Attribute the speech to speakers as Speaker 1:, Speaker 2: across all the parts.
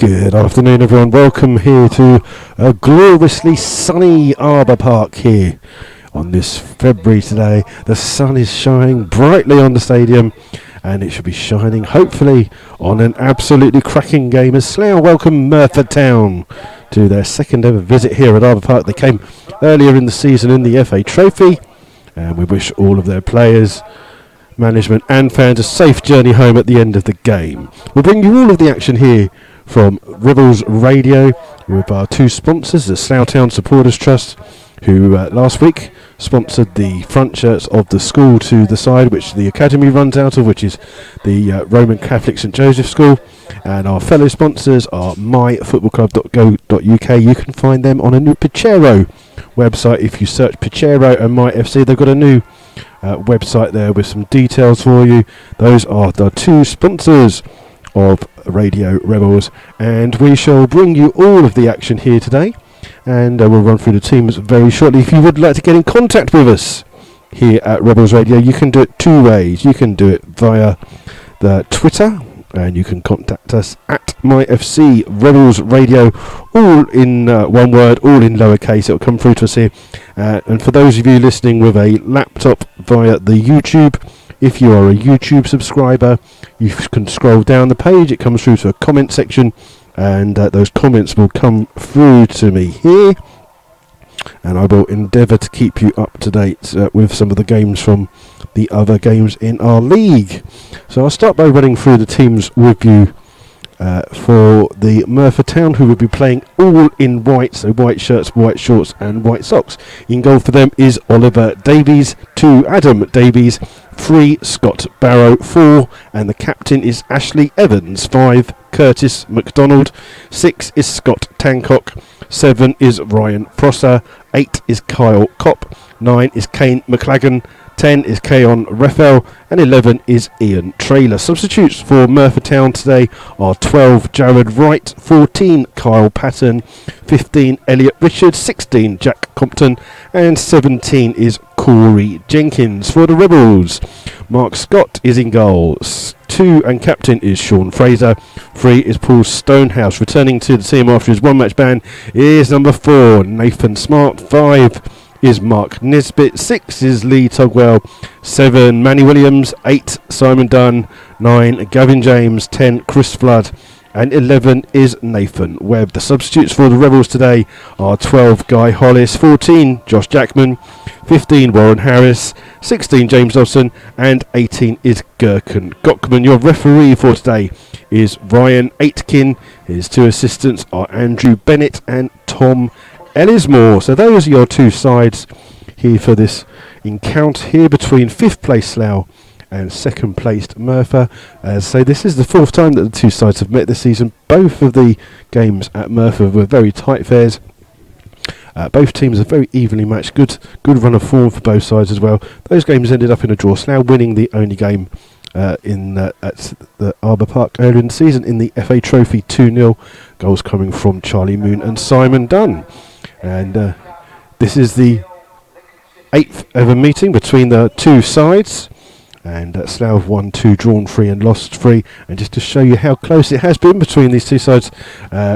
Speaker 1: Good afternoon, everyone. Welcome here to a gloriously sunny Arbour Park here on this February today. The sun is shining brightly on the stadium, and it should be shining hopefully on an absolutely cracking game as Slough welcome Merthyr Town to their second ever visit here at Arbour Park. They came earlier in the season in the FA Trophy, and we wish all of their players, management and fans a safe journey home at the end of the game. We'll bring you all of the action here from Rebels Radio with our two sponsors, the Slough Town Supporters Trust, who last week sponsored the front shirts of the school to the side which the academy runs out of, which is the Roman Catholic St Joseph School. And our fellow sponsors are myfootballclub.co.uk. You can find them on a new Pichero website. If you search Pichero and MyFC, they've got a new website there with some details for you. Those are the two sponsors of Radio Rebels, and we shall bring you all of the action here today, and we'll run through the teams very shortly. If you would like to get in contact with us here at Rebels Radio, you can do it two ways. You can do it via the Twitter, and you can contact us at MyFC Rebels Radio, all in one word, all in lowercase. It'll come through to us here. And for those of you listening with a laptop via the YouTube, if you are a YouTube subscriber, you can scroll down the page. It comes through to a comment section, and those comments will come through to me here, and I will endeavour to keep you up to date with some of the games from the other games in our league. So I'll start by running through the teams with you for the Merthyr Town, who will be playing all in white, so white shirts, white shorts and white socks. In goal for them is Oliver Davies, 2 Adam Davies, 3 Scott Barrow, 4 and the captain is Ashley Evans, 5 Curtis MacDonald, 6 is Scott Tancock, 7 is Ryan Prosser, 8 is Kyle Kopp, 9 is Kane McLagan, 10 is Keon Reffel, and 11 is Ian Traylor. Substitutes for Merthyr Town today are 12 Jared Wright, 14 Kyle Patton, 15 Elliot Richards, 16 Jack Compton, and 17 is Corey Jenkins. For the Rebels, Mark Scott is in goals. 2 and captain is Sean Fraser. 3 is Paul Stonehouse. Returning to the team after his one-match ban is number 4 Nathan Smart. 5 is Mark Nisbet, 6 is Lee Tugwell, 7 Manny Williams, 8 Simon Dunn, 9 Gavin James, 10 Chris Flood, and 11 is Nathan Webb. The substitutes for the Rebels today are 12 Guy Hollis, 14 Josh Jackman, 15 Warren Harris, 16 James Dawson, and 18 is Gherkin Gockman. Your referee for today is Ryan Aitken. His 2 assistants are Andrew Bennett and Tom Ellismore. So those are your two sides here for this encounter here between 5th place Slough and 2nd placed Merthyr. So this is the 4th time that the two sides have met this season. Both of the games at Merthyr were very tight fairs. Both teams are very evenly matched. Good run of form for both sides as well. Those games ended up in a draw. Slough winning the only game at the Arbour Park earlier in the season in the FA Trophy 2-0. Goals coming from Charlie Moon and Simon Dunn. And this is the 8th ever meeting between the two sides, and Slough won 2, drawn 3 and lost 3. And just to show you how close it has been between these two sides,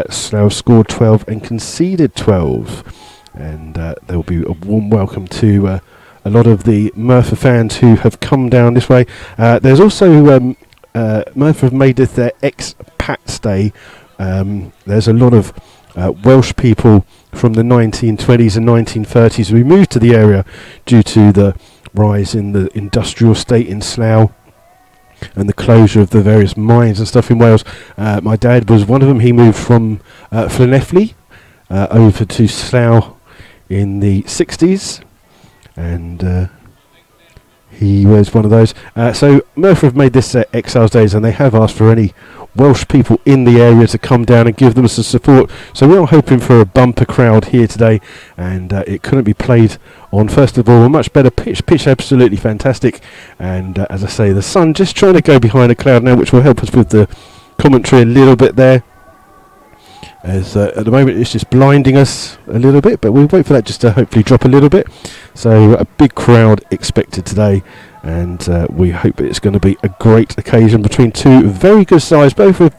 Speaker 1: Slough scored 12 and conceded 12, and there will be a warm welcome to a lot of the Merthyr fans who have come down this way. There's also Merthyr have made it their expats day. There's a lot of Welsh people from the 1920s and 1930s who moved to the area due to the rise in the industrial estate in Slough and the closure of the various mines and stuff in Wales. My dad was one of them. He moved from Llanelli over to Slough in the 60s, and he was one of those. So Merthyr have made this their Exiles Days, and they have asked for any Welsh people in the area to come down and give them some support. So we are hoping for a bumper crowd here today, and it couldn't be played on, first of all, a much better pitch absolutely fantastic, and as I say, the sun just trying to go behind a cloud now, which will help us with the commentary a little bit there, as at the moment it's just blinding us a little bit, but we'll wait for that just to hopefully drop a little bit. So a big crowd expected today, and we hope it's going to be a great occasion between two very good sides, both with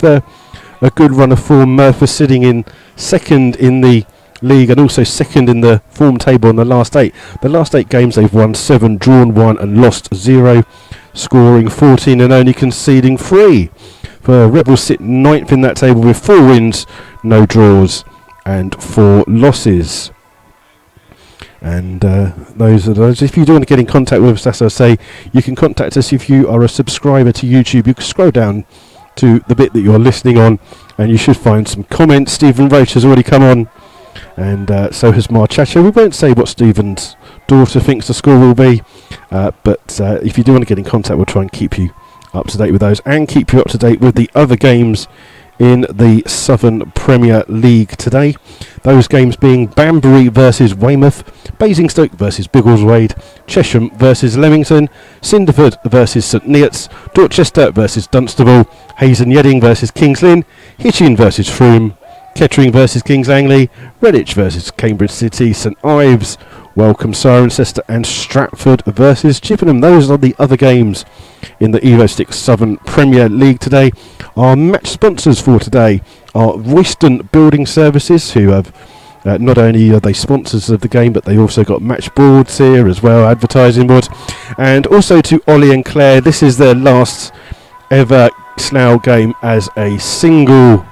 Speaker 1: a good run of form. Merthyr sitting in second in the league and also second in the form table in the last 8. The last 8 games they've won 7, drawn 1 and lost 0, scoring 14 and only conceding 3. For Rebels sit 9th in that table with 4 wins, no draws and 4 losses. And those are those. If you do want to get in contact with us, as I say, you can contact us if you are a subscriber to YouTube. You can scroll down to the bit that you're listening on and you should find some comments. Stephen Roach has already come on, and so has Marchacho. We won't say what Stephen's daughter thinks the score will be, but if you do want to get in contact, we'll try and keep you up to date with those and keep you up to date with the other games in the Southern Premier League today. Those games being Banbury versus Weymouth, Basingstoke versus Biggleswade, Chesham versus Leamington, Cinderford versus St Neots, Dorchester versus Dunstable, Hazen Yedding versus Kings Lynn, Hitchin versus Frome, Kettering versus Kings Langley, Redditch versus Cambridge City, St Ives, Welcome Cirencester and Stratford versus Chippenham. Those are the other games in the Evo6 Southern Premier League today. Our match sponsors for today are Royston Building Services, who have not only are they sponsors of the game, but they also got match boards here as well, advertising boards. And also to Ollie and Claire, this is their last ever Slough game as a single,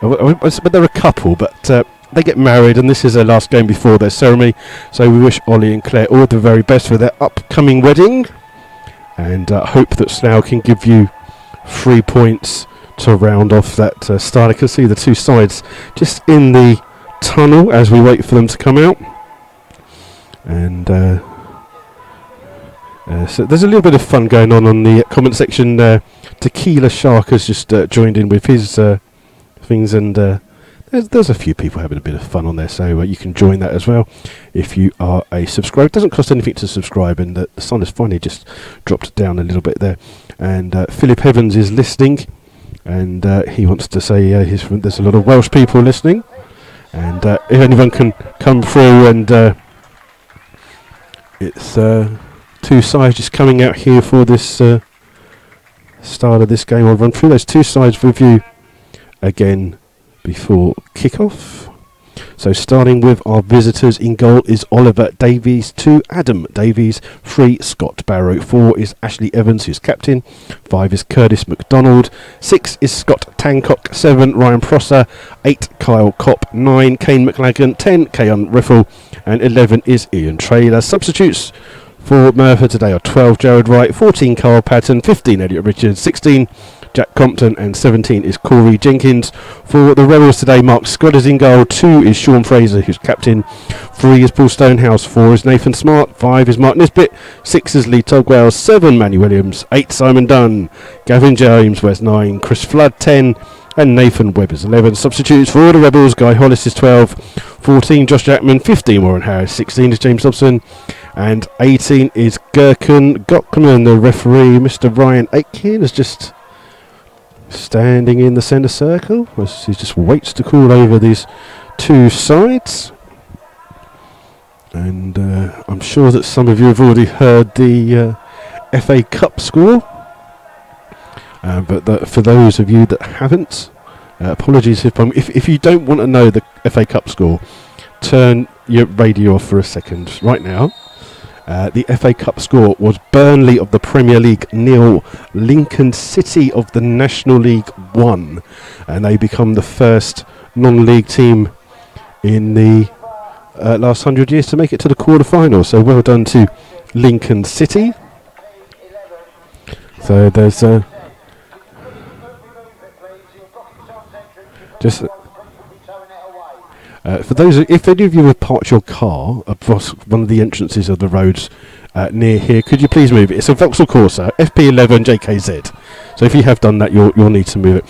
Speaker 1: but they're a couple, but they get married and this is their last game before their ceremony. So we wish Ollie and Claire all the very best for their upcoming wedding, and hope that Slough can give you 3 points to round off that start. I can see the two sides just in the tunnel as we wait for them to come out. And so there's a little bit of fun going on the comment section. Tequila Shark has just joined in with his things, and there's a few people having a bit of fun on there, so you can join that as well if you are a subscriber. It doesn't cost anything to subscribe, and the sun has finally just dropped down a little bit there. And Philip Evans is listening, and he wants to say there's a lot of Welsh people listening, and if anyone can come through, and it's two sides just coming out here for this start of this game. I'll run through those two sides with you again before kick-off. So starting with our visitors, in goal is Oliver Davies, 2 Adam Davies, 3 Scott Barrow, 4 is Ashley Evans, who's captain, 5 is Curtis McDonald, 6 is Scott Tancock, 7 Ryan Prosser, 8 Kyle Kopp, 9 Kane McLagan, 10 Kayan Riffle, and 11 is Ian Trailer. Substitutes for Merthyr today are 12 Jared Wright, 14 Carl Patton, 15 Elliot Richards, 16 Jack Compton, and 17 is Corey Jenkins. For the Rebels today, Mark Scott is in goal, 2 is Sean Fraser, who's captain, 3 is Paul Stonehouse, 4 is Nathan Smart, 5 is Mark Nisbet, 6 is Lee Togwell, 7 Manny Williams, 8 Simon Dunn, Gavin James wears 9, Chris Flood 10, and Nathan Webb is 11. Substitutes for the Rebels, Guy Hollis is 12, 14 Josh Jackman, 15 Warren Harris, 16 is James Dobson, and 18 is Gherkin Gockman. The referee, Mr. Ryan Aitken, is just standing in the centre circle as he just waits to call over these two sides. And I'm sure that some of you have already heard the FA Cup score, but for those of you that haven't, apologies if you don't want to know the FA Cup score, turn your radio off for a second right now. The FA Cup score was Burnley of the Premier League 0, Lincoln City of the National League 1, and they become the first non-league team in the last 100 years to make it to the quarter-final. So well done to Lincoln City. So there's just for those, if any of you have parked your car across one of the entrances of the roads near here, could you please move it? It's a Vauxhall Corsa, FP11 JKZ. So if you have done that, you'll need to move it.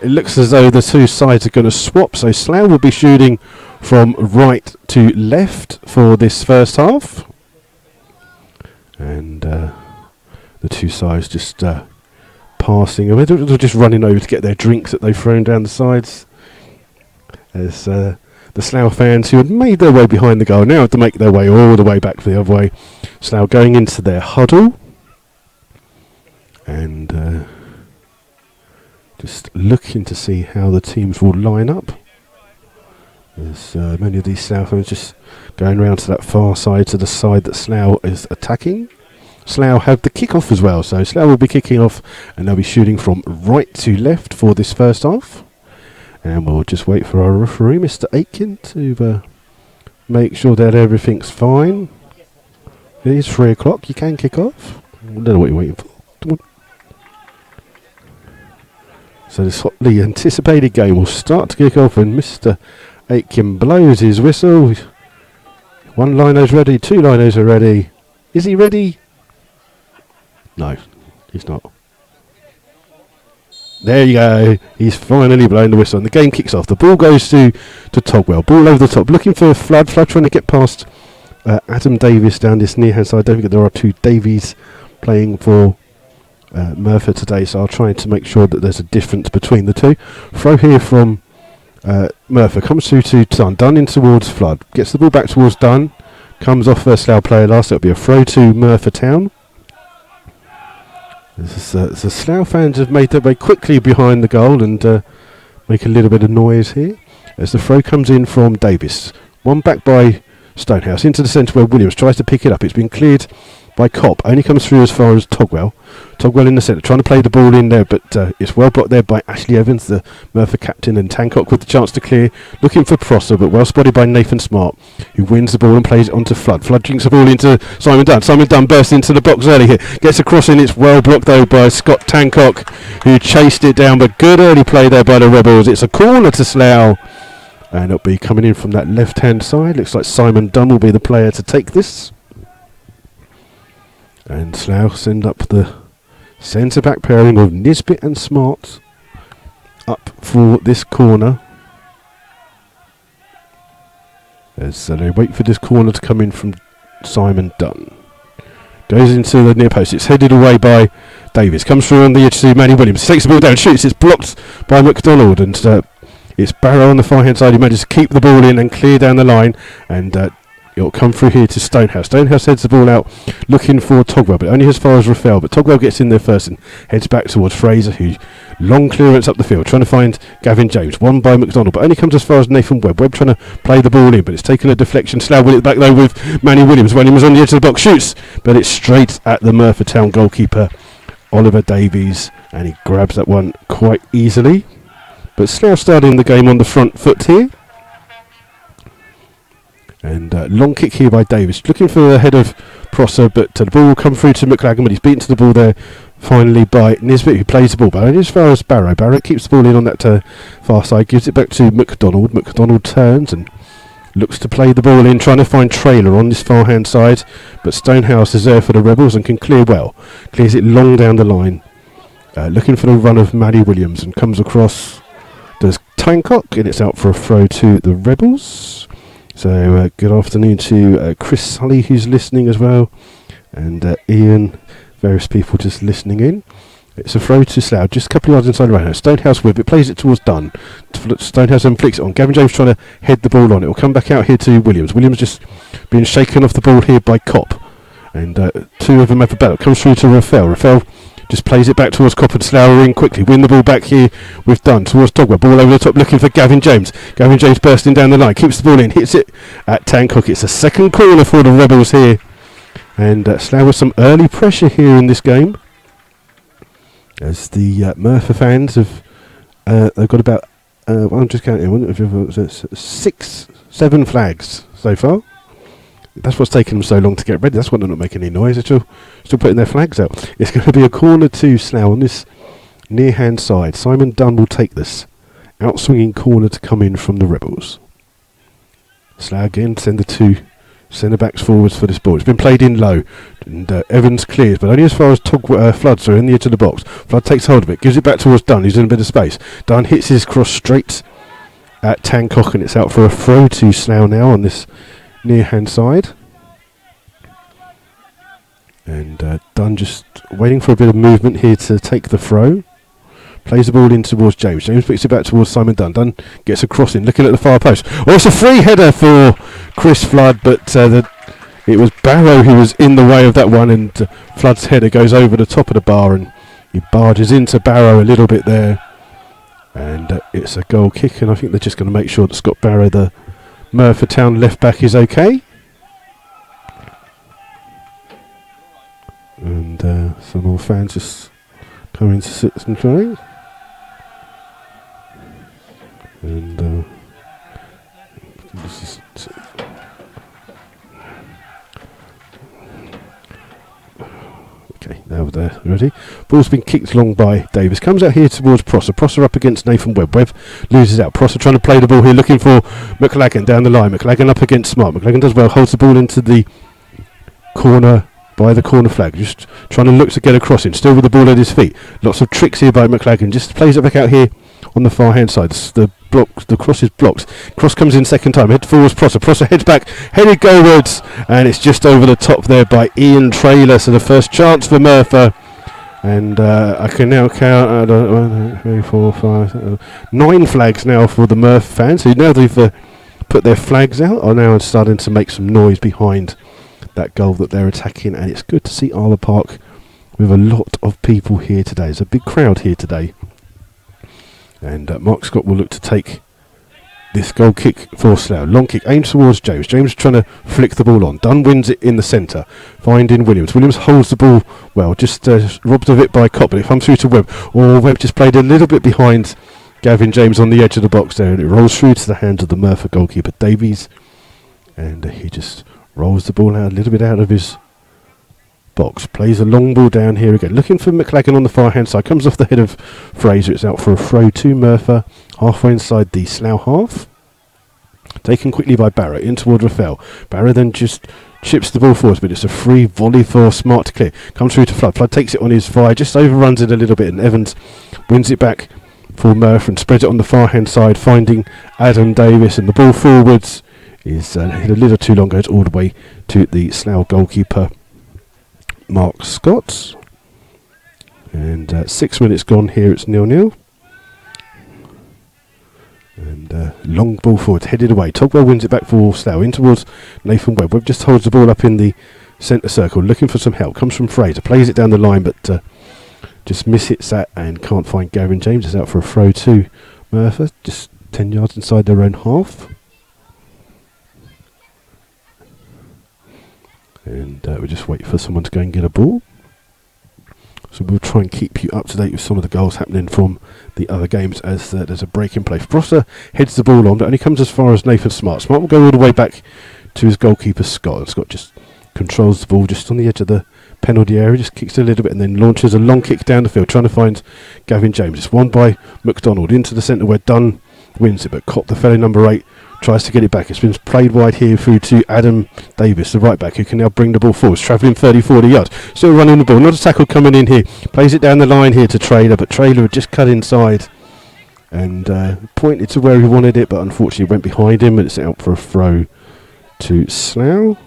Speaker 1: It looks as though the two sides are going to swap. So Slough will be shooting from right to left for this first half, and the two sides just passing. They're just running over to get their drinks that they've thrown down the sides. As the Slough fans who had made their way behind the goal now have to make their way all the way back the other way. Slough going into their huddle and Just looking to see how the teams will line up. There's many of these Slough fans just going round to that far side, to the side that Slough is attacking. Slough have the kick-off as well, so Slough will be kicking off and they'll be shooting from right to left for this first half. And we'll just wait for our referee, Mr. Aitken, to make sure that everything's fine. It is 3 o'clock, you can kick off. I don't know what you're waiting for. Come on. So this hotly anticipated game will start to kick off and Mr. Aitken blows his whistle. One lino's ready, two linos are ready. Is he ready? No, he's not. There you go. He's finally blowing the whistle and the game kicks off. The ball goes to Togwell. Ball over the top, looking for Flood. Flood trying to get past Adam Davis down this near hand side. Don't forget there are two Davies playing for Merthyr today, so I'll try to make sure that there's a difference between the two. Throw here from Merthyr, comes through to Dunn. Dunn in towards Flood, gets the ball back towards Dunn, comes off first Slough player last. It'll be a throw to Merthyr Town. The Slough fans have made their way quickly behind the goal and make a little bit of noise here as the throw comes in from Davis. One back by Stonehouse into the centre where Williams tries to pick it up. It's been cleared by Kopp, only comes through as far as Togwell. Togwell in the centre, trying to play the ball in there, but it's well blocked there by Ashley Evans, the Merthyr captain, and Tancock with the chance to clear, looking for Prosser, but well spotted by Nathan Smart, who wins the ball and plays it onto Flood. Flood drinks the ball into Simon Dunn. Simon Dunn bursts into the box early here, gets a cross in, it's well blocked though by Scott Tancock, who chased it down, but good early play there by the Rebels. It's a corner to Slough, and it'll be coming in from that left-hand side. Looks like Simon Dunn will be the player to take this. And Slough send up the centre-back pairing of Nisbet and Smart up for this corner. As they wait for this corner to come in from Simon Dunn. Goes into the near post. It's headed away by Davis. Comes through on the edge to Manny Williams. Takes the ball down, shoots. It's blocked by McDonald. And it's Barrow on the far-hand side. He manages to keep the ball in and clear down the line. And it'll come through here to Stonehouse. Stonehouse heads the ball out, looking for Togwell, but only as far as Raphael. But Togwell gets in there first and heads back towards Fraser, who long clearance up the field, trying to find Gavin James. One by McDonald, but only comes as far as Nathan Webb. Webb trying to play the ball in, but it's taken a deflection. Slough win it back though with Manny Williams. Williams on the edge of the box, shoots, but it's straight at the Merthyr Town goalkeeper, Oliver Davies, and he grabs that one quite easily. But Slough starting the game on the front foot here. And long kick here by Davis, looking for the head of Prosser, but the ball will come through to McLagan, but he's beaten to the ball there finally by Nisbet, who plays the ball back as far as Barrow. Barrow keeps the ball in on that far side, gives it back to McDonald. McDonald turns and looks to play the ball in, trying to find Trailer on this far hand side, but Stonehouse is there for the Rebels and can clear well. Clears it long down the line, looking for the run of Maddie Williams, and comes across. There's Tancock, and it's out for a throw to the Rebels. So good afternoon to Chris Sully, who's listening as well, and Ian, various people just listening in. It's a throw to Slough, just a couple of yards inside the right. Stonehouse with it, plays it towards Dunn. Stonehouse and flicks it on. Gavin James trying to head the ball on. It will come back out here to Williams. Williams just being shaken off the ball here by Kopp, and two of them have a battle. Comes through to Raphael. Raphael just plays it back towards Kopp, and Slough in quickly. Win the ball back here with Dunn towards Togwell. Ball over the top looking for Gavin James. Gavin James bursting down the line. Keeps the ball in. Hits it at Tancock. It's a second corner for the Rebels here. And Slough with some early pressure here in this game. As the Merthyr fans have they've got about, I'm just counting, 7 flags so far. That's what's taken them so long to get ready. That's why they're not making any noise. They're still putting their flags out. It's going to be a corner to Slough on this near hand side. Simon Dunn will take this outswinging corner to come in from the Rebels. Slough again send the two centre backs forwards for this ball. It's been played in low, and Evans clears, but only as far as Flood, so in the edge of the box. Flood takes hold of it, gives it back towards Dunn. He's in a bit of space. Dunn hits his cross straight at Tancock, and it's out for a throw to Slough now on this near hand side. And Dunn just waiting for a bit of movement here to take the throw. Plays the ball in towards James. James picks it back towards Simon Dunn. Dunn gets a cross in, looking at the far post. Oh, it's a free header for Chris Flood, but it was Barrow who was in the way of that one, and Flood's header goes over the top of the bar, and he barges into Barrow a little bit there. And it's a goal kick, and I think they're just going to make sure that Scott Barrow, the Merthyr Town left back, is okay. And some more fans just coming to sit and try. And this is okay, now we're there, ready. Ball's been kicked long by Davis. Comes out here towards Prosser. Prosser up against Nathan Webb. Webb loses out. Prosser trying to play the ball here, looking for McLagan down the line. McLagan up against Smart. McLagan does well, holds the ball into the corner by the corner flag. Just trying to look to get a crossing. Still with the ball at his feet. Lots of tricks here by McLagan. Just plays it back out here on the far hand side. The cross is blocked. Cross comes in second time. Head forwards Prosser. Prosser heads back. Headed goalwards. And it's just over the top there by Ian Traylor. So the first chance for Merthyr. And I can now count 1, 2, 3, 4, 5, 9 flags now for the Merthyr fans. So now they've put their flags out, are now starting to make some noise behind that goal that they're attacking. And it's good to see Arbour Park with a lot of people here today. There's a big crowd here today. And Mark Scott will look to take this goal kick for Slough. Long kick aims towards James. James trying to flick the ball on. Dunn wins it in the centre. Finding Williams. Williams holds the ball well. Just robbed of it by Cott, but it comes through to Webb. Webb just played a little bit behind Gavin James on the edge of the box there. And it rolls through to the hands of the Merthyr goalkeeper, Davies. And he just rolls the ball out a little bit out of his box. Plays a long ball down here again. Looking for McLagan on the far hand side. Comes off the head of Fraser. It's out for a throw to Merthyr. Halfway inside the Slough half. Taken quickly by Barrow in toward Raphael. Barrow then just chips the ball forward, but it's a free volley for Smart to clear. Comes through to Flood. Flood takes it on his thigh. Just overruns it a little bit, and Evans wins it back for Merthyr and spreads it on the far hand side, finding Adam Davis. And the ball forwards is hit a little too long. Goes all the way to the Slough goalkeeper, Mark Scott. And 6 minutes gone here. It's 0-0. And long ball forward, headed away. Togwell wins it back for Slough in towards Nathan Webb. Webb just holds the ball up in the centre circle, looking for some help. Comes from Fraser, plays it down the line, but just mishits that and can't find Gavin James. It's out for a throw to Merthyr, just 10 yards inside their own half. And we just wait for someone to go and get a ball. So we'll try and keep you up to date with some of the goals happening from the other games as there's a break in play. Prosser heads the ball on, but only comes as far as Nathan Smart. Smart will go all the way back to his goalkeeper, Scott. And Scott just controls the ball just on the edge of the penalty area, just kicks it a little bit and then launches a long kick down the field, trying to find Gavin James. It's won by McDonald into the centre where Dunn wins it, but Cott, the fellow number 8, tries to get it back. It's been played wide here through to Adam Davis, the right back, who can now bring the ball forward. Travelling 30-40 yards. Still running the ball. Not a tackle coming in here. Plays it down the line here to Traylor, but Traylor had just cut inside and pointed to where he wanted it, but unfortunately went behind him, and it's out for a throw to Slough.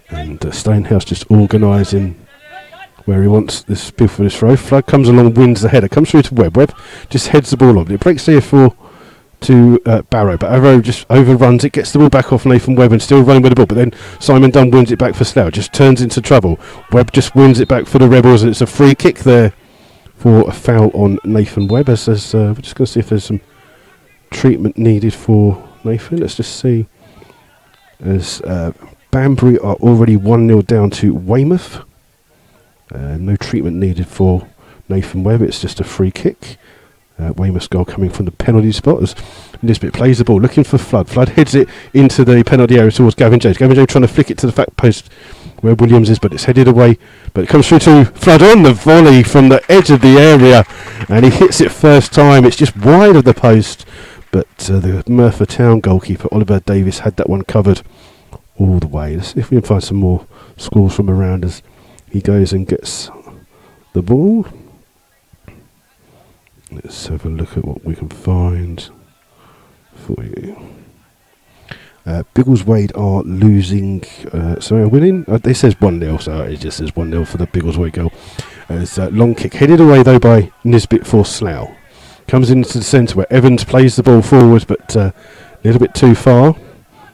Speaker 1: And Stonehouse just organising where he wants this for this throw. Flood comes along, wins the header, comes through to Webb. Webb just heads the ball on. It breaks here to Barrow, but Barrow just overruns it, gets the ball back off Nathan Webb and still running with the ball, but then Simon Dunn wins it back for Slough, just turns into trouble. Webb just wins it back for the Rebels, and it's a free kick there for a foul on Nathan Webb. We're just going to see if there's some treatment needed for Nathan. Let's just see. As Banbury are already 1-0 down to Weymouth. No treatment needed for Nathan Webb. It's just a free kick. Weymouth's goal coming from the penalty spot as Nisbet plays the ball, looking for Flood. Flood heads it into the penalty area towards Gavin James. Gavin James trying to flick it to the back post where Williams is, but it's headed away. But it comes through to Flood on the volley from the edge of the area, and he hits it first time. It's just wide of the post, but the Merthyr Town goalkeeper, Oliver Davis, had that one covered all the way. Let's see if we can find some more scores from around as he goes and gets the ball. Let's have a look at what we can find for you. Biggleswade are losing, winning. It says 1-0, so it just says 1-0 for the Biggleswade goal. It's a long kick, headed away though by Nisbet for Slough. Comes into the centre where Evans plays the ball forward, but a little bit too far.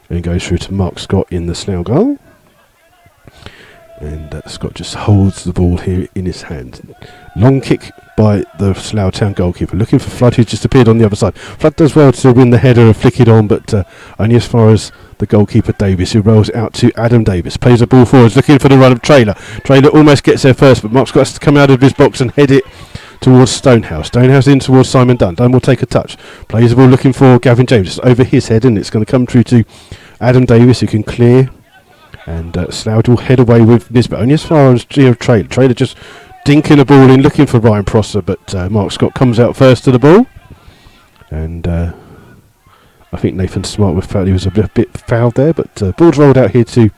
Speaker 1: And goes through to Mark Scott in the Slough goal. And Scott just holds the ball here in his hand. Long kick by the Slough Town goalkeeper, looking for Flood, who's just appeared on the other side. Flood does well to win the header and flick it on, but only as far as the goalkeeper Davis, who rolls out to Adam Davis. Plays the ball forwards, looking for the run of Trailer. Trailer almost gets there first, but Mark Scott has to come out of his box and head it towards Stonehouse. Stonehouse in towards Simon Dunn. Dunn will take a touch. Plays the ball looking for Gavin James. It's over his head, and it's going to come through to Adam Davis, who can clear. And Slough will head away with Nisbet, only as far as Trailer. Trailer just dinking the ball in, looking for Ryan Prosser, but Mark Scott comes out first to the ball. And I think Nathan Smart felt he was a bit fouled there, but ball's rolled out here to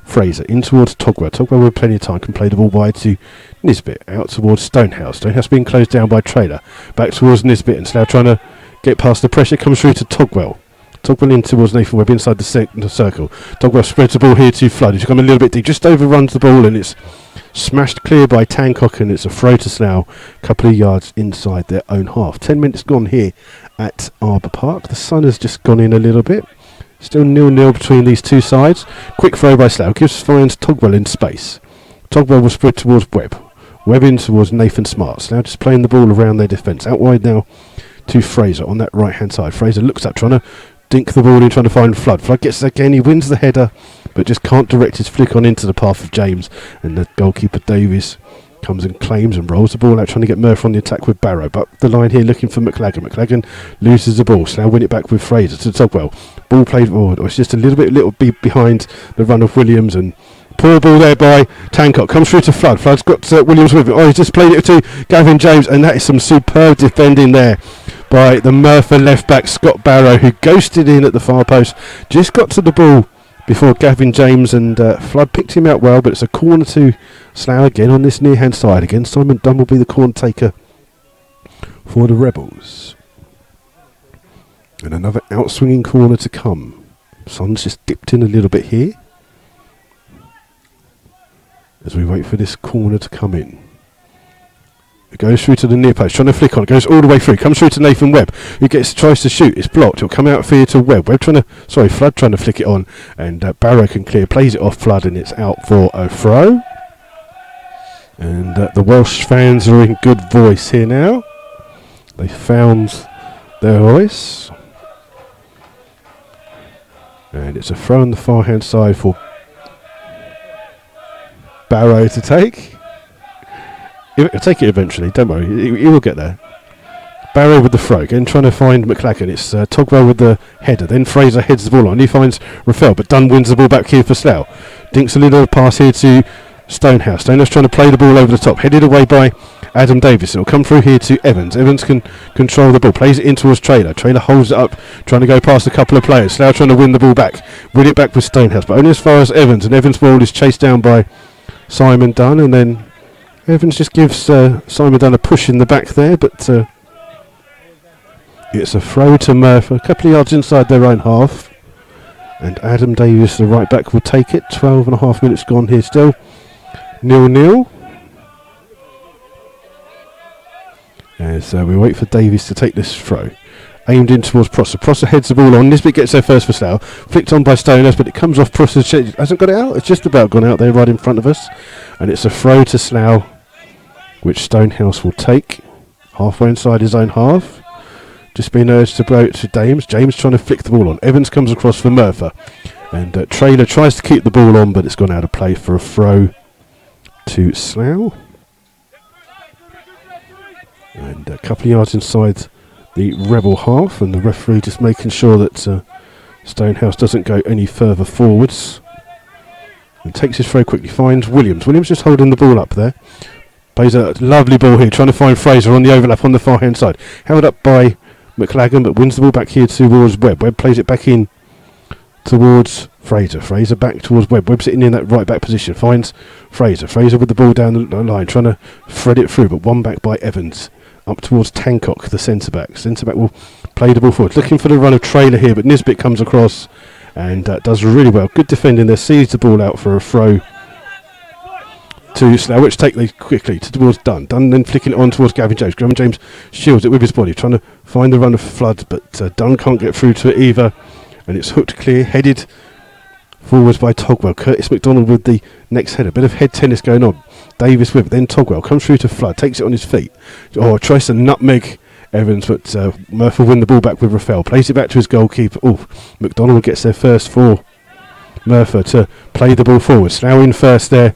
Speaker 1: Fraser, in towards Togwell. Togwell with plenty of time can play the ball wide to Nisbet, out towards Stonehouse. Stonehouse being closed down by Trailer. Back towards Nisbet, and Slough trying to get past the pressure, comes through to Togwell. Togwell in towards Nathan Webb inside the circle. Togwell spreads the ball here to Flood, who's come a little bit deep, just overruns the ball, and it's smashed clear by Tancock, and it's a throw to Slough, a couple of yards inside their own half. 10 minutes gone here at Arbour Park. The sun has just gone in a little bit. Still 0-0 between these two sides. Quick throw by Slough, finds Togwell in space. Togwell will spread towards Webb. Webb in towards Nathan Smart. Slough just playing the ball around their defence. Out wide now to Fraser on that right hand side. Fraser looks up, trying to dink the ball in, trying to find Flood. Flood gets it again, he wins the header, but just can't direct his flick on into the path of James. And the goalkeeper Davies comes and claims and rolls the ball out, trying to get Merthyr on the attack with Barrow. But the line here looking for McLagan. McLagan loses the ball. Slough win it back with Fraser to Togwell. Ball played forward. It's just a little bit behind the run of Williams, and poor ball there by Tancock. Comes through to Flood. Flood's got Williams with it. Oh, he's just played it to Gavin James, and that is some superb defending there by the Merthyr left back Scott Barrow, who ghosted in at the far post. Just got to the ball before Gavin James, and Flood picked him out well, but it's a corner to Slough again on this near hand side. Again, Simon Dunn will be the corner taker for the Rebels. And another outswinging corner to come. Sun's just dipped in a little bit here as we wait for this corner to come in. It goes through to the near post, trying to flick on. It goes all the way through. Comes through to Nathan Webb, who tries to shoot. It's blocked. It'll come out here to Webb. Flood trying to flick it on, and Barrow can clear. Plays it off Flood, and it's out for a throw. And the Welsh fans are in good voice here now. They found their voice, and it's a throw on the far hand side for Barrow to take. He'll take it eventually, don't worry, he will get there. Barrow with the throw, again trying to find McLagan. It's Togwell with the header, then Fraser heads the ball on. He finds Rafael, but Dunn wins the ball back here for Slough. Dinks a little pass here to Stonehouse. Stonehouse trying to play the ball over the top, headed away by Adam Davis. It'll come through here to Evans. Evans can control the ball, plays it in towards Trailer. Trailer holds it up, trying to go past a couple of players. Slough trying to win the ball back. Win it back with Stonehouse, but only as far as Evans, and Evans' ball is chased down by Simon Dunn, and then Evans just gives Simon Dunn a push in the back there, but it's a throw to Merthyr, a couple of yards inside their own half, and Adam Davis, the right back, will take it. 12.5 minutes gone here still. 0-0. As we wait for Davis to take this throw. Aimed in towards Prosser. Prosser heads the ball on. Nisbet gets there first for Slough. Flicked on by Stonehouse, but it comes off Prosser's chest. Hasn't got it out. It's just about gone out there right in front of us. And it's a throw to Slough, which Stonehouse will take. Halfway inside his own half. Just being urged to blow it to James. James trying to flick the ball on. Evans comes across for Merthyr. And Trailer tries to keep the ball on, but it's gone out of play for a throw to Slough. And a couple of yards inside the Rebel half, and the referee just making sure that Stonehouse doesn't go any further forwards. And takes his throw quickly, finds Williams. Williams just holding the ball up there. Plays a lovely ball here, trying to find Fraser on the overlap on the far hand side. Held up by McLagan, but wins the ball back here towards Webb. Webb plays it back in towards Fraser. Fraser back towards Webb. Webb sitting in that right back position. Finds Fraser. Fraser with the ball down the line, trying to thread it through, but one back by Evans. Up towards Tancock, the centre-back. Centre-back will play the ball forward. Looking for the run of Trailer here, but Nisbet comes across and does really well. Good defending there. Sees the ball out for a throw to Slough, which take quickly towards Dunn. Dunn then flicking it on towards Gavin James. Gavin James shields it with his body, trying to find the run of Flood, but Dunn can't get through to it either. And it's hooked clear, headed Forwards by Togwell. Curtis McDonald with the next header. Bit of head tennis going on. Davis with it. Then Togwell comes through to Flood. Takes it on his feet. Tries to nutmeg Evans, but Merthyr win the ball back with Rafael. Plays it back to his goalkeeper. McDonald gets there first for Merthyr to play the ball forward. Slough in first there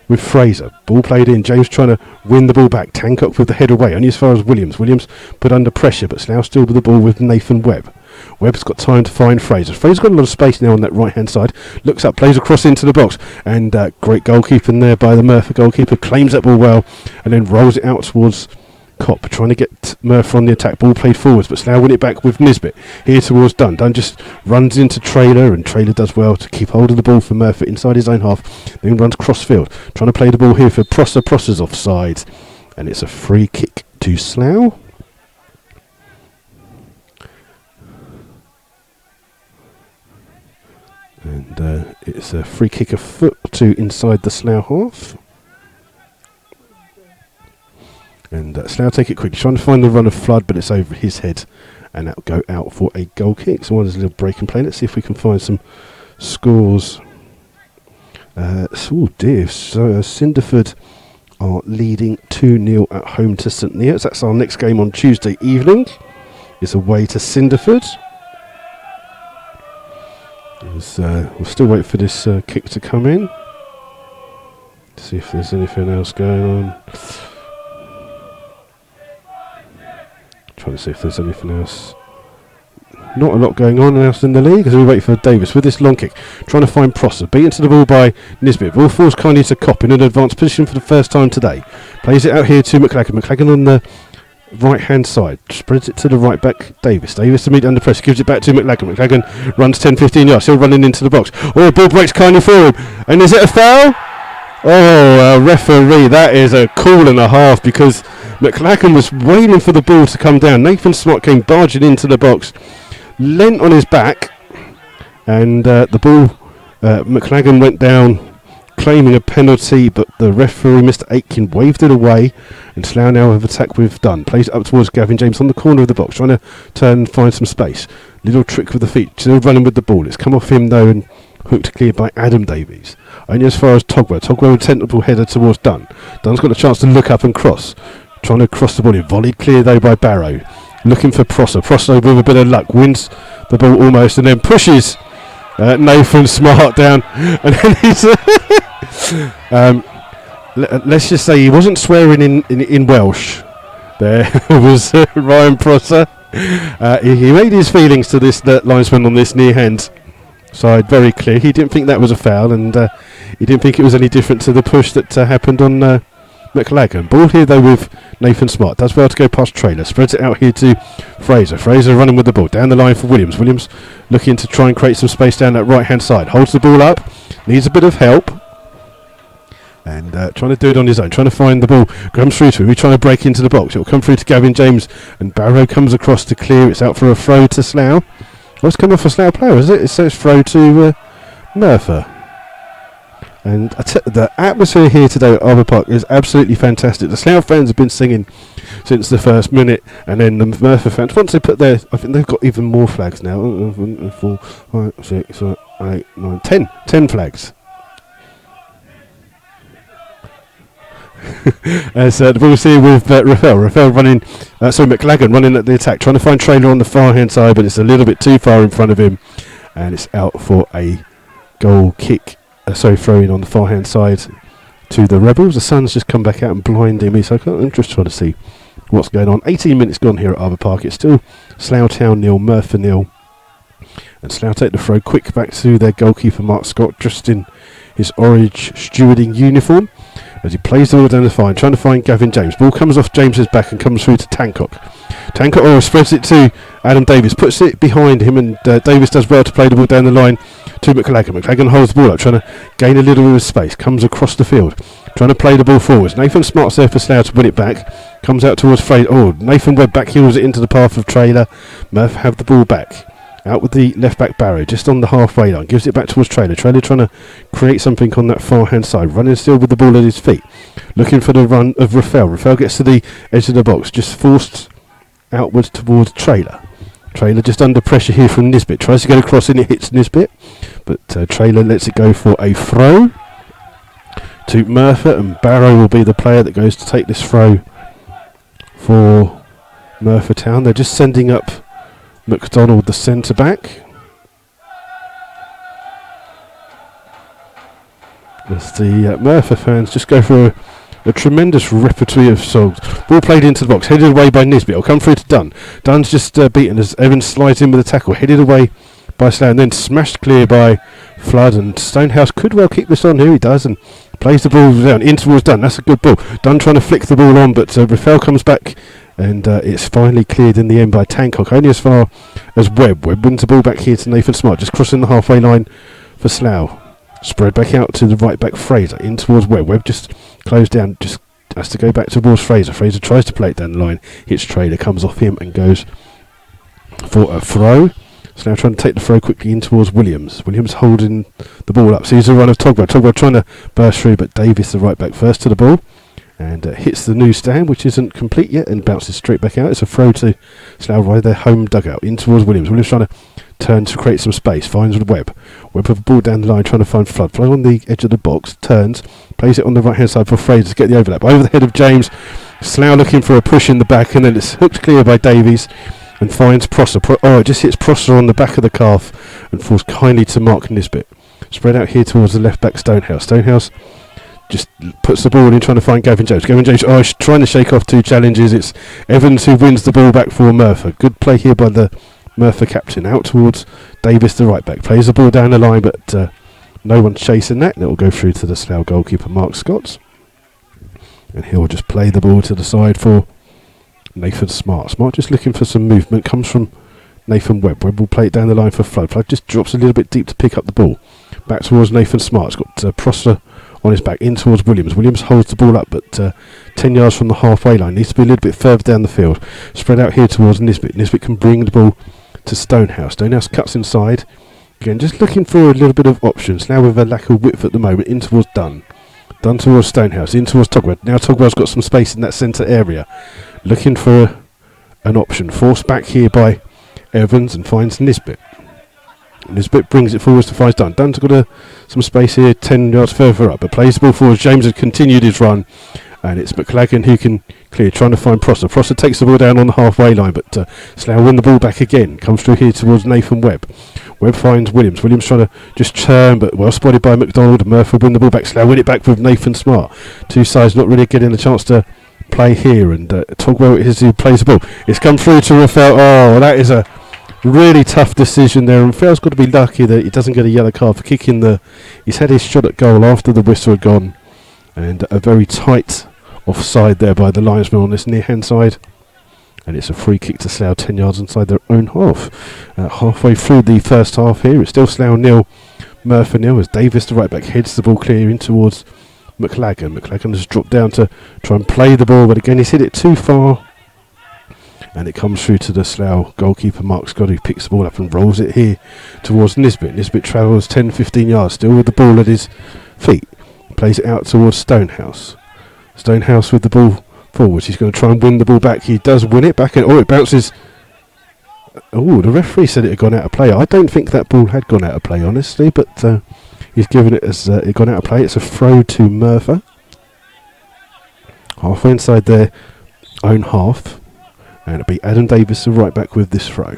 Speaker 1: with Fraser. Ball played in. James trying to win the ball back. Tancock with the head away. Only as far as Williams. Williams put under pressure, but Slough still with the ball with Nathan Webb. Webb's got time to find Fraser. Fraser's got a lot of space now on that right-hand side. Looks up, plays across into the box. And great goalkeeping there by the Merthyr goalkeeper. Claims that ball well and then rolls it out towards Kopp. Trying to get Merthyr on the attack. Ball played forwards, but Slough win it back with Nisbet. Here towards Dunn. Dunn just runs into Traylor, and Traylor does well to keep hold of the ball for Merthyr inside his own half. Then runs cross-field. Trying to play the ball here for Prosser. Prosser's offside. And it's a free kick to Slough. And it's a free kick of foot to inside the Slough half. And Slough take it quickly, trying to find the run of Flood, but it's over his head. And that'll go out for a goal kick. So there's a little break and play. Let's see if we can find some scores. So Cinderford are leading 2-0 at home to St Neots. That's our next game on Tuesday evening. It's away to Cinderford. We'll still wait for this kick to come in. See if there's anything else going on. Trying to see if there's anything else. Not a lot going on else in the league as we wait for Davis with this long kick. Trying to find Prosser. Beaten to the ball by Nisbet. Ball falls kindly to Kopp in an advanced position for the first time today. Plays it out here to McLagan. McLagan on the right hand side, spreads it to the right back. Davis to meet under pressure, gives it back to McLagan. McLagan runs 10-15 yards, still running into the box. Ball breaks kindly for him, and is it a foul? Referee, that is a call and a half, because McLagan was waiting for the ball to come down. Nathan Smart came barging into the box, leant on his back, and the ball, McLagan went down claiming a penalty, but the referee, Mr. Aitken, waved it away, and Slough now have attack with Dunn. Plays it up towards Gavin James on the corner of the box, trying to turn and find some space. Little trick with the feet, still running with the ball. It's come off him though and hooked clear by Adam Davies. Only as far as Togwell. Togwell with a tentacle header towards Dunn. Dunn's got a chance to look up and cross. Trying to cross the ball in. Volleyed clear though by Barrow. Looking for Prosser. Prosser with a bit of luck wins the ball almost and then pushes Nathan Smart down. And then he's... let's just say he wasn't swearing in Welsh. There was Ryan Prosser. He made his feelings to this linesman on this near hand side very clear. He didn't think that was a foul, and he didn't think it was any different to the push that happened on McLagan. Ball here though with Nathan Smart. Does well to go past Traylor. Spreads it out here to Fraser. Fraser running with the ball. Down the line for Williams. Williams looking to try and create some space down that right hand side. Holds the ball up. Needs a bit of help. And trying to do it on his own. Trying to find the ball. Comes through to him. He's trying to break into the box. It will come through to Gavin James. And Barrow comes across to clear. It's out for a throw to Slough. Oh, it's come off a Slough player, is it? It says throw to Merthyr. And the atmosphere here today at Arbour Park is absolutely fantastic. The Slough fans have been singing since the first minute, and then the Merthyr fans, once they put their, I think they've got even more flags now. 1, 4, 5, 6, 7, 8, 9, 10 flags. As the ball's here with Rafael running, McLagan running at the attack, trying to find Traylor on the far hand side, but it's a little bit too far in front of him, and it's out for a goal kick. Throw in on the far hand side to the Rebels. The sun's just come back out and blinding me, so I'm just trying to see what's going on. 18 minutes gone here at Arbour Park. It's still Slough Town 0, Merthyr 0. And Slough take the throw quick back to their goalkeeper Mark Scott, dressed in his orange stewarding uniform, as he plays the ball down the line, trying to find Gavin James. Ball comes off James's back and comes through to Tancock. Tancock spreads it to Adam Davis, puts it behind him, and Davis does well to play the ball down the line to McLagan. McLagan holds the ball up, trying to gain a little bit of space, comes across the field, trying to play the ball forwards. Nathan Smart's there for Slough to win it back, comes out towards Fraser. Nathan Webb back heels it into the path of Traylor. Merthyr have the ball back. Out with the left back Barrow, just on the halfway line, gives it back towards Traylor. Traylor trying to create something on that far hand side, running still with the ball at his feet, looking for the run of Rafael. Rafael gets to the edge of the box, just forced outwards towards Traylor. Traylor just under pressure here from Nisbet, tries to get across and it hits Nisbet. but Trailer lets it go for a throw to Merthyr, and Barrow will be the player that goes to take this throw for Merthyr Town. They're just sending up McDonald, the centre back, as the Merthyr fans just go for a tremendous repertoire of songs. Ball played into the box, headed away by Nisbet. It'll come through to Dunn. Dunn's just beaten as Evans slides in with a tackle, headed away by Slough, and then smashed clear by Flood. And Stonehouse could well keep this on. Here he does, and plays the ball down in towards Dunn. That's a good ball. Dunn trying to flick the ball on, but Rafael comes back, and it's finally cleared in the end by Tancock, only as far as Webb. Webb wins the ball back here to Nathan Smart, just crossing the halfway line for Slough. Spread back out to the right back Fraser, in towards Webb. Webb just closed down, just has to go back towards Fraser. Fraser tries to play it down the line, hits Trailer, comes off him and goes for a throw. So now trying to take the throw quickly in towards Williams. Williams holding the ball up. Sees a run of Togwell. Togwell trying to burst through, but Davis, the right back, first to the ball, and hits the new stand, which isn't complete yet, and bounces straight back out. It's a throw to Slough right their home dugout, in towards Williams. Williams trying to turn to create some space, finds Webb. Webb with the ball down the line, trying to find Flood. Flood on the edge of the box, turns, plays it on the right hand side for Fraser to get the overlap. Over the head of James. Slough looking for a push in the back, and then it's hooked clear by Davies and finds Prosser. It just hits Prosser on the back of the calf and falls kindly to Mark Nisbet. Spread out here towards the left back Stonehouse. Stonehouse just puts the ball in, trying to find Gavin Jones. Gavin Jones trying to shake off two challenges. It's Evans who wins the ball back for Merthyr. Good play here by the Merthyr captain. Out towards Davis, the right back. Plays the ball down the line, but no one's chasing that. And it will go through to the Slough goalkeeper, Mark Scott. And he'll just play the ball to the side for Nathan Smart. Smart just looking for some movement. Comes from Nathan Webb. Webb will play it down the line for Flood. Flood just drops a little bit deep to pick up the ball. Back towards Nathan Smart. It's got Prosser on his back, in towards Williams. Williams holds the ball up, but 10 yards from the halfway line. Needs to be a little bit further down the field. Spread out here towards Nisbet. Nisbet can bring the ball to Stonehouse. Stonehouse cuts inside. Again, just looking for a little bit of options. Now with a lack of width at the moment, in towards Dunn. Dunn towards Stonehouse, in towards Togwell. Now Togwell's got some space in that centre area. Looking for an option. Forced back here by Evans and finds Nisbet. Nisbet brings it forwards to find Dunn. Dunn's got some space here, 10 yards further up, but plays the ball forwards. James has continued his run, and it's McLagan who can clear, trying to find Prosser. Prosser takes the ball down on the halfway line, but Slough win the ball back again. Comes through here towards Nathan Webb. Webb finds Williams. Williams trying to just turn, but well spotted by McDonald. Merthyr win the ball back. Slough win it back with Nathan Smart. Two sides not really getting a chance to play here, and Togwell is who plays the ball. It's come through to Rafael. Oh, that is a really tough decision there, and Rafael's got to be lucky that he doesn't get a yellow card for kicking he's had his shot at goal after the whistle had gone, and a very tight offside there by the linesman on this near hand side, and it's a free kick to Slough 10 yards inside their own half. Halfway through the first half here, it's still Slough 0, Merthyr 0, as Davis, the right back, heads the ball clear in towards McLagan. McLagan has dropped down to try and play the ball, but again he's hit it too far, and it comes through to the Slough goalkeeper Mark Scott, who picks the ball up and rolls it here towards Nisbet. Nisbet travels 10-15 yards still with the ball at his feet. Plays it out towards Stonehouse. Stonehouse with the ball forwards. He's going to try and win the ball back. He does win it back, and it bounces. Oh, the referee said it had gone out of play. I don't think that ball had gone out of play, honestly, but he's given it as it gone out of play. It's a throw to Merthyr. Halfway inside their own half. And it'll be Adam Davis, the right back, with this throw.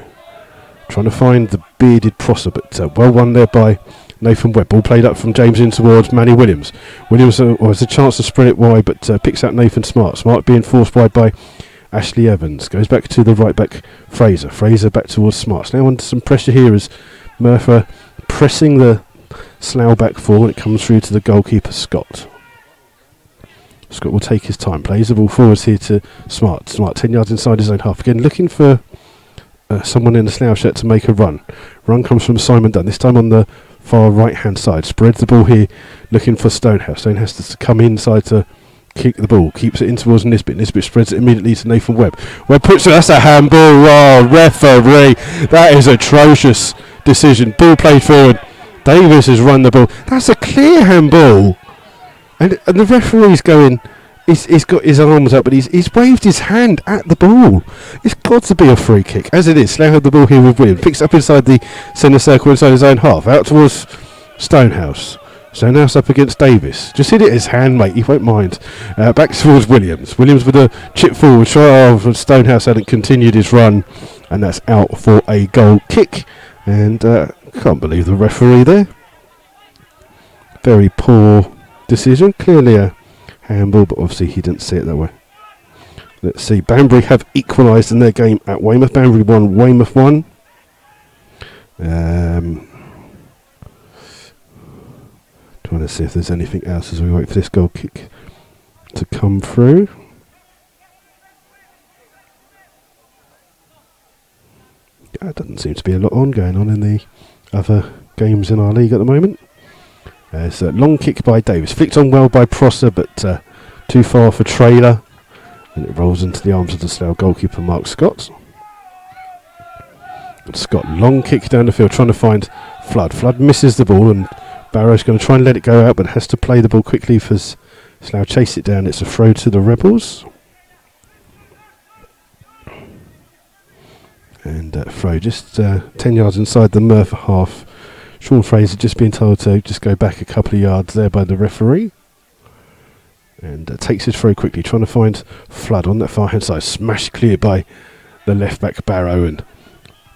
Speaker 1: Trying to find the bearded Prosser, but well won there by Nathan Webb. Ball played up from James in towards Manny Williams. Williams has a chance to spread it wide, but picks out Nathan Smart. Smart being forced wide by Ashley Evans. Goes back to the right back Fraser. Fraser back towards Smart. Now under some pressure here as Merthyr pressing the Slough back four, and it comes through to the goalkeeper Scott. Scott will take his time, plays the ball forwards here to Smart. Smart 10 yards inside his own half. Again, looking for someone in the Slough shirt to make a run. Run comes from Simon Dunn, this time on the far right-hand side. Spreads the ball here, looking for Stonehouse. Stonehouse has to come inside to kick the ball. Keeps it in towards Nisbet. Nisbet spreads it immediately to Nathan Webb. Webb puts it, that's a handball. Oh, referee. That is atrocious decision. Ball played forward. Davis has run the ball. That's a clear handball. And the referee's going, he's got his arms up, but he's waved his hand at the ball. It's got to be a free kick, as it is. Slough had the ball here with Williams. Picks up inside the centre circle, inside his own half. Out towards Stonehouse. Stonehouse up against Davis. Just hit it his hand, mate. He won't mind. Back towards Williams. Williams with a chip forward. Stonehouse hadn't continued his run, and that's out for a goal kick. And can't believe the referee there. Very poor decision. Clearly a handball, but obviously he didn't see it that way. Let's see. Banbury have equalised in their game at Weymouth. Banbury 1, Weymouth 1. Trying to see if there's anything else as we wait for this goal kick to come through. Doesn't seem to be a lot going on in the other games in our league at the moment. There's a long kick by Davis. Flicked on well by Prosser, but too far for Trailer. And it rolls into the arms of the Slough goalkeeper, Mark Scott. And Scott, long kick down the field, trying to find Flood. Flood misses the ball, and Barrow's going to try and let it go out, but has to play the ball quickly for Slough. Chase it down. It's a throw to the Rebels. And throw just 10 yards inside the Merthyr half. Sean Fraser just being told to just go back a couple of yards there by the referee. And takes his throw quickly, trying to find Flood on that far hand side. Smashed clear by the left back Barrow, and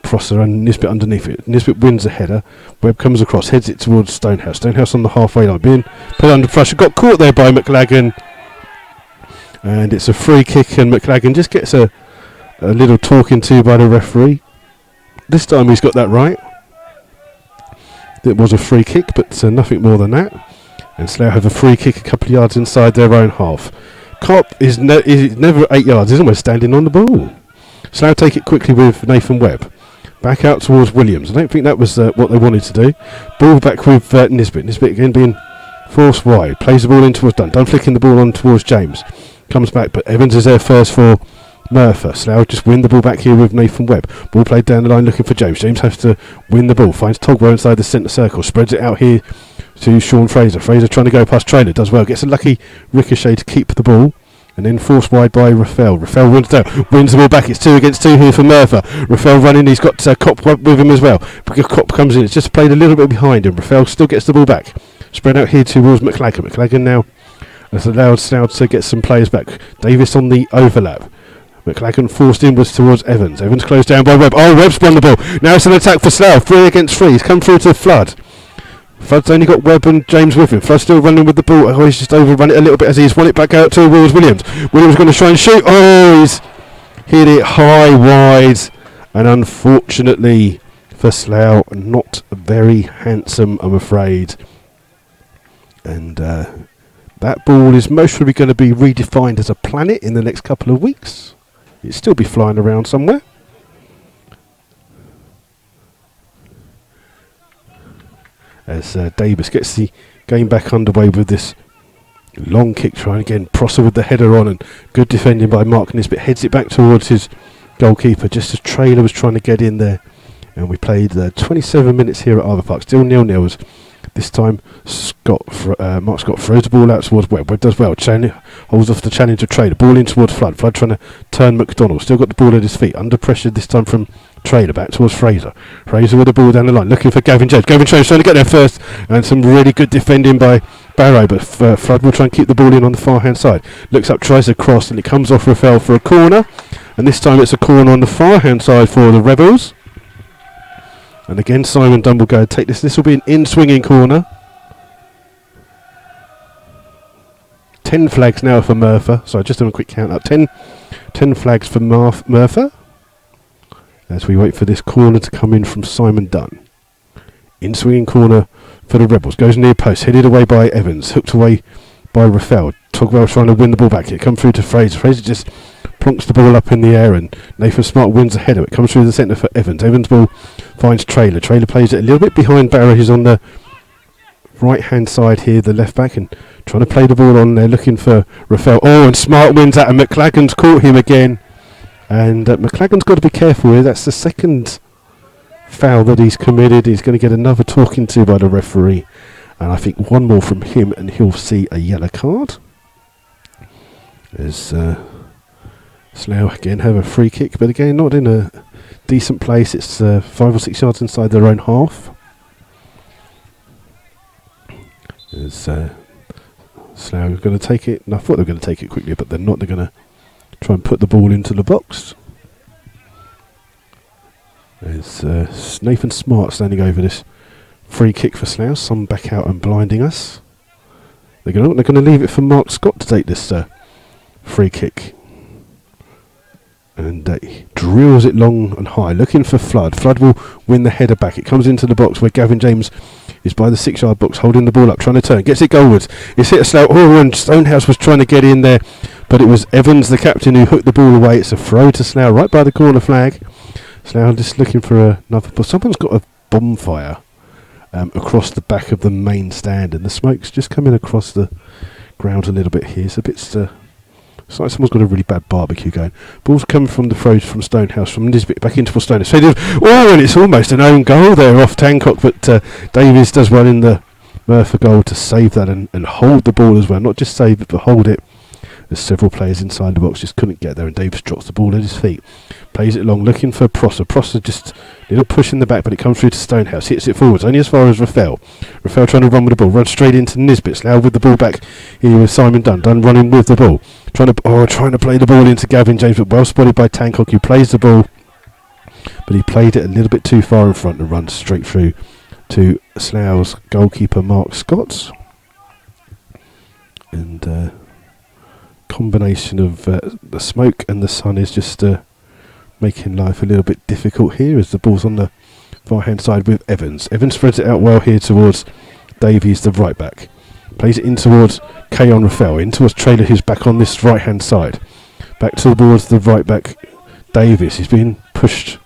Speaker 1: Prosser and Nisbet underneath it. Nisbet wins a header. Webb comes across, heads it towards Stonehouse. Stonehouse on the halfway line, being put under pressure. Got caught there by McLagan. And it's a free kick, and McLagan just gets a little talking to by the referee. This time he's got that right. It was a free kick, but nothing more than that. And Slough have a free kick a couple of yards inside their own half. Kopp is never 8 yards. He's almost standing on the ball. Slough take it quickly with Nathan Webb. Back out towards Williams. I don't think that was what they wanted to do. Ball back with Nisbet. Nisbet again being forced wide. Plays the ball in towards Dunn. Dunn flicking the ball on towards James. Comes back, but Evans is there first for Merthyr. Slough just win the ball back here with Nathan Webb. Ball played down the line looking for James. James has to win the ball. Finds Togwell inside the centre circle. Spreads it out here to Sean Fraser. Fraser trying to go past Trailer. Does well. Gets a lucky ricochet to keep the ball. And then forced wide by Raphael. Raphael runs down, wins the ball back. It's 2 against 2 here for Merthyr. Raphael running, he's got Kopp with him as well. Kopp comes in, it's just played a little bit behind him. Raphael still gets the ball back. Spread out here towards McLagan. McLagan now has allowed Slough to get some players back. Davis on the overlap. McLagan forced inwards towards Evans. Evans closed down by Webb. Oh, Webb's won the ball. Now it's an attack for Slough. 3 against 3. He's come through to Flood. Flood's only got Webb and James with him. Flood's still running with the ball. Oh, he's just overrun it a little bit as he's won it back out towards Williams. Williams going to try and shoot. Oh, he's hit it high, wide. And unfortunately for Slough, not very handsome, I'm afraid. And that ball is most probably going to be redefined as a planet in the next couple of weeks. It'll still be flying around somewhere. As Davis gets the game back underway with this long kick, trying again. Prosser with the header on, and good defending by Mark Nisbet. Heads it back towards his goalkeeper, just as Trailer was trying to get in there. And we played 27 minutes here at Arbour Park, still 0-0. This time Mark Scott throws the ball out towards Webb. Webb does well. Holds off the challenge of Trailer. Ball in towards Flood. Flood trying to turn McDonald. Still got the ball at his feet. Under pressure this time from Trailer. Back towards Fraser. Fraser with the ball down the line. Looking for Gavin James. Gavin James trying to get there first. And some really good defending by Barrow. But Flood will try and keep the ball in on the far hand side. Looks up, tries to cross. And it comes off Raphael for a corner. And this time it's a corner on the far hand side for the Rebels. And again, Simon Dunn will go and take this. This will be an in-swinging corner. 10 flags now for Merthyr. Sorry, just doing a quick count up. 10 flags for Merthyr. As we wait for this corner to come in from Simon Dunn. In-swinging corner for the Rebels. Goes near post. Headed away by Evans. Hooked away by Raphael. Togwell trying to win the ball back. It comes through to Fraser. Fraser just plonks the ball up in the air, and Nathan Smart wins a header. It comes through the centre for Evans. Evans' ball finds Trailer. Trailer plays it a little bit behind Barrow, who's on the right hand side here, the left back, and trying to play the ball on there, looking for Raphael. Oh, and Smart wins that, and McLagan's caught him again. And McLagan's got to be careful here. That's the second foul that he's committed. He's going to get another talking to by the referee, and I think one more from him, and he'll see a yellow card. There's Slough again have a free kick, but again not in a decent place. It's 5 or 6 yards inside their own half. As Slough are going to take it. And I thought they were going to take it quickly, but they're not. They're going to try and put the ball into the box. There's Nathan Smart standing over this free kick for Slough. Some back out and blinding us. They're going to leave it for Mark Scott to take this free kick. And he drills it long and high, looking for Flood. Flood will win the header back. It comes into the box where Gavin James is by the 6-yard box, holding the ball up, trying to turn. Gets it goalwards. It's hit a Slough. Oh, and Stonehouse was trying to get in there, but it was Evans, the captain, who hooked the ball away. It's a throw to Slough, right by the corner flag. Slough just looking for another ball. Someone's got a bonfire across the back of the main stand, and the smoke's just coming across the ground a little bit here. It's a bit... it's like someone's got a really bad barbecue going. Ball's coming from the throws from Stonehouse, from Nisbet back into Stonehouse. Oh, and it's almost an own goal there off Tancock, but Davies does well in the Merthyr goal to save that and hold the ball as well. Not just save it, but hold it. There's several players inside the box, just couldn't get there, and Davies drops the ball at his feet. Plays it long, looking for Prosser. Prosser just a little push in the back, but it comes through to Stonehouse. Hits it forwards, only as far as Raphael. Raphael trying to run with the ball, runs straight into Nisbet. Slough with the ball back here with Simon Dunn. Dunn running with the ball. Trying to play the ball into Gavin James, but well spotted by Tancock, who plays the ball. But he played it a little bit too far in front and runs straight through to Slough's goalkeeper, Mark Scott. And combination of the smoke and the sun is just making life a little bit difficult here as the ball's on the far hand side with Evans. Evans spreads it out well here towards Davies, the right back. Plays it in towards Keon Raphael, in towards Trailer, who's back on this right hand side. Back towards the right back Davies. He's being pushed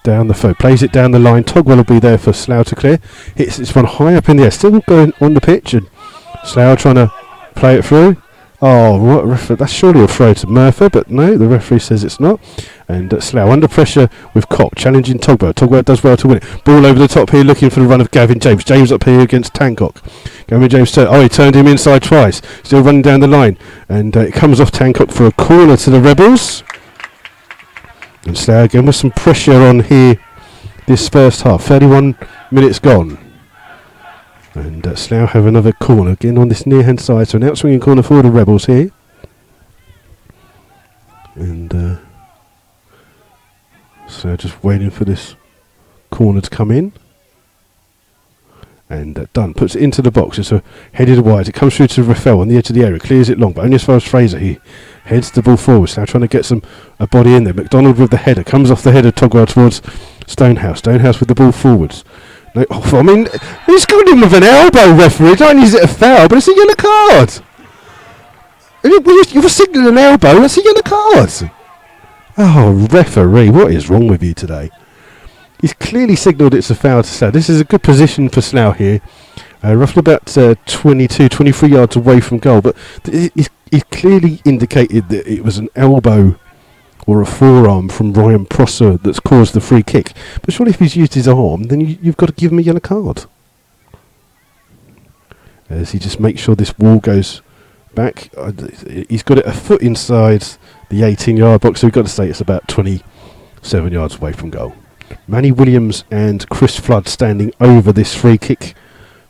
Speaker 1: down the foot. Plays it down the line. Togwell will be there for Slough to clear. Hits this one high up in the air. Still going on the pitch, and Slough trying to play it through. Oh, what referee? That's surely a throw to Merthyr, but no, the referee says it's not. And Slough under pressure with Cock, challenging Togwell. Togwell does well to win it. Ball over the top here, looking for the run of Gavin James. James up here against Tancock. Gavin James he turned him inside twice. Still running down the line. And it comes off Tancock for a corner to the Rebels. And Slough again with some pressure on here this first half. 31 minutes gone. And Slough have another corner again on this near hand side. So an out swinging corner for the Rebels here. And so just waiting for this corner to come in. And Dunn puts it into the box. It's headed wide. It comes through to Raphael on the edge of the area. Clears it long, but only as far as Fraser. He heads the ball forward. Now trying to get a body in there. McDonald with the header. Comes off the header Togwell towards Stonehouse. Stonehouse with the ball forwards. No, I mean, he's got him with an elbow, referee. Not only is it a foul, but it's a yellow card. You've signalled an elbow. That's a yellow card. Oh, referee, what is wrong with you today? He's clearly signalled it's a foul to Slough. This is a good position for Slough here. Roughly about 22, 23 yards away from goal. But he's clearly indicated that it was an elbow or a forearm from Ryan Prosser that's caused the free kick. But surely if he's used his arm, then you've got to give him a yellow card. As he just makes sure this wall goes back. He's got it a foot inside the 18-yard box, so we've got to say it's about 27 yards away from goal. Manny Williams and Chris Flood standing over this free kick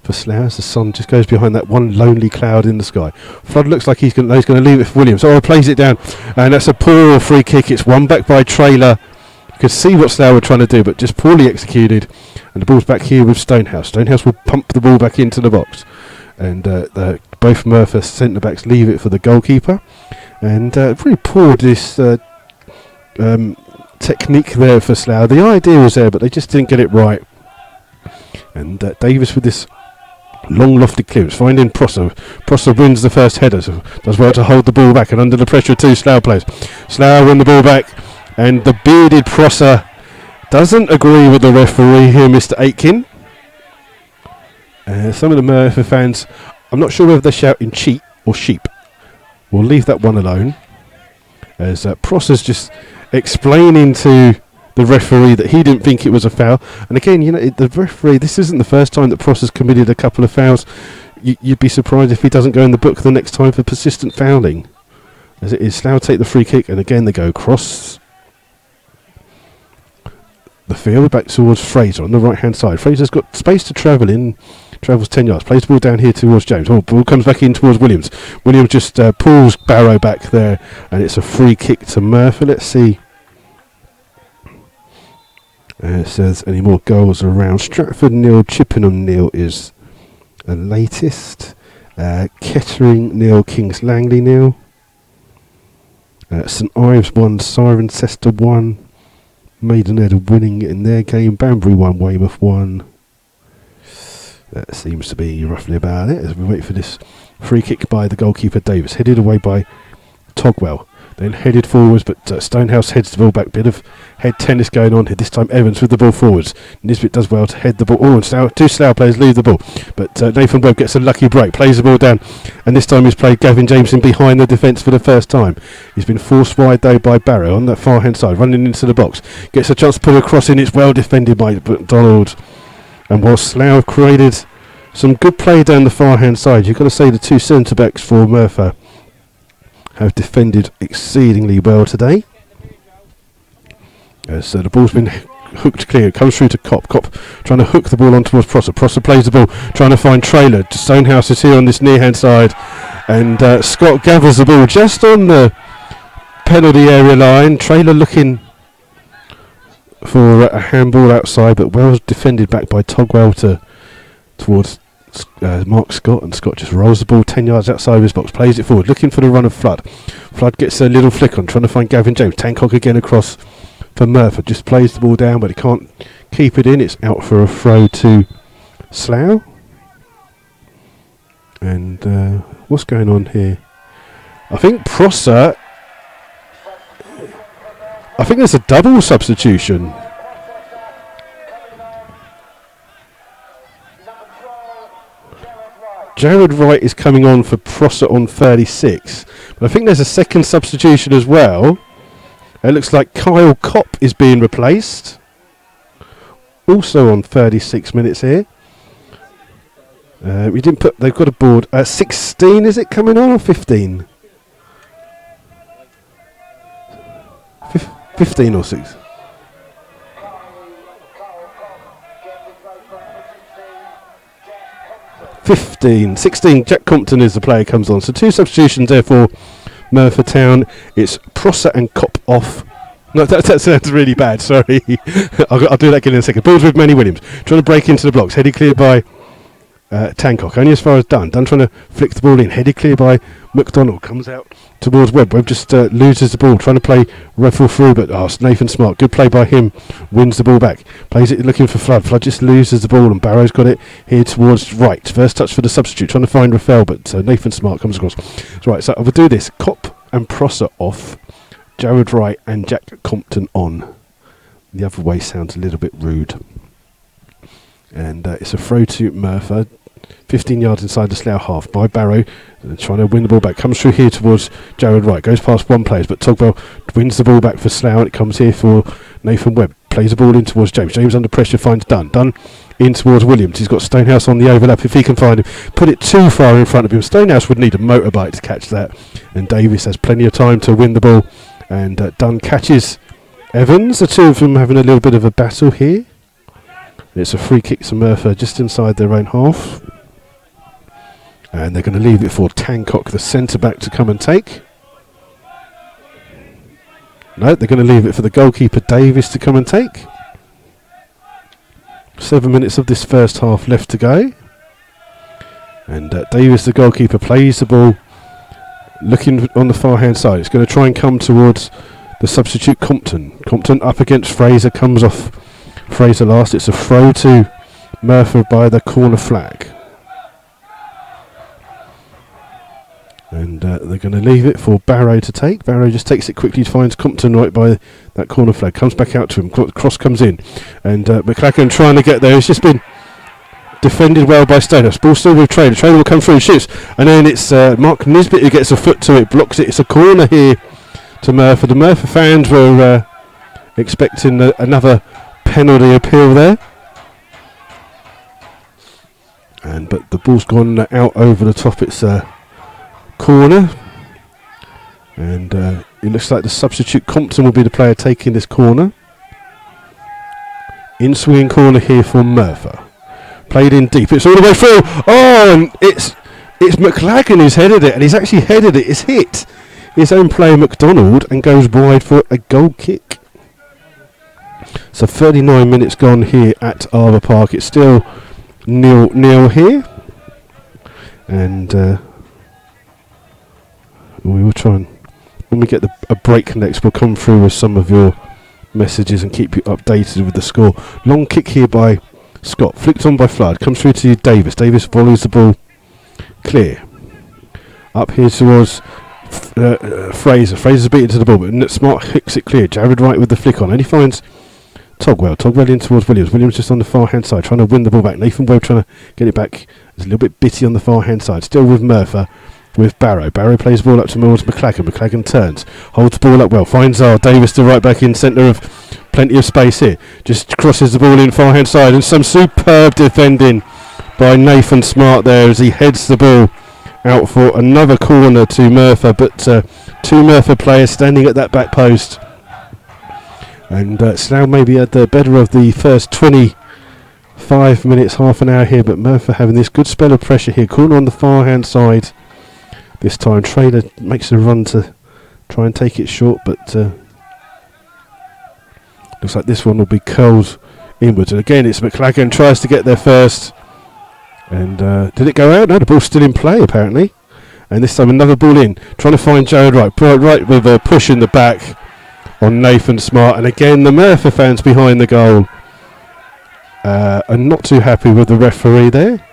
Speaker 1: for Slough as the sun just goes behind that one lonely cloud in the sky. Flood looks like he's going to leave it for Williams. Plays it down, and that's a poor free kick. It's won back by Trailer. You can see what Slough were trying to do, but just poorly executed. And the ball's back here with Stonehouse. Stonehouse will pump the ball back into the box. And both Merthyr centre-backs leave it for the goalkeeper. And really poor this technique there for Slough. The idea was there, but they just didn't get it right. And Davis with this long lofted clearance, finding Prosser. Prosser wins the first header, so does well to hold the ball back, and under the pressure of two Slough players. Slough win the ball back, and the bearded Prosser doesn't agree with the referee here, Mr. Aitken. Some of the Merthyr fans, I'm not sure whether they're shouting cheat or sheep. We'll leave that one alone. As Prosser's just explaining to the referee that he didn't think it was a foul. And again, the referee, this isn't the first time that Prosser's committed a couple of fouls. You'd be surprised if he doesn't go in the book the next time for persistent fouling. As it is, Slough take the free kick, and again they go across the field back towards Fraser on the right hand side. Fraser's got space to travel in travels 10 yards, plays the ball down here towards James. Oh, ball comes back in towards Williams. Williams just pulls Barrow back there, and it's a free kick to Merthyr. Let's see. It says any more goals around. Stratford 0, Chippenham 0 is the latest. Kettering 0, Kings Langley 0. St Ives 1, Cirencester 1. Maidenhead are winning in their game. Banbury 1, Weymouth 1. That seems to be roughly about it as we wait for this free kick by the goalkeeper Davis. Headed away by Togwell. Then headed forwards, but Stonehouse heads the ball back. Bit of head tennis going on here. This time Evans with the ball forwards. Nisbet does well to head the ball. Oh, and two Slough players leave the ball. But Nathan Webb gets a lucky break. Plays the ball down. And this time he's played Gavin Jameson behind the defence for the first time. He's been forced wide though by Barrow on that far hand side. Running into the box. Gets a chance to put a cross in. It's well defended by McDonald. And while Slough have created some good play down the far hand side, you've got to say the two centre backs for Merthyr have defended exceedingly well today. So the ball's been hooked clear. It comes through to Kopp. Kopp trying to hook the ball on towards Prosser. Prosser plays the ball, trying to find Traylor. Stonehouse is here on this near hand side, and Scott gathers the ball just on the penalty area line. Traylor looking for a handball outside, but well defended back by Togwell towards Mark Scott, and Scott just rolls the ball 10 yards outside of his box, plays it forward, looking for the run of Flood. Flood gets a little flick on, trying to find Gavin James. Tancock again across for Merthyr, just plays the ball down, but he can't keep it in. It's out for a throw to Slough. And what's going on here? I think Prosser. I think there's a double substitution. Jared Wright is coming on for Prosser on 36. But I think there's a second substitution as well. It looks like Kyle Kopp is being replaced. Also on 36 minutes here. We didn't put. They've got a board. 16 is it coming on or 15? 15 or 6. 15, 16. Jack Compton is the player comes on. So two substitutions there for Merthyr Town. It's Prosser and Kopp off. No, that sounds really bad. Sorry. I'll do that again in a second. Ball's with Manny Williams. Trying to break into the blocks. Headed clear by Tancock. Only as far as Dunn. Dunn trying to flick the ball in. Headed clear by McDonald. Comes out towards Webb. Webb just loses the ball. Trying to play Ruffle through, but Nathan Smart. Good play by him. Wins the ball back. Plays it looking for Flood. Flood just loses the ball, and Barrow's got it here towards right. First touch for the substitute. Trying to find Raphael, but Nathan Smart comes across. Right, so I will do this. Kopp and Prosser off. Jared Wright and Jack Compton on. The other way sounds a little bit rude. And it's a throw to Merthyr. 15 yards inside the Slough half by Barrow. Trying to win the ball back. Comes through here towards Jared Wright. Goes past one player, but Togwell wins the ball back for Slough. And it comes here for Nathan Webb. Plays the ball in towards James. James under pressure finds Dunn. Dunn in towards Williams. He's got Stonehouse on the overlap if he can find him. Put it too far in front of him. Stonehouse would need a motorbike to catch that. And Davis has plenty of time to win the ball. And Dunn catches Evans. The two of them having a little bit of a battle here. It's a free kick to Merthyr just inside their own half. And they're going to leave it for Tancock, the centre-back, to come and take. No, they're going to leave it for the goalkeeper, Davis, to come and take. 7 minutes of this first half left to go. And Davis, the goalkeeper, plays the ball looking on the far-hand side. It's going to try and come towards the substitute Compton. Compton up against Fraser, comes off Fraser last. It's a throw to Merthyr by the corner flag. And they're going to leave it for Barrow to take. Barrow just takes it quickly, finds Compton right by that corner flag. Comes back out to him. Cross comes in. And McLachlan trying to get there. It's just been defended well by Stonehouse. Ball still with Traylor. Traylor will come through and shoots. And then it's Mark Nisbet who gets a foot to it, blocks it. It's a corner here to Merthyr. The Merthyr fans were expecting another penalty appeal there. But the ball's gone out over the top. It's a corner. And it looks like the substitute Compton will be the player taking this corner. In swinging corner here for Merthyr. Played in deep. It's all the way through. Oh, and it's McLagan who's headed it, and he's actually headed it. It's hit his own player McDonald and goes wide for a goal kick. So 39 minutes gone here at Arbour Park. It's still 0-0 here, and we will try and, when we get a break next, we'll come through with some of your messages and keep you updated with the score. Long kick here by Scott, flicked on by Flood, comes through to Davis. Davis volleys the ball clear. Up here towards Fraser. Fraser's beaten to the ball, but Smart hooks it clear. Jared Wright with the flick on, and he finds Togwell. Togwell in towards Williams. Williams just on the far hand side, trying to win the ball back. Nathan Webb trying to get it back. It's a little bit bitty on the far hand side. Still with Merthyr. With Barrow. Barrow plays the ball up towards McLagan. McLagan turns. Holds the ball up well. Finds Davis to right back in centre of plenty of space here. Just crosses the ball in far hand side. And some superb defending by Nathan Smart there as he heads the ball out for another corner to Merthyr. But two Merthyr players standing at that back post. And Slough maybe had the better of the first 25 minutes, half an hour here. But Merthyr having this good spell of pressure here. Corner on the far hand side. This time Trader makes a run to try and take it short, but looks like this one will be curled inwards. And again it's McLagan tries to get there first. And did it go out? No, the ball's still in play apparently. And this time another ball in, trying to find Jared Wright. Right with a push in the back on Nathan Smart. And again the Merthyr fans behind the goal are not too happy with the referee there.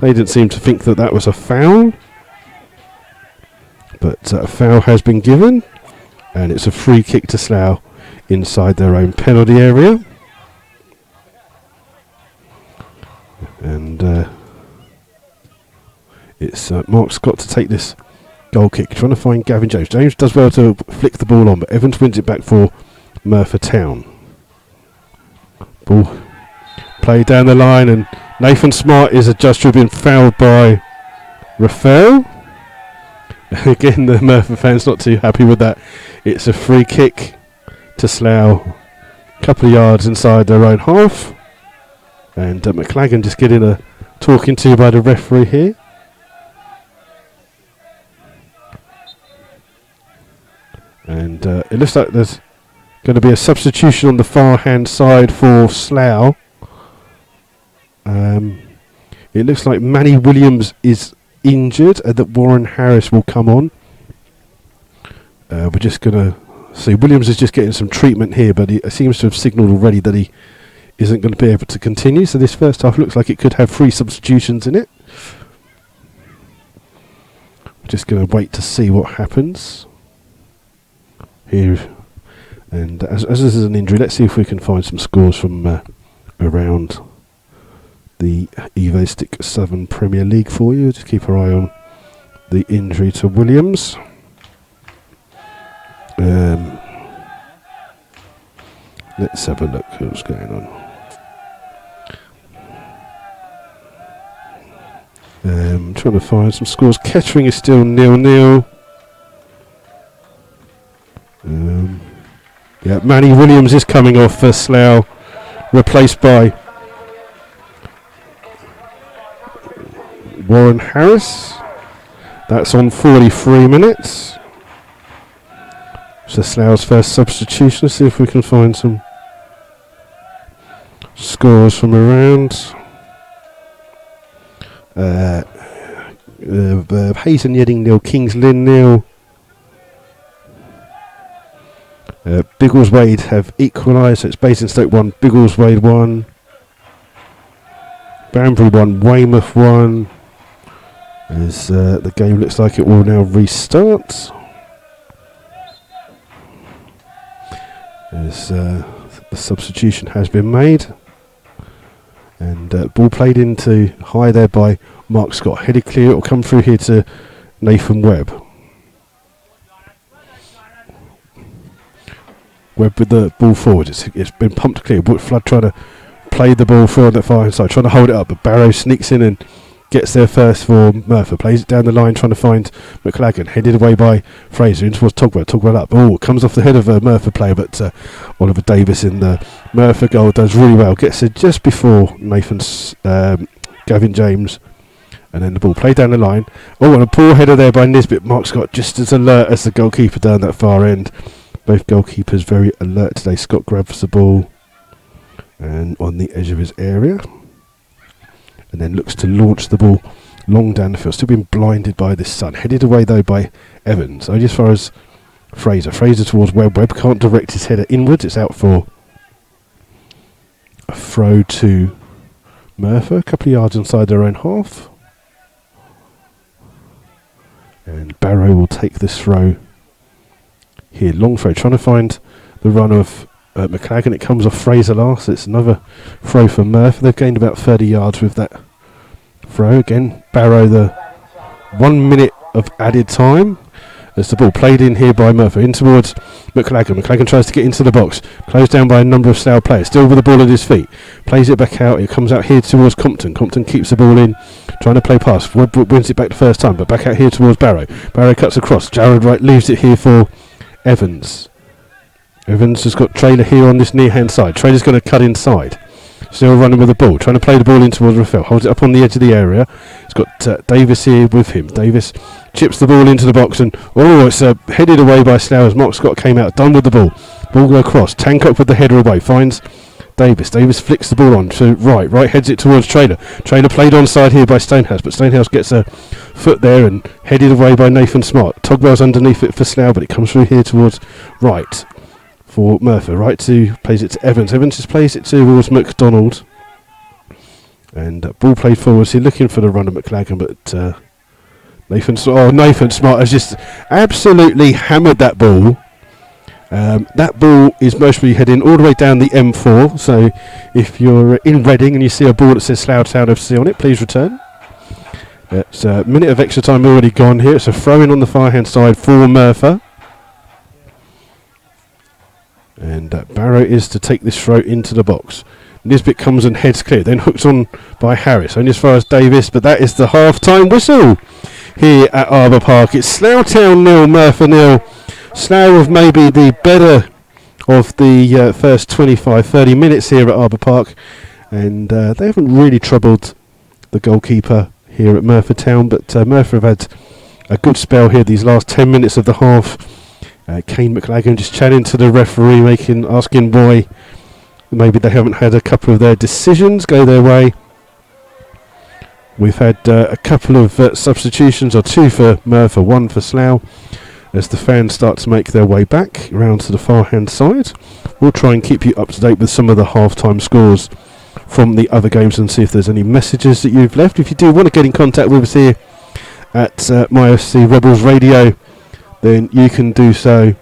Speaker 1: They didn't seem to think that was a foul. But a foul has been given, and it's a free kick to Slough inside their own penalty area. And it's Mark Scott to take this goal kick, trying to find Gavin James. James does well to flick the ball on, but Evans wins it back for Merthyr Town. Ball played down the line, and Nathan Smart is adjudged to have been fouled by Raphael. Again, the Merthyr fans not too happy with that. It's a free kick to Slough, a couple of yards inside their own half. And McLagan just getting a talking to by the referee here. And it looks like there's going to be a substitution on the far hand side for Slough. It looks like Manny Williams is injured and that Warren Harris will come on. We're just going to see. Williams is just getting some treatment here, but he seems to have signalled already that he isn't going to be able to continue. So this first half looks like it could have 3 substitutions in it. We're just going to wait to see what happens here. And as this is an injury, let's see if we can find some scores from around the Evo-Stick Southern Premier League for you. Just keep our eye on the injury to Williams. Let's have a look what's going on. Trying to find some scores. Kettering is still 0-0. Yeah, Manny Williams is coming off for Slough, replaced by Warren Harris. That's on 43 minutes. So Slough's first substitution. Let's see if we can find some scores from around. Hayes and Yedding 0, Kings Lynn 0. Biggleswade have equalised, so it's Basingstoke 1, Biggleswade 1. Banbury 1, Weymouth 1. As the game looks like it will now restart. As the substitution has been made. And ball played into high there by Mark Scott. Headed clear, it will come through here to Nathan Webb. Webb with the ball forward. It's been pumped clear. Flood trying to play the ball forward that far inside, trying to hold it up, but Barrow sneaks in and gets there first for Merthyr. Plays it down the line, trying to find McLagan. Headed away by Fraser in towards Togwell. Togwell up. Oh, comes off the head of a Merthyr player, but Oliver Davis in the Merthyr goal does really well. Gets it just before Nathan Gavin James. And then the ball played down the line. Oh, and a poor header there by Nisbet. Mark Scott just as alert as the goalkeeper down that far end. Both goalkeepers very alert today. Scott grabs the ball and on the edge of his area. And then looks to launch the ball long down the field. Still being blinded by this sun. Headed away though by Evans. Only as far as Fraser. Fraser towards Webb. Webb can't direct his header inwards. It's out for a throw to Merthyr. A couple of yards inside their own half. And Barrow will take this throw here. Long throw, trying to find the run of McLagan. It comes off Fraser last. It's another throw for Merthyr. They've gained about 30 yards with that throw. Again, Barrow, the 1 minute of added time. As the ball played in here by Merthyr. In towards McLagan. McLagan tries to get into the box. Closed down by a number of Slough players. Still with the ball at his feet. Plays it back out. It comes out here towards Compton. Compton keeps the ball in. Trying to play pass. Webb wins it back the first time. But back out here towards Barrow. Barrow cuts across. Jared Wright leaves it here for Evans. Evans has got Traylor here on this near hand side. Traylor's going to cut inside. Still running with the ball. Trying to play the ball in towards Raphael. Holds it up on the edge of the area. He's got Davis here with him. Davis chips the ball into the box and it's headed away by Slough as Mark Scott came out, done with the ball. Ball go across, Tank up with the header away, finds Davis. Davis flicks the ball on to Wright heads it towards Traylor. Traylor played onside here by Stonehouse, but Stonehouse gets a foot there and headed away by Nathan Smart. Togwell's underneath it for Slough, but it comes through here towards Wright for Merthyr. Wright plays it to Evans. Evans just plays it towards McDonald. And ball played forwards here, looking for the run of McLagan, but Nathan Smart has just absolutely hammered that ball. That ball is mostly heading all the way down the M4. So if you're in Reading and you see a ball that says Slough Town FC on it, please return. It's a minute of extra time already gone here. It's a throw-in on the far-hand side for Merthyr. And Barrow is to take this throw into the box. Nisbet comes and heads clear, then hooks on by Harris, only as far as Davis, but that is the half-time whistle here at Arbour Park. It's Slough Town 0, Merthyr 0. Slough have maybe the better of the first 25-30 minutes here at Arbour Park, and they haven't really troubled the goalkeeper here at Merthyr Town, but Merthyr have had a good spell here these last 10 minutes of the half. Kane McLagan just chatting to the referee, asking why maybe they haven't had a couple of their decisions go their way. We've had a couple of substitutions, or two for Merthyr, one for Slough, as the fans start to make their way back around to the far hand side. We'll try and keep you up to date with some of the half-time scores from the other games and see if there's any messages that you've left. If you do want to get in contact with us here at MyFC Rebels Radio, then you can do so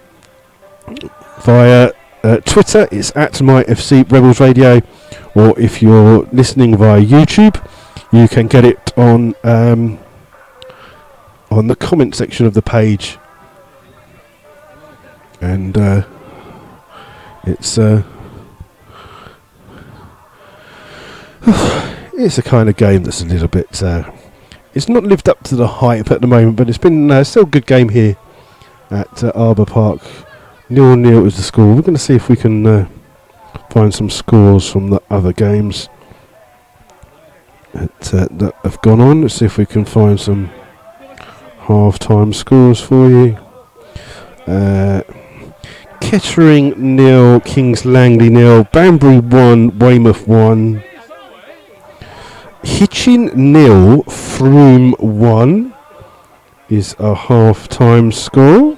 Speaker 1: via Twitter. It's at MyFC Rebels Radio, or if you're listening via YouTube, you can get it on the comment section of the page, and it's it's a kind of game that's a little bit it's not lived up to the hype at the moment, but it's been still a good game here at Arbour Park. 0-0 is the score. We're going to see if we can find some scores from the other games that have gone on. Let's see if we can find some half-time scores for you. Kettering 0, Kings Langley 0, Banbury 1, Weymouth 1, Hitchin 0, Frome 1 is a half-time score.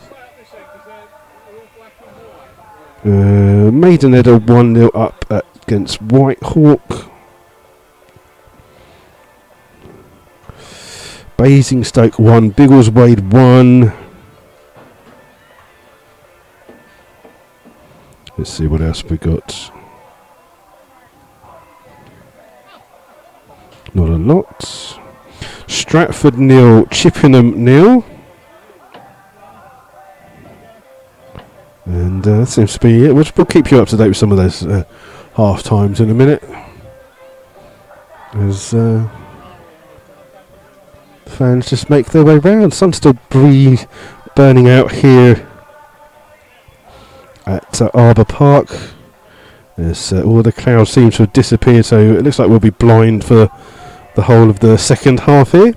Speaker 1: Maidenhead are 1-0 up against Whitehawk. Basingstoke 1, Biggleswade 1. Let's see what else we got. Not a lot. Stratford 0, Chippenham 0. And that seems to be it. We'll keep you up to date with some of those half times in a minute, as fans just make their way round. Sun's still burning out here at Arbour Park. As all the clouds seem to have disappeared, so it looks like we'll be blind for the whole of the second half here.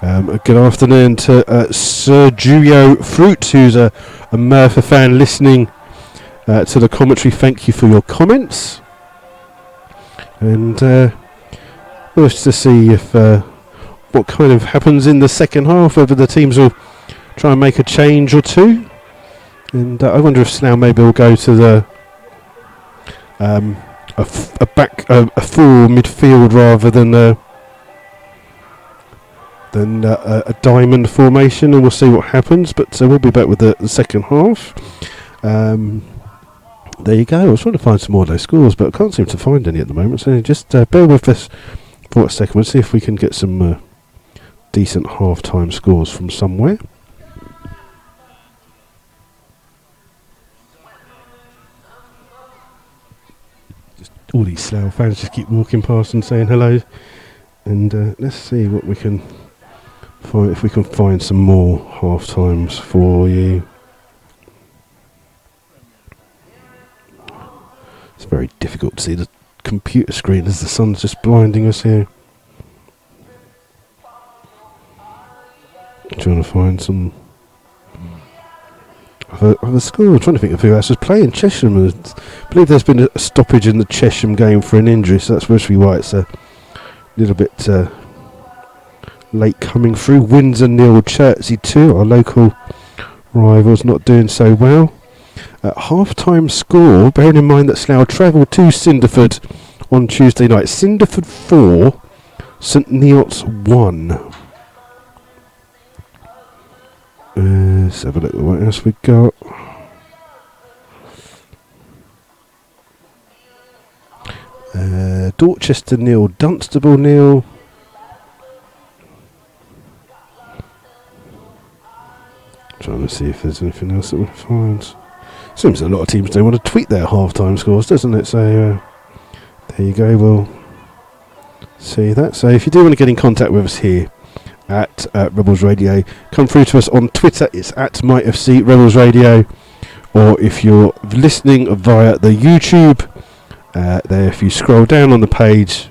Speaker 1: Good afternoon to Sergio Fruit, who's a Merthyr fan listening to the commentary. Thank you for your comments. And just to see if what kind of happens in the second half, whether the teams will try and make a change or two. And I wonder if Slough maybe will go to the a full midfield rather than a diamond formation, and we'll see what happens. But we'll be back with the second half. There you go. I was trying to find some more of those scores, but I can't seem to find any at the moment. So just bear with us for a second. We'll see if we can get some decent half-time scores from somewhere. Just all these Slough fans just keep walking past and saying hello. And let's see what we can find, if we can find some more half-times for you. It's very difficult to see the computer screen as the sun's just blinding us here. Trying to find some other score. I'm trying to think of who else was playing. Chesham. I believe there's been a stoppage in the Chesham game for an injury, so that's mostly why it's a little bit late coming through. Windsor 0, Chertsey 2. Our local rivals not doing so well. Half-time score, bearing in mind that Slough travelled to Cinderford on Tuesday night. Cinderford 4, St Neots 1. Let's have a look at what else we got. Dorchester 0, Dunstable 0. Trying to see if there's anything else that we find. Seems a lot of teams don't want to tweet their half-time scores, doesn't it? So there you go. We'll see that. So if you do want to get in contact with us here at Rebels Radio, come through to us on Twitter. It's at MightFC Rebels Radio, or if you're listening via the YouTube, there, if you scroll down on the page,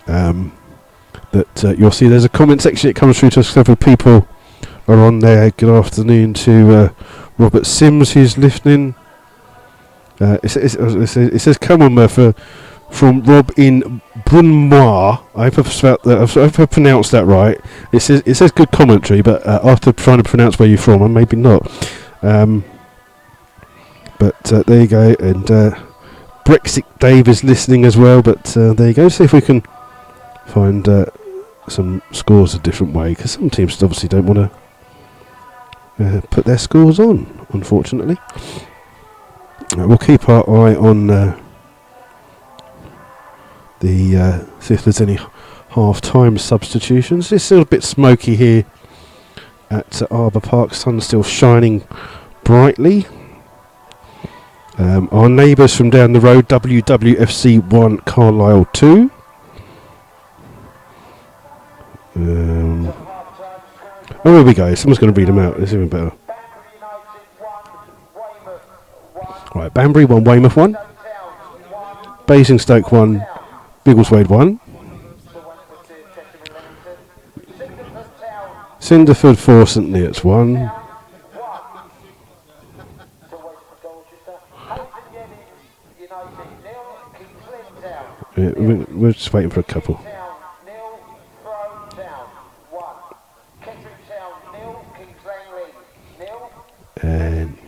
Speaker 1: that you'll see there's a comment section. It comes through to us. Several people are on there. Good afternoon to Robert Sims, who's listening. It says, "Come on, Merthyr," from Rob in Brunmois. I hope I pronounced that right. It says good commentary, but after trying to pronounce where you're from, maybe not. But there you go. And Brexit Dave is listening as well. But there you go. See if we can find some scores a different way, because some teams obviously don't want to put their scores on, unfortunately. We'll keep our eye on see if there's any half-time substitutions. It's still a bit smoky here at Arbour Park. Sun's still shining brightly. Our neighbours from down the road, WWFC 1, Carlisle 2. Oh, here we go. Someone's going to read them out. It's even better. Right, Banbury 1, Weymouth 1. Basingstoke 1, Biggleswade 1. Cinderford 4, St Neots 1. We're just waiting for a couple. And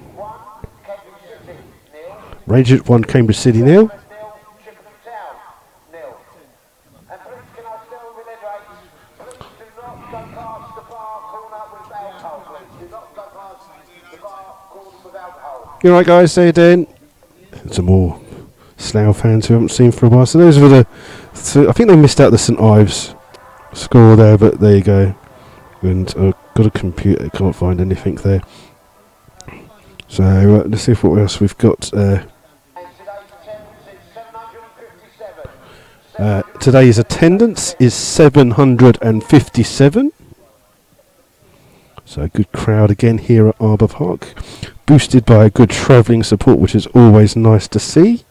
Speaker 1: Rangers 1, Cambridge City 0. You alright, guys? How you doing? Some more Slough fans who haven't seen for a while. So those were the. I think they missed out the St Ives score there, but there you go. And I've got a computer, can't find anything there. So let's see what else we've got. Today's attendance is 757. So a good crowd again here at Arbour Park, boosted by a good travelling support, which is always nice to see.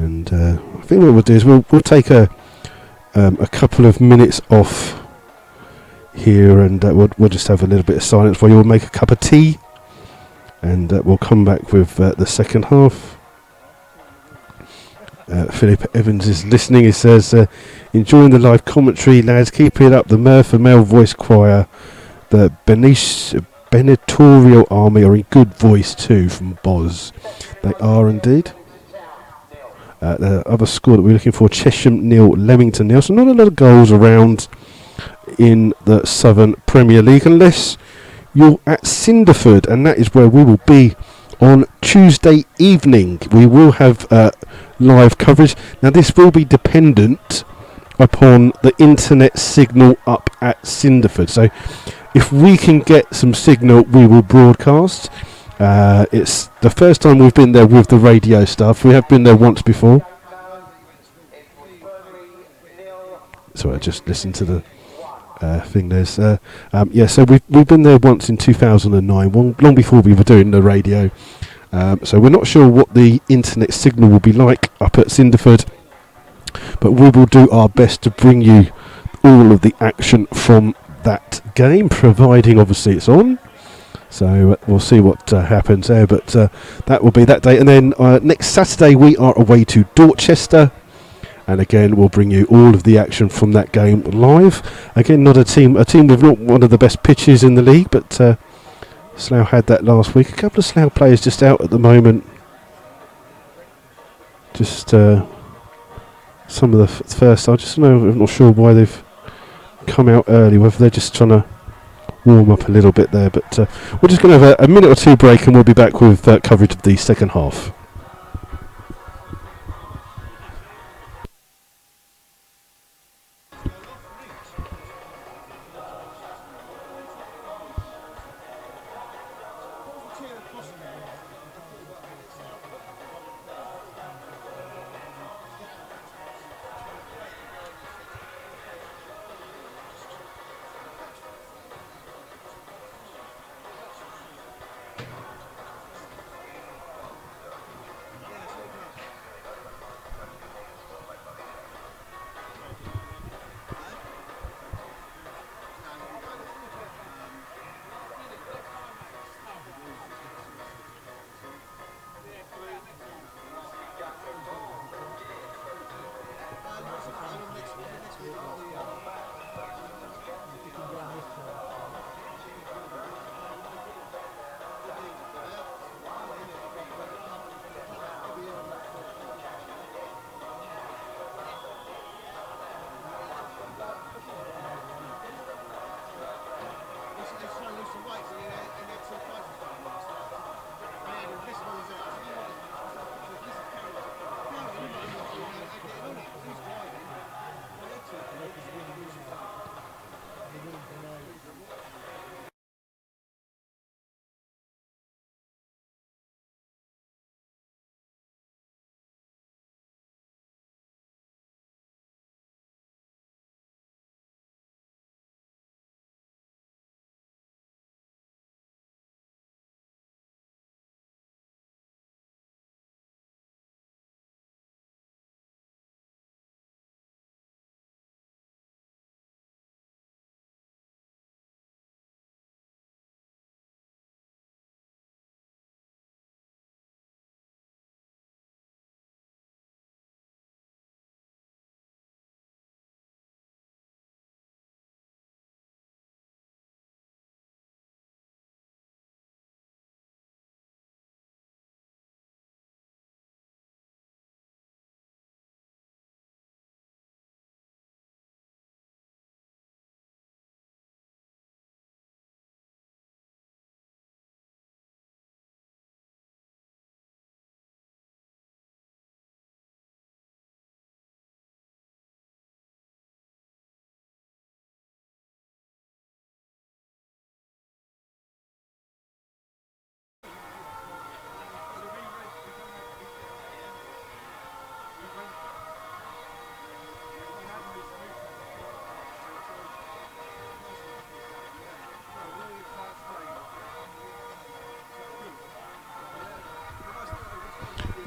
Speaker 1: And I think what we'll do is we'll take a couple of minutes off here, and we'll just have a little bit of silence while you'll make a cup of tea, and we'll come back with the second half. Philip Evans is listening. He says, enjoying the live commentary, lads. Keep it up. The Merthyr Male Voice Choir, the Benetorial Army are in good voice too, from Boz. They are indeed. The other score that we're looking for, Chesham nil, Leamington nil. So not a lot of goals around in the Southern Premier League, unless you're at Cinderford, and that is where we will be on Tuesday evening. We will have live coverage. Now this will be dependent upon the internet signal up at Cinderford. So if we can get some signal, we will broadcast. It's the first time we've been there with the radio stuff. We have been there once before. So I just listened to the thing. There's so we've been there once in 2009, long before we were doing the radio. So we're not sure what the internet signal will be like up at Cinderford, but we will do our best to bring you all of the action from that game, providing obviously it's on. So we'll see what happens there, but that will be that day. And then next Saturday we are away to Dorchester, and again we'll bring you all of the action from that game live. Again, not a team with not one of the best pitches in the league, but Slough had that last week. A couple of Slough players just out at the moment. Just some of the first. I'm not sure why they've come out early, whether they're just trying to warm up a little bit there, but we're just going to have a minute or two break, and we'll be back with coverage of the second half.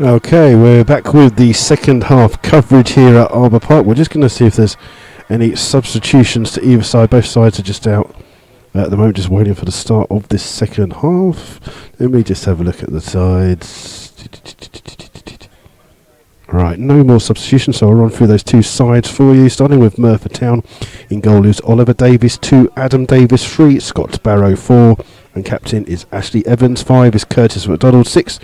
Speaker 1: Okay, we're back with the second half coverage here at Arbour Park. We're just going to see if there's any substitutions to either side. Both sides are just out at the moment, just waiting for the start of this second half. Let me just have a look at the sides. Right, no more substitutions, so I'll run through those two sides for you. Starting with Merthyr Town. In goal is Oliver Davies, 2, Adam Davies, 3, Scott Barrow, 4, and captain is Ashley Evans, 5 is Curtis McDonald, 6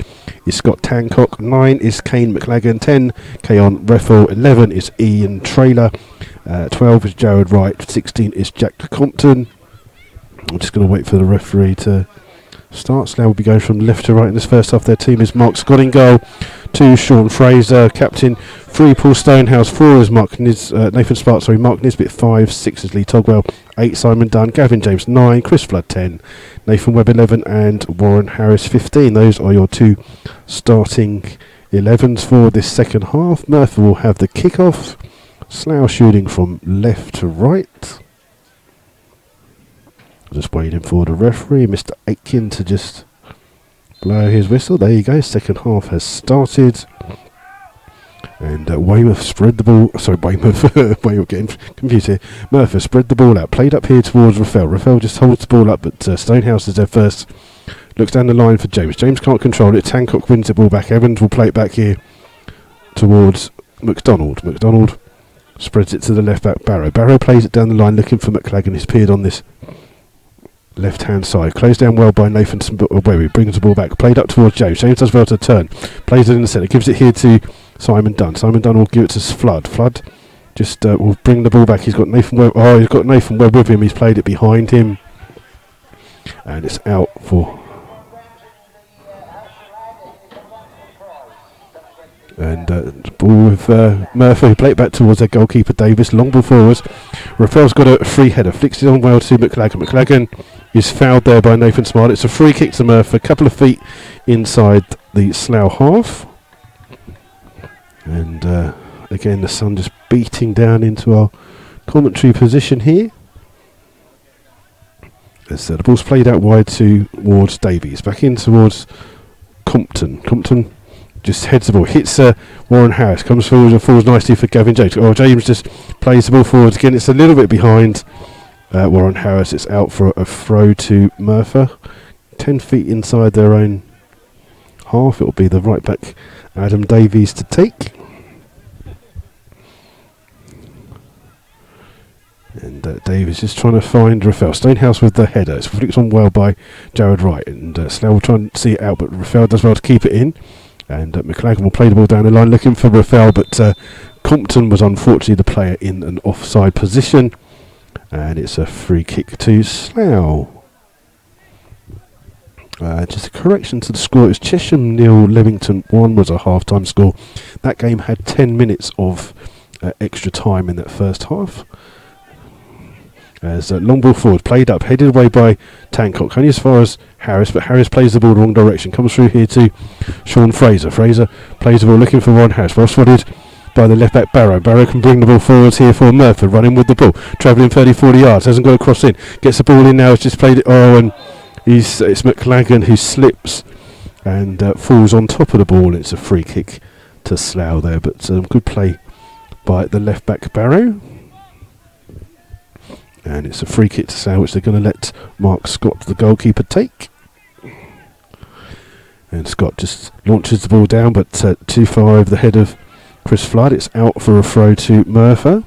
Speaker 1: is Scott Tancock, 9 is Kane McLagan, 10 Keon Reffel, 11 is Ian Traylor, 12 is Jared Wright, 16 is Jack Compton. I'm just going to wait for the referee to start. Slough will be going from left to right in this first half. Their team is Mark Scott in goal, 2 Sean Fraser, captain, 3 Paul Stonehouse, 4 is Nathan Sparks, Mark Nisbet, 5, 6 is Lee Togwell, 8 Simon Dunn, Gavin James 9, Chris Flood 10, Nathan Webb 11 and Warren Harris 15. Those are your two starting 11s for this second half. Merthyr will have the kick-off. Slough shooting from left to right. Just waiting for the referee, Mr. Aitken, to just blow his whistle. There you go, second half has started. And Weymouth spread the ball. Sorry, Weymouth. We're getting confused here. Merthyr spread the ball out. Played up here towards Rafael. Rafael just holds the ball up, but Stonehouse is there first. Looks down the line for James. James can't control it. Tancock wins the ball back. Evans will play it back here towards McDonald. McDonald spreads it to the left back, Barrow. Barrow plays it down the line looking for McLagan. He's appeared on this left hand side, closed down well by Nathan Webby, brings the ball back, played up towards James. James does well to turn, plays it in the centre, gives it here to Simon Dunn. Simon Dunn will give it to Flood. Flood just will bring the ball back. He's got Nathan Webb. Oh, he's got Nathan Webb with him. He's played it behind him, and it's out for. And ball with Merthyr, who play it back towards their goalkeeper Davis. Long ball forwards. Rafael's got a free header. Flicks it on well to McLagan. McLagan is fouled there by Nathan Smart. It's a free kick to Merthyr. A couple of feet inside the Slough half. And again, the sun just beating down into our commentary position here. As the ball's played out wide towards Davies. Back in towards Compton. Compton just heads the ball, hits Warren Harris, comes forward and falls nicely for Gavin James. Oh, James just plays the ball forwards again. It's a little bit behind Warren Harris. It's out for a throw to Merthyr. 10 feet inside their own half. It will be the right back Adam Davies to take. And Davies just trying to find Rafael. Stonehouse with the header. It's flicked on well by Jared Wright. And Slough will try and see it out, but Rafael does well to keep it in. And McLagan will play the ball down the line looking for Rafael, but Compton was unfortunately the player in an offside position. And it's a free kick to Slough. Just a correction to the score. It was Chesham 0, Leamington 1 was a half-time score. That game had 10 minutes of extra time in that first half. As long ball forward, played up, headed away by Tancock, only as far as Harris, but Harris plays the ball the wrong direction, comes through here to Sean Fraser. Fraser plays the ball looking for Ron Harris, well spotted by the left back Barrow. Barrow can bring the ball forwards here for Merthyr, running with the ball, travelling 30-40 yards, hasn't got a cross in, gets the ball in now, has just played it, and it's McLagan who slips and falls on top of the ball. It's a free kick to Slough there, but good play by the left back Barrow. And it's a free kick to Slough, which they're going to let Mark Scott, the goalkeeper, take. And Scott just launches the ball down, but too far over the head of Chris Flood. It's out for a throw to Merthyr.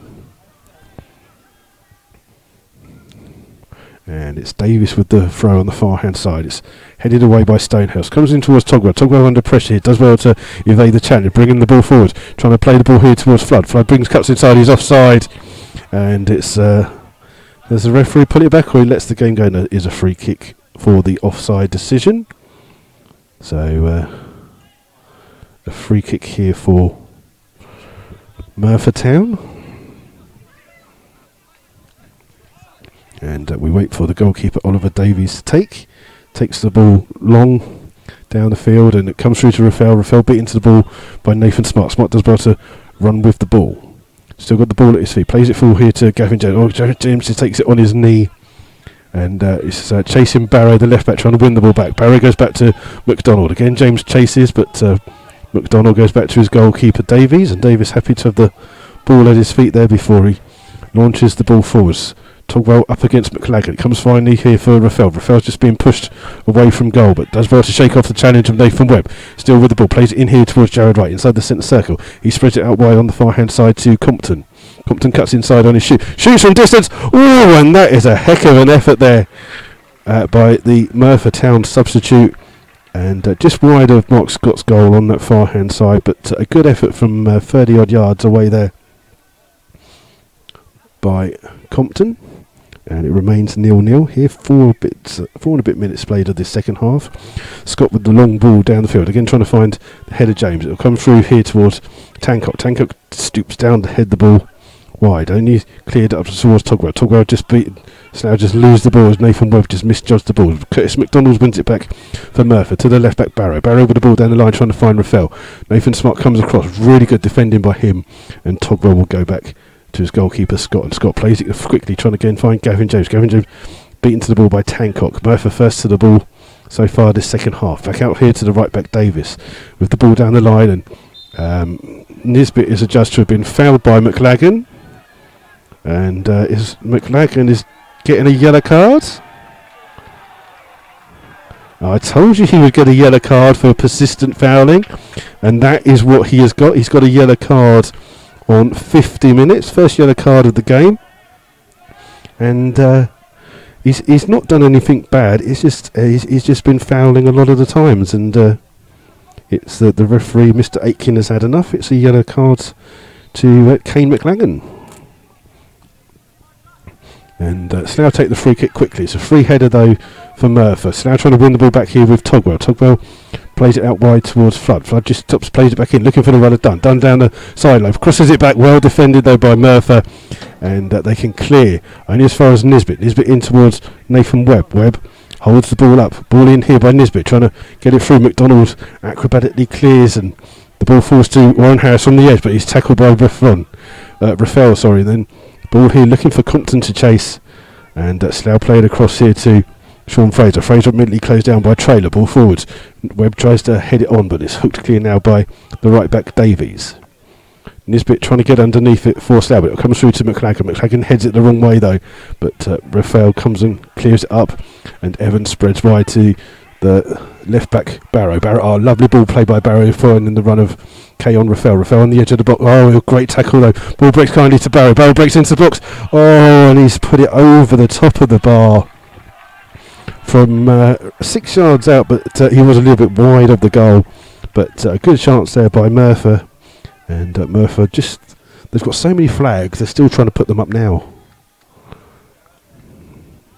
Speaker 1: And it's Davis with the throw on the far hand side. It's headed away by Stonehouse. Comes in towards Togwell. Togwell under pressure. Does well to evade the challenge, bringing the ball forward. Trying to play the ball here towards Flood. Flood cuts inside. He's offside. And it's... does the referee pull it back, or he lets the game go? No, it is a free kick for the offside decision. So a free kick here for Merthyr Town. And we wait for the goalkeeper Oliver Davies to take. Takes the ball long down the field, and it comes through to Rafael. Rafael beaten to the ball by Nathan Smart. Smart does well to run with the ball. Still got the ball at his feet. Plays it full here to Gavin James. James just takes it on his knee. And it's chasing Barrow, the left back, trying to win the ball back. Barrow goes back to McDonald. Again, James chases, but McDonald goes back to his goalkeeper Davies, and Davies happy to have the ball at his feet there before he launches the ball forwards. Togwell up against McLagan. It comes finally here for Rafael. Rafael's just being pushed away from goal, but does well to shake off the challenge of Nathan Webb. Still with the ball, plays it in here towards Jared Wright inside the centre circle. He spreads it out wide on the far hand side to Compton. Compton cuts inside on his shoot. Shoots from distance. Oh, and that is a heck of an effort there by the Merthyr Town substitute. And just wide of Mark Scott's goal on that far hand side, but a good effort from 30 odd yards away there by Compton. And it remains 0-0 here. 4 and a bit minutes played of this second half. Scott with the long ball down the field. Again trying to find the head of James. It'll come through here towards Tancock. Tancock stoops down to head the ball wide. Only cleared up towards Togwell. Togwell just beat Slough, just lose the ball as Nathan Webb just misjudged the ball. Curtis McDonald wins it back for Merthyr to the left back Barrow. Barrow with the ball down the line trying to find Rafael. Nathan Smart comes across. Really good defending by him. And Togwell will go back to his goalkeeper Scott, and Scott plays it quickly trying to again find Gavin James. Gavin James beaten to the ball by Tancock. Merthyr first to the ball so far this second half. Back out here to the right back Davis with the ball down the line, and Nisbet is adjudged to have been fouled by McLagan, and McLagan is getting a yellow card. I told you he would get a yellow card for persistent fouling, and that is what he has got. He's got a yellow card on 50 minutes, first yellow card of the game, and he's not done anything bad. It's just he's just been fouling a lot of the times, and it's the referee, Mr. Aitken, has had enough. It's a yellow card to Kane McLagan, and Slough take the free kick quickly. It's a free header though for Merthyr. Slough trying to win the ball back here with Togwell. Togwell plays it out wide towards Flood. Flood just stops, plays it back in, looking for the runner. Dunn down the sideline, crosses it back, well defended though by Merthyr, and they can clear only as far as Nisbet. Nisbet in towards Nathan Webb. Webb holds the ball up, ball in here by Nisbet, trying to get it through. McDonald acrobatically clears, and the ball falls to Warren Harris on the edge, but he's tackled by Rafael. Then ball here looking for Compton to chase, and Slough played across here to Sean Fraser. Fraser immediately closed down by Trailer. Ball forwards. Webb tries to head it on, but it's hooked clear now by the right back Davies. Nisbet trying to get underneath it for Slough. It comes through to McLagan. McLagan heads it the wrong way though, but Rafael comes and clears it up, and Evans spreads wide to the left back Barrow. Lovely ball play by Barrow, following the run of Kay on Rafael. Rafael on the edge of the box. Oh, great tackle though. Ball breaks kindly to Barrow. Barrow breaks into the box. Oh, and he's put it over the top of the bar from 6 yards out, but he was a little bit wide of the goal. But a good chance there by Merthyr, and Merthyr they've got so many flags, they're still trying to put them up now.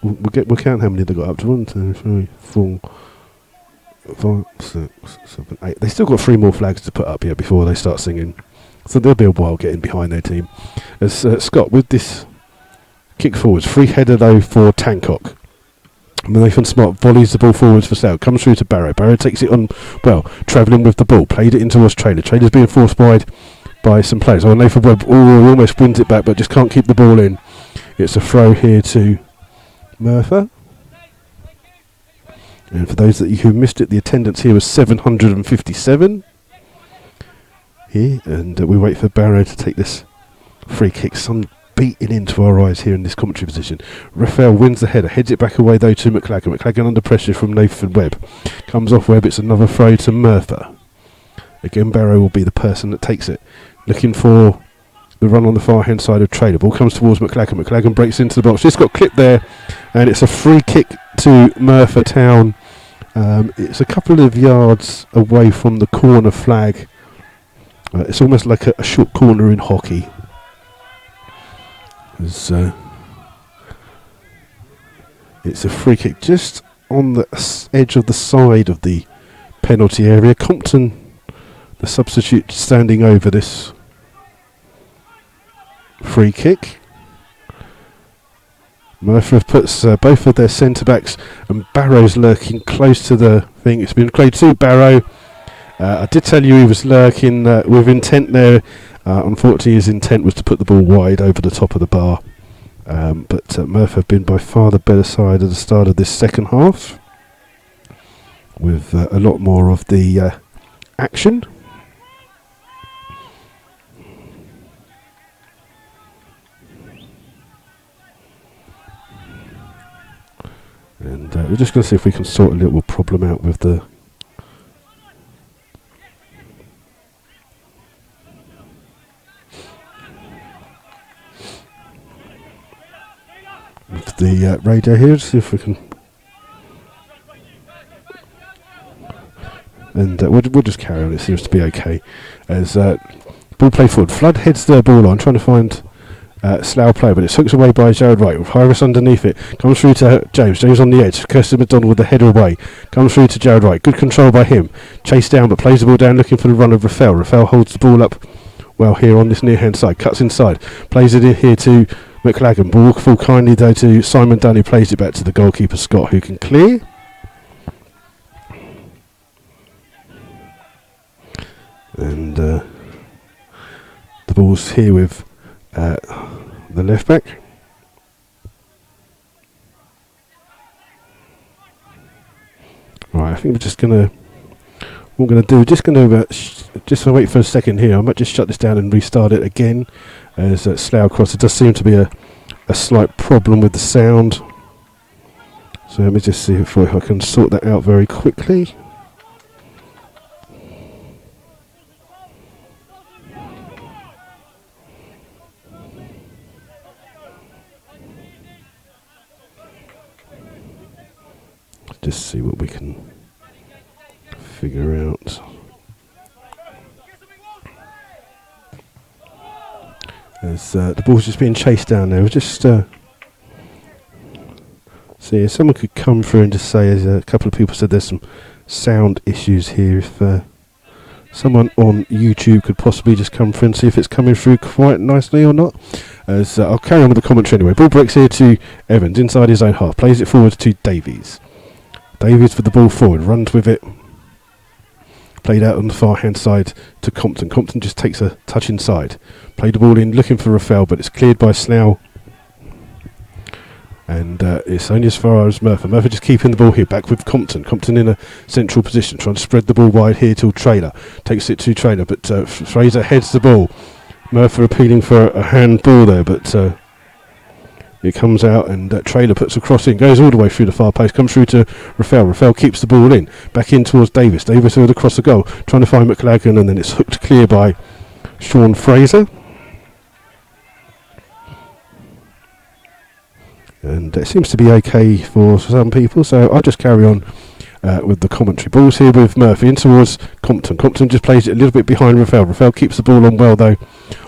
Speaker 1: We'll count how many they got up to. 1, 2, 3, 4, 5, 6, 7, 8. They still got 3 more flags to put up here before they start singing, so they'll be a while getting behind their team. As Scott with this kick forwards, free header though for Tancock. Nathan Smart volleys the ball forwards for Slough. Comes through to Barrow. Barrow takes it on, well, travelling with the ball. Played it in towards Trailer. Trailer's being forced wide by some players. Oh, Nathan Webb almost wins it back, but just can't keep the ball in. It's a throw here to Merthyr. And for those who missed it, the attendance here was 757 here. And we wait for Barrow to take this free kick. Some beating into our eyes here in this commentary position. Rafael wins the header, heads it back away though to McLagan. McLagan under pressure from Nathan Webb. Comes off Webb, it's another throw to Merthyr. Again, Barrow will be the person that takes it. Looking for the run on the far hand side of Trailer. Ball comes towards McLagan. McLagan breaks into the box. Just got clipped there, and it's a free kick to Merthyr Town. It's a couple of yards away from the corner flag. It's almost like a short corner in hockey. It's a free kick just on the edge of the side of the penalty area. Compton, the substitute, standing over this free kick. Merthyr puts both of their centre backs, and Barrow's lurking close to the thing. It's been played to Barrow. I did tell you he was lurking with intent there. Unfortunately, his intent was to put the ball wide over the top of the bar. But Merthyr have been by far the better side at the start of this second half, with a lot more of the action. And we're just going to see if we can sort a little problem out with the radio here, see if we can. And we'll just carry on. It seems to be okay. As ball play forward, Flood heads the ball on, trying to find Slough play, but it's hooked away by Jared Wright with Harris underneath it. Comes through to James. James on the edge. Kirsten McDonald with the header away. Comes through to Jared Wright. Good control by him. Chased down, but plays the ball down, looking for the run of Rafael. Rafael holds the ball up well here on this near hand side. Cuts inside. Plays it in here to McLagan. Ball full kindly though to Simon Dunn, who plays it back to the goalkeeper Scott, who can clear. And the ball's here with the left back. Right, I think we're just gonna. What we're gonna do? Just gonna just wait for a second here. I might just shut this down and restart it again. As Slough cross, it does seem to be a slight problem with the sound. So let me just see if I can sort that out very quickly. Just see what we can figure out. As the ball's just being chased down there. We'll just see if someone could come through and just say, as a couple of people said, there's some sound issues here. If someone on YouTube could possibly just come through and see if it's coming through quite nicely or not. As I'll carry on with the commentary anyway. Ball breaks here to Evans inside his own half. Plays it forward to Davies. Davies with the ball forward, runs with it. Played out on the far hand side to Compton. Compton just takes a touch inside. Played the ball in, looking for Rafael, but it's cleared by Slough. And it's only as far as Merthyr. Merthyr just keeping the ball here, back with Compton. Compton in a central position, trying to spread the ball wide here till Trailer. Takes it to Trailer, but Fraser heads the ball. Merthyr appealing for a hand ball there, but it comes out and Trailer puts a cross in, goes all the way through the far post, comes through to Rafael. Rafael keeps the ball in, back in towards Davis. Davis with across the goal, trying to find McLagan, and then it's hooked clear by Sean Fraser. And it seems to be okay for some people, so I'll just carry on with the commentary. Ball's here with Murphy in towards Compton. Compton just plays it a little bit behind Rafael. Rafael keeps the ball on well though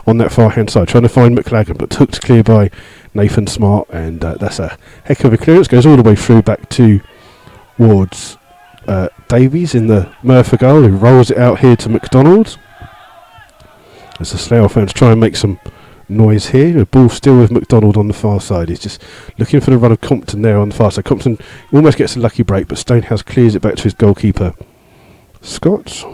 Speaker 1: on that far hand side, trying to find McLagan, but hooked clear by Nathan Smart, and that's a heck of a clearance. Goes all the way through back towards Davies in the Merthyr goal, who rolls it out here to McDonald. As the Slough fans try and make some noise here. The ball still with McDonald on the far side. He's just looking for the run of Compton there on the far side. Compton almost gets a lucky break, but Stonehouse clears it back to his goalkeeper Scott.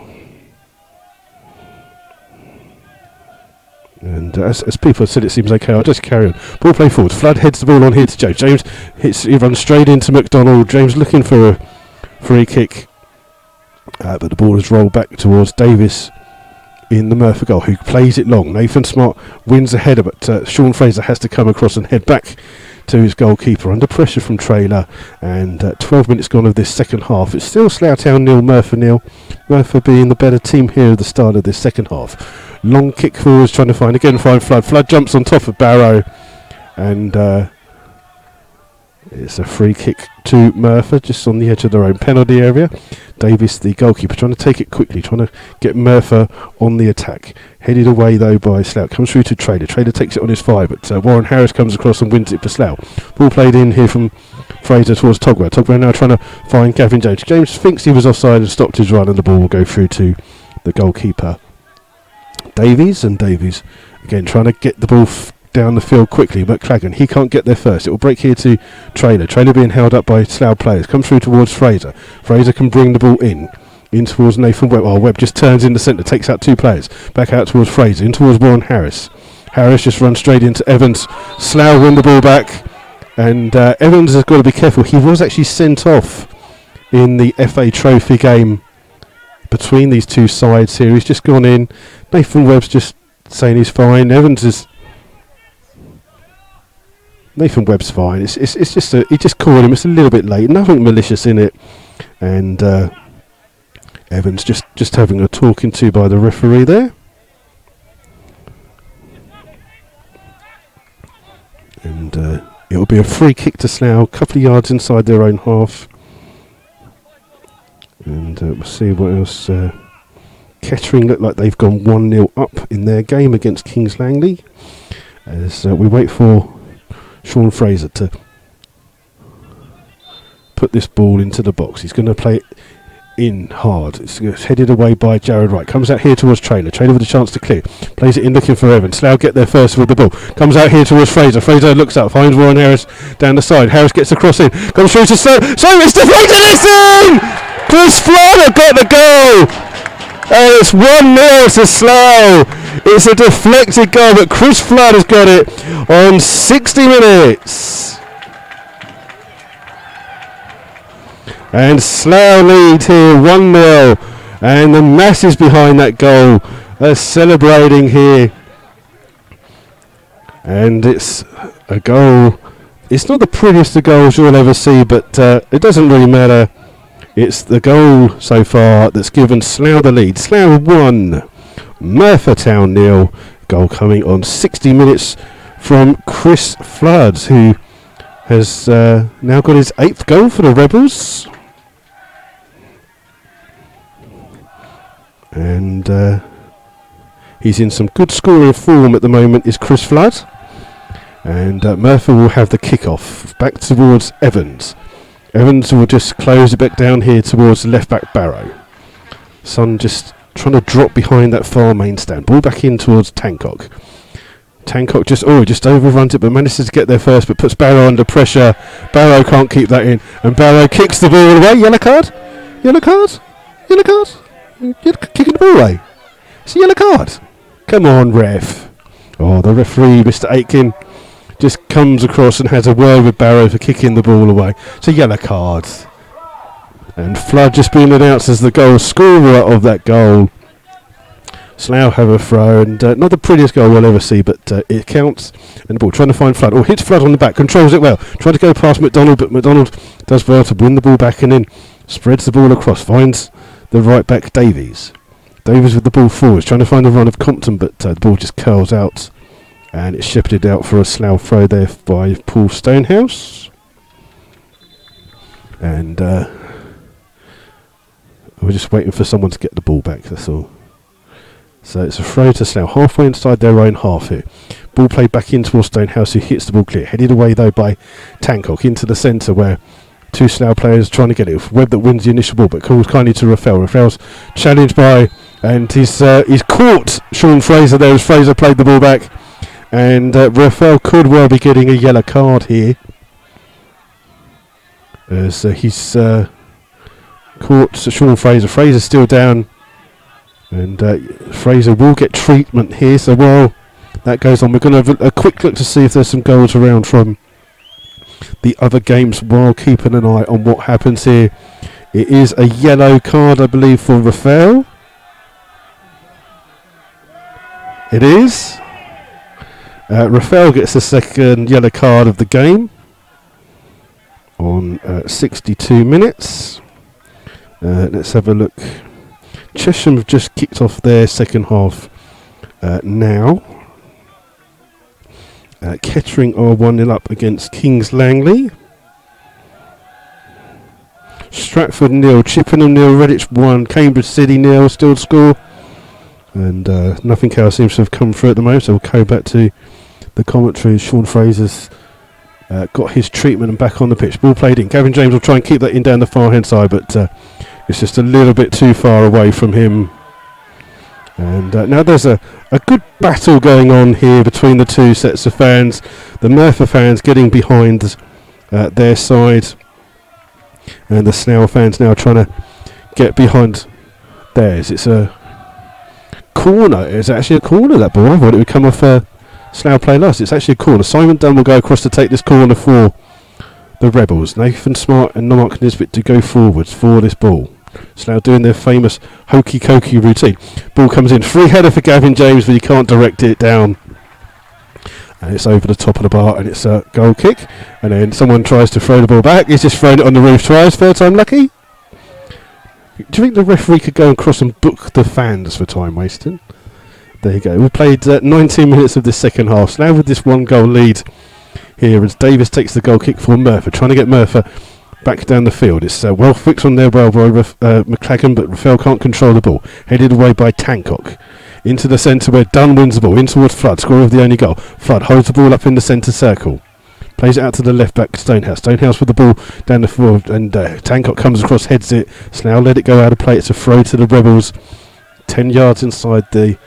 Speaker 1: And as people have said, it seems okay. I'll just carry on. Ball play forward. Flood heads the ball on here to James. James he runs straight into McDonald. James looking for a free kick, but the ball is rolled back towards Davis in the Merthyr goal, who plays it long. Nathan Smart wins the header, but Sean Fraser has to come across and head back to his goalkeeper under pressure from Trailer. And 12 minutes gone of this second half. It's still Slough Town 0, Merthyr 0. Merthyr being the better team here at the start of this second half. Long kick forwards, trying to find Flood. Flood jumps on top of Barrow, and it's a free kick to Merthyr, just on the edge of their own penalty area. Davis, the goalkeeper, trying to take it quickly, trying to get Merthyr on the attack. Headed away though by Slough. Comes through to Trader. Trader takes it on his fire, but Warren Harris comes across and wins it for Slough. Ball played in here from Fraser towards Togwell. Togwell now trying to find Gavin James. James thinks he was offside and stopped his run, and the ball will go through to the goalkeeper Davies. And Davies again trying to get the ball down the field quickly. McLagan, he can't get there first. It will break here to Trailer. Trailer being held up by Slough players. Comes through towards Fraser. Fraser can bring the ball in towards Nathan Webb. Webb just turns in the centre, takes out two players. Back out towards Fraser, in towards Warren Harris. Harris just runs straight into Evans. Slough win the ball back, and Evans has got to be careful. He was actually sent off in the FA Trophy game between these two sides here. He's just gone in. Nathan Webb's just saying he's fine. Evans is Nathan Webb's fine. It's just he just called him. It's a little bit late. Nothing malicious in it. And Evans just having a talking to by the referee there. And it'll be a free kick to Slough, a couple of yards inside their own half. And we'll see what else. Kettering look like they've gone 1-0 up in their game against Kings Langley. As we wait for Sean Fraser to put this ball into the box. He's going to play it in hard. It's headed away by Jared Wright. Comes out here towards Traylor. Traylor with a chance to clear. Plays it in looking for Evans. Slough get there first with the ball. Comes out here towards Fraser. Fraser looks up. Finds Warren Harris down the side. Harris gets across in. Comes through to Slough. So it's deflected. It's in! Chris Flood got the goal! And it's 1-0 to Slough. It's a deflected goal, but Chris Flood has got it on 60 minutes. And Slough lead here 1-0. And the masses behind that goal are celebrating here. And it's a goal. It's not the prettiest of goals you'll ever see, but it doesn't really matter. It's the goal so far that's given Slough the lead. Slough 1, Merthyr Town 0. Goal coming on 60 minutes from Chris Flood, who has now got his 8th goal for the Rebels. And he's in some good scoring form at the moment, is Chris Flood. And Merthyr will have the kick-off back towards Evans. Evans will just close it back down here towards the left-back Barrow. Son just trying to drop behind that far main stand. Ball back in towards Tancock. Tancock just overruns it, but manages to get there first, but puts Barrow under pressure. Barrow can't keep that in, and Barrow kicks the ball away. Yellow card? Yellow card? Yellow card? You're kicking the ball away. It's a yellow card. Come on, ref. Oh, the referee, Mr. Aitken, just comes across and has a word with Barrow for kicking the ball away. It's a yellow card. And Flood just being announced as the goal scorer of that goal. Slough have a throw, and not the prettiest goal we'll ever see, but it counts. And the ball trying to find Flood. Oh, hits Flood on the back, controls it well. Trying to go past McDonald, but McDonald does well to win the ball back and then spreads the ball across. Finds the right back Davies. Davies with the ball forwards, trying to find the run of Compton, but the ball just curls out. And it's shepherded out for a Slough throw there by Paul Stonehouse. And we're just waiting for someone to get the ball back, that's all. So it's a throw to Slough, halfway inside their own half here. Ball played back in towards Stonehouse, who hits the ball clear. Headed away, though, by Tancock into the centre, where two Slough players trying to get it. Webb that wins the initial ball, but calls kindly to Raphael. Raphael's challenged by, and he's caught Sean Fraser there as Fraser played the ball back. And Raphael could well be getting a yellow card here, as he's caught Sean Fraser. Fraser's still down, and Fraser will get treatment here. So while that goes on, we're going to have a quick look to see if there's some goals around from the other games while keeping an eye on what happens here. It is a yellow card, I believe, for Raphael. It is. Raphael gets the second yellow card of the game on 62 minutes. Let's have a look. Chesham have just kicked off their second half now. Kettering are 1-0 up against Kings Langley. Stratford 0, Chippenham 0, Redditch 1, Cambridge City 0, still score. And nothing else seems to have come through at the moment, so we'll go back to the commentary. Sean Fraser's got his treatment and back on the pitch. Ball played in. Gavin James will try and keep that in down the far hand side, but it's just a little bit too far away from him. And now there's a good battle going on here between the two sets of fans. The Merthyr fans getting behind their side, and the Slough fans now trying to get behind theirs. It's a corner. It's actually a corner, that ball. I thought it would come off Slough play last. It's actually a corner. Simon Dunn will go across to take this corner for the Rebels. Nathan Smart and Mark Nisbet to go forwards for this ball. Slough doing their famous hokey cokey routine. Ball comes in. Free header for Gavin James, but he can't direct it down. and it's over the top of the bar, and it's a goal kick. And then someone tries to throw the ball back. He's just thrown it on the roof twice. Third time lucky. Do you think the referee could go across and book the fans for time wasting? There you go. We played 19 minutes of this second half. Slough with this 1-goal lead here as Davis takes the goal kick for Merthyr, trying to get Merthyr back down the field. It's well fixed on there by McLagan, but Raphael can't control the ball. Headed away by Tancock. Into the centre where Dunn wins the ball. In towards Flood, scorer of the only goal. Flood holds the ball up in the centre circle. Plays it out to the left back, Stonehouse. Stonehouse with the ball down the field, and Tancock comes across, heads it. Slough let it go out of play. It's a throw to the Rebels. 10 yards inside the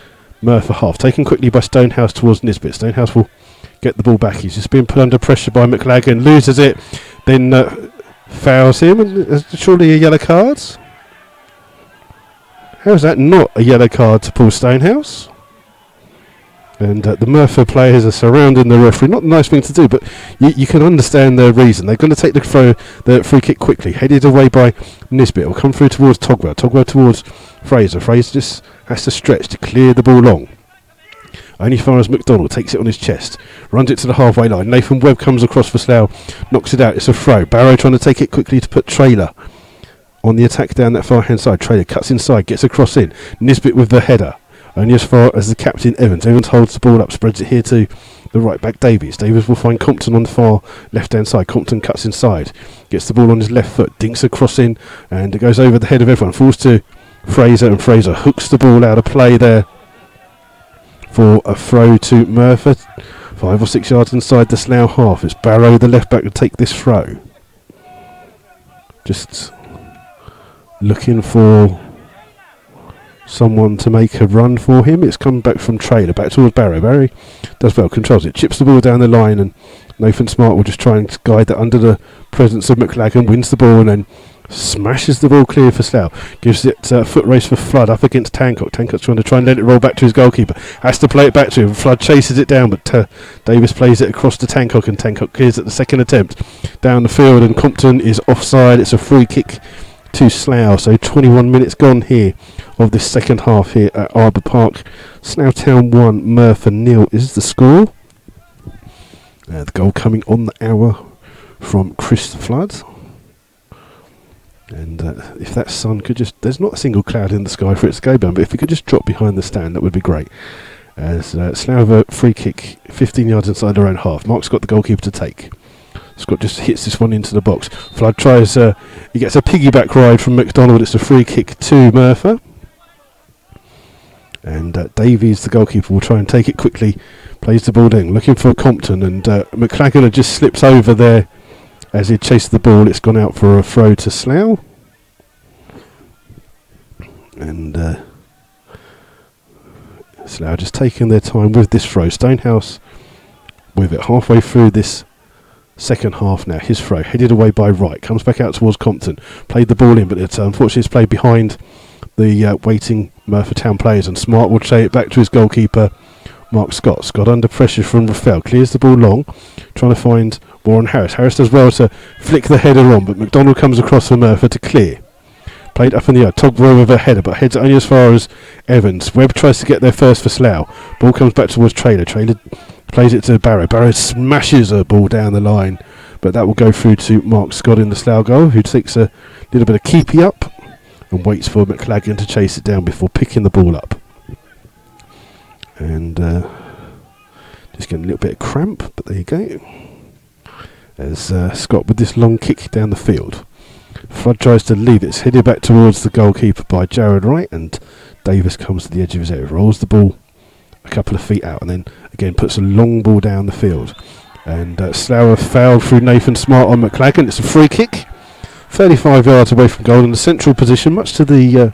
Speaker 1: Merthyr half. Taken quickly by Stonehouse towards Nisbet. Stonehouse will get the ball back. He's just being put under pressure by McLagan. Loses it. Then fouls him. And surely a yellow card? How is that not a yellow card to Paul Stonehouse? And the Merthyr players are surrounding the referee. Not a nice thing to do, but you can understand their reason. They're going to take the free kick quickly. Headed away by Nisbet. It will come through towards Togwell. Togwell towards Fraser. Fraser just has to stretch to clear the ball long. Only far as McDonald takes it on his chest. Runs it to the halfway line. Nathan Webb comes across for Slough. Knocks it out. It's a throw. Barrow trying to take it quickly to put Trailer on the attack down that far hand side. Trailer cuts inside. Gets across in. Nisbet with the header. Only as far as the captain Evans. Evans holds the ball up, spreads it here to the right back Davies. Davies will find Compton on the far left hand side. Compton cuts inside, gets the ball on his left foot, dinks a cross in, and it goes over the head of everyone. Falls to Fraser, and Fraser hooks the ball out of play there for a throw to Merthyr. 5 or 6 yards inside the Slough half. It's Barrow, the left back, to take this throw. Just looking for someone to make a run for him. It's come back from Trailer, back towards Barrow. Barry does well, controls it, chips the ball down the line, and Nathan Smart will just try and guide that under the presence of McLagan, wins the ball and then smashes the ball clear for Slough. Gives it a foot race for Flood up against Tancock. Tancock's trying to let it roll back to his goalkeeper. Has to play it back to him. Flood chases it down, but Davis plays it across to Tancock, and Tancock clears at the second attempt down the field, and Compton is offside. It's a free kick to Slough. So 21 minutes gone here of this second half here at Arbour Park. Slough Town 1, Merthyr 0 is the score. The goal coming on the hour from Chris Flood. And if that sun could just... There's not a single cloud in the sky for it to go down, but if it could just drop behind the stand, that would be great. As Slough have a free kick 15 yards inside their own half. Mark's got the goalkeeper to take. Scott just hits this one into the box. Flood tries... he gets a piggyback ride from McDonald. It's a free kick to Merthyr. And Davies, the goalkeeper, will try and take it quickly. Plays the ball in, looking for Compton. And McLagan just slips over there as he chased the ball. It's gone out for a throw to Slough. And Slough just taking their time with this throw. Stonehouse with it halfway through this second half now. His throw headed away by Wright. Comes back out towards Compton. Played the ball in, but unfortunately it's played behind the waiting Merthyr Town players, and Smart will play it back to his goalkeeper Mark Scott. Scott under pressure from Raphael, clears the ball long, trying to find Warren Harris. Harris does well to flick the header on, but McDonald comes across for Merthyr to clear. Played up in the air, Togwell with a header, but heads only as far as Evans. Webb tries to get there first for Slough. Ball comes back towards Trailer. Trailer plays it to Barrow. Barrow smashes a ball down the line, but that will go through to Mark Scott in the Slough goal, who takes a little bit of keepy up and waits for McLagan to chase it down before picking the ball up. And just getting a little bit of cramp, but there you go. As Scott with this long kick down the field. Flood tries to lead it. It's headed back towards the goalkeeper by Jared Wright, and Davis comes to the edge of his area, rolls the ball a couple of feet out, and then again puts a long ball down the field. And Slough fouled through Nathan Smart on McLagan. It's a free kick, 35 yards away from goal in the central position, much to the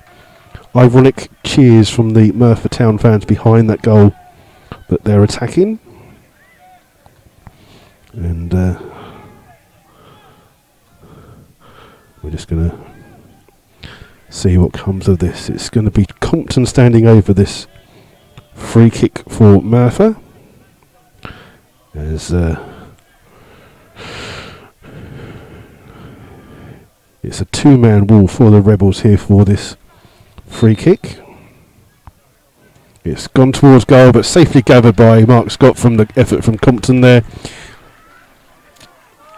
Speaker 1: ironic cheers from the Merthyr Town fans behind that goal that they're attacking. And we're just going to see what comes of this. It's going to be Compton standing over this free kick for Merthyr. As it's a two-man wall for the Rebels here for this free kick. It's gone towards goal, but safely gathered by Mark Scott from the effort from Compton there.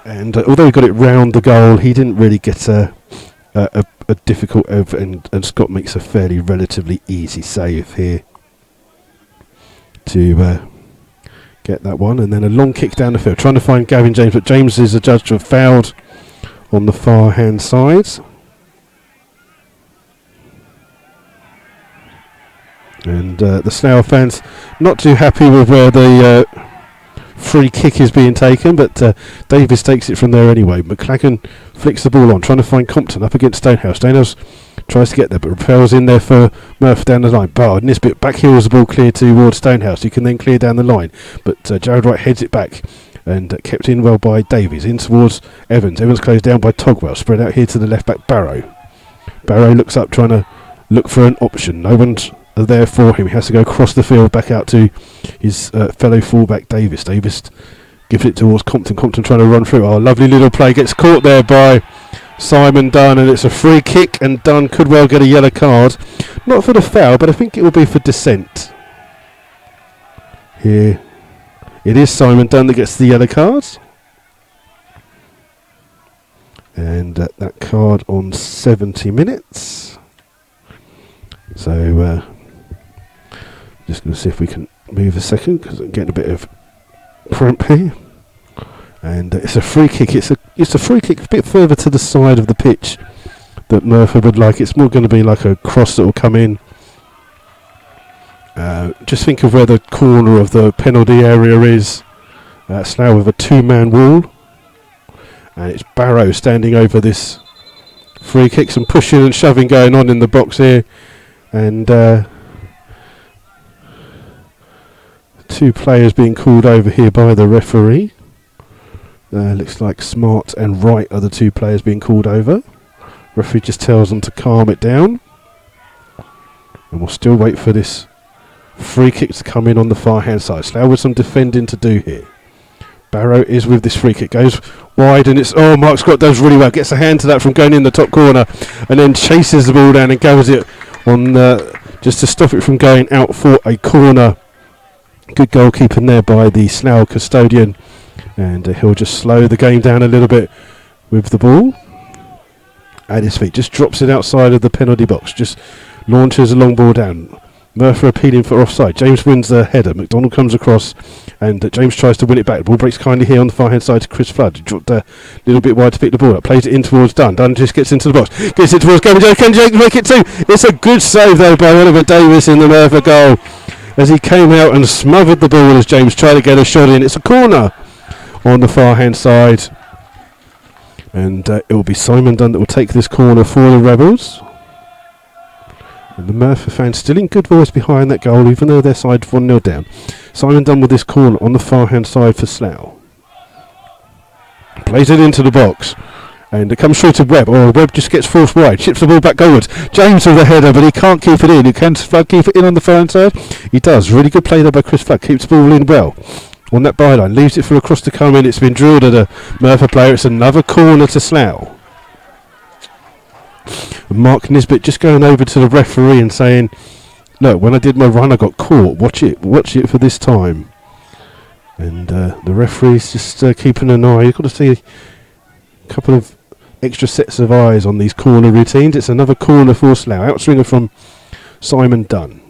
Speaker 1: And although he got it round the goal, he didn't really get a difficult effort, and Scott makes a fairly relatively easy save here to get that one. And then a long kick down the field, trying to find Gavin James, but James is adjudged to have fouled on the far hand side. And the Slough fans not too happy with where the free kick is being taken, but Davis takes it from there anyway. McLagan flicks the ball on, trying to find Compton up against Stonehouse. Stonehouse tries to get there, but repels in there for Merthyr down the line. Bard, Nisbet back heels the ball clear towards Stonehouse. He can then clear down the line, but Jared Wright heads it back and kept in well by Davies. In towards Evans. Evans closed down by Togwell. Spread out here to the left back, Barrow. Barrow looks up, trying to look for an option. No one's there for him. He has to go across the field back out to his fellow fullback Davis. Davis gives it towards Compton. Compton trying to run through. Oh, lovely little play. Gets caught there by Simon Dunn, and it's a free kick, and Dunn could well get a yellow card. Not for the foul, but I think it will be for dissent. Here it is Simon Dunn that gets the yellow card. And that card on 70 minutes. So just going to see if we can move a second, because I'm getting a bit of cramp here. And it's a free kick. It's a free kick a bit further to the side of the pitch that Merthyr would like. It's more going to be like a cross that will come in. Just think of where the corner of the penalty area is. Slough with a two-man wall. And it's Barrow standing over this free kick. Some pushing and shoving going on in the box here. And two players being called over here by the referee. Looks like Smart and Wright are the two players being called over. Referee just tells them to calm it down. And we'll still wait for this free kick to come in on the far hand side. Slough with some defending to do here. Barrow is with this free kick. Goes wide, and it's... Oh, Mark Scott does really well. Gets a hand to that from going in the top corner. And then chases the ball down and gathers it on just to stop it from going out for a corner. Good goalkeeping there by the Slough custodian. And he'll just slow the game down a little bit with the ball at his feet. Just drops it outside of the penalty box. Just launches a long ball down. Merthyr appealing for offside. James wins the header. McDonald comes across, and James tries to win it back. The ball breaks kindly here on the far hand side to Chris Flood. He dropped a little bit wide to pick the ball up. Plays it in towards Dunn. Dunn just gets into the box. Gets it towards Gavin Jones. Can James make it too? It's a good save though by Oliver Davis in the Merthyr goal, as he came out and smothered the ball as James tried to get a shot in. It's a corner on the far hand side, and it will be Simon Dunn that will take this corner for the Rebels. And the Merthyr fans still in good voice behind that goal, even though their side 1-0 down. Simon Dunn with this corner on the far hand side for Slough. Plays it into the box, and it comes through to Webb. Oh, Webb just gets forced wide, chips the ball back goalwards. James with the header, but he can't keep it in. He can Flood keep it in on the far hand side? He does. Really good play there by Chris Flood. Keeps the ball in well on that byline. Leaves it for a cross to come in. It's been drilled at a Merthyr player. It's another corner to Slough. And Mark Nisbet just going over to the referee and saying, look, when I did my run I got caught. Watch it for this time. And the referee's just keeping an eye. You've got to see a couple of extra sets of eyes on these corner routines. It's another corner for Slough. Outswinger from Simon Dunn.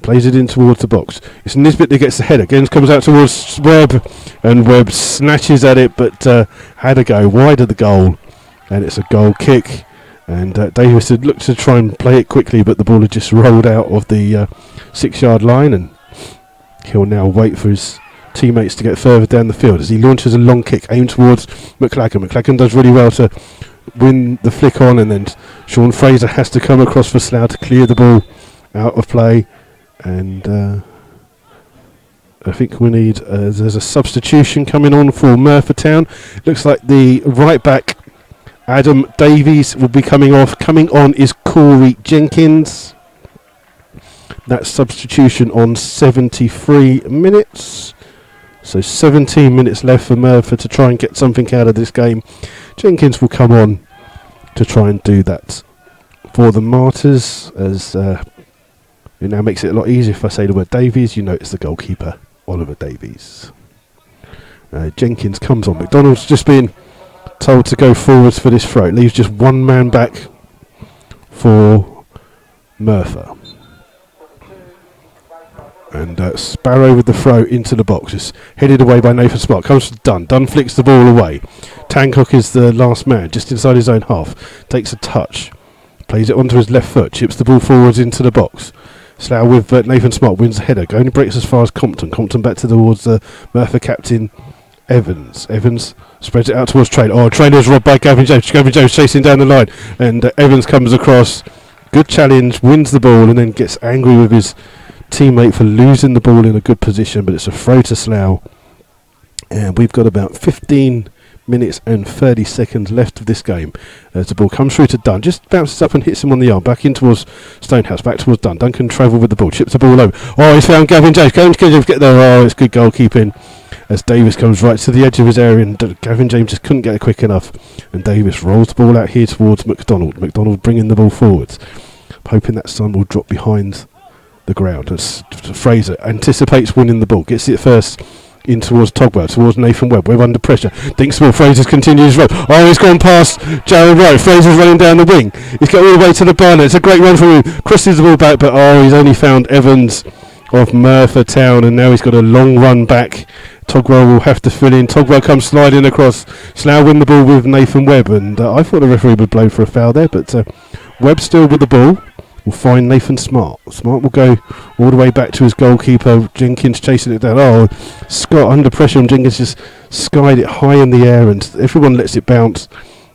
Speaker 1: Plays it in towards the box. It's Nisbet that gets the header. Again comes out towards Webb, and Webb snatches at it, but had to go wide of the goal, and it's a goal kick. And Davis had looked to try and play it quickly, but the ball had just rolled out of the 6-yard line, and he'll now wait for his teammates to get further down the field as he launches a long kick aimed towards McLagan. McLagan does really well to win the flick on, and then Sean Fraser has to come across for Slough to clear the ball out of play. And I think we need there's a substitution coming on for Merthyr Town. Looks like the right back Adam Davies will be coming off. Coming on is Corey Jenkins. That substitution on 73 minutes. So 17 minutes left for Merthyr to try and get something out of this game. Jenkins will come on to try and do that for the Martyrs, as It now makes it a lot easier if I say the word Davies, you know it's the goalkeeper, Oliver Davies. Jenkins comes on. McDonald's just been told to go forwards for this throw. It leaves just one man back for Merthyr. And Sparrow with the throw into the box. It's headed away by Nathan Smart. Comes to Dunn. Dunn flicks the ball away. Tancock is the last man, just inside his own half. Takes a touch. Plays it onto his left foot. Chips the ball forwards into the box. Slough with Nathan Smart wins the header. Going breaks as far as Compton. Compton back towards the Merthyr captain Evans. Evans spreads it out towards Traynor. Oh, Traynor's robbed by Gavin James. Gavin James chasing down the line. And Evans comes across. Good challenge. Wins the ball and then gets angry with his teammate for losing the ball in a good position. But it's a throw to Slough. And we've got about 15 minutes and 30 seconds left of this game as the ball comes through to Dunn, just bounces up and hits him on the arm, back in towards Stonehouse, back towards Dunn. Dunn can travel with the ball, chips the ball over. Oh, he's found Gavin James. Gavin James get there. Oh, it's good goalkeeping as Davis comes right to the edge of his area and Gavin James just couldn't get it quick enough, and Davis rolls the ball out here towards McDonald. McDonald bringing the ball forwards, hoping that son will drop behind the ground as Fraser anticipates winning the ball, gets it first in towards Togwell, towards Nathan Webb. We're under pressure. Dinks ball. Fraser's continues his run. Oh, he's gone past Jared Wright. Fraser's running down the wing. He's got all the way to the byline. It's a great run from him. Crosses the ball back, but he's only found Evans of Merthyr Town, and now he's got a long run back. Togwell will have to fill in. Togwell comes sliding across. Slough win the ball with Nathan Webb, and I thought the referee would blow for a foul there, but Webb still with the ball. Will find Nathan Smart. Smart will go all the way back to his goalkeeper. Jenkins chasing it down. Oh, Scott under pressure, and Jenkins just skied it high in the air, and everyone lets it bounce.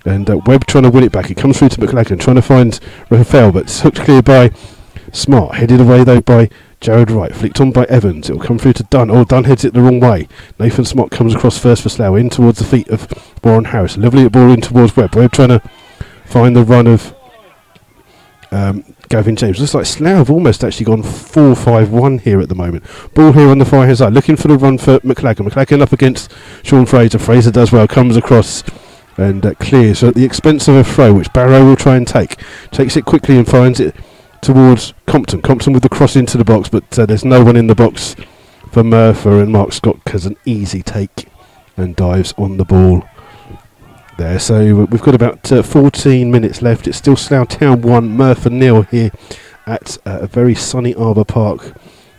Speaker 1: And Webb trying to win it back. It comes through to McLachlan, trying to find Raphael, but it's hooked clear by Smart. Headed away though by Jared Wright. Flicked on by Evans. It will come through to Dunn. Oh, Dunn heads it the wrong way. Nathan Smart comes across first for Slough, in towards the feet of Warren Harris. Lovely ball in towards Webb. Webb trying to find the run of Gavin James. Looks like Slough have almost actually gone 4-5-1 here at the moment. Ball here on the far hand side, looking for the run for McLachlan. McLachlan up against Sean Fraser. Fraser does well, comes across and clears at the expense of a throw, which Barrow will try and take. Takes it quickly and finds it towards Compton. Compton with the cross into the box, but there's no one in the box for Merthyr, and Mark Scott has an easy take and dives on the ball there. So we've got about 14 minutes left. It's still Slough Town 1, Merthyr 0 here at a very sunny Arbour Park.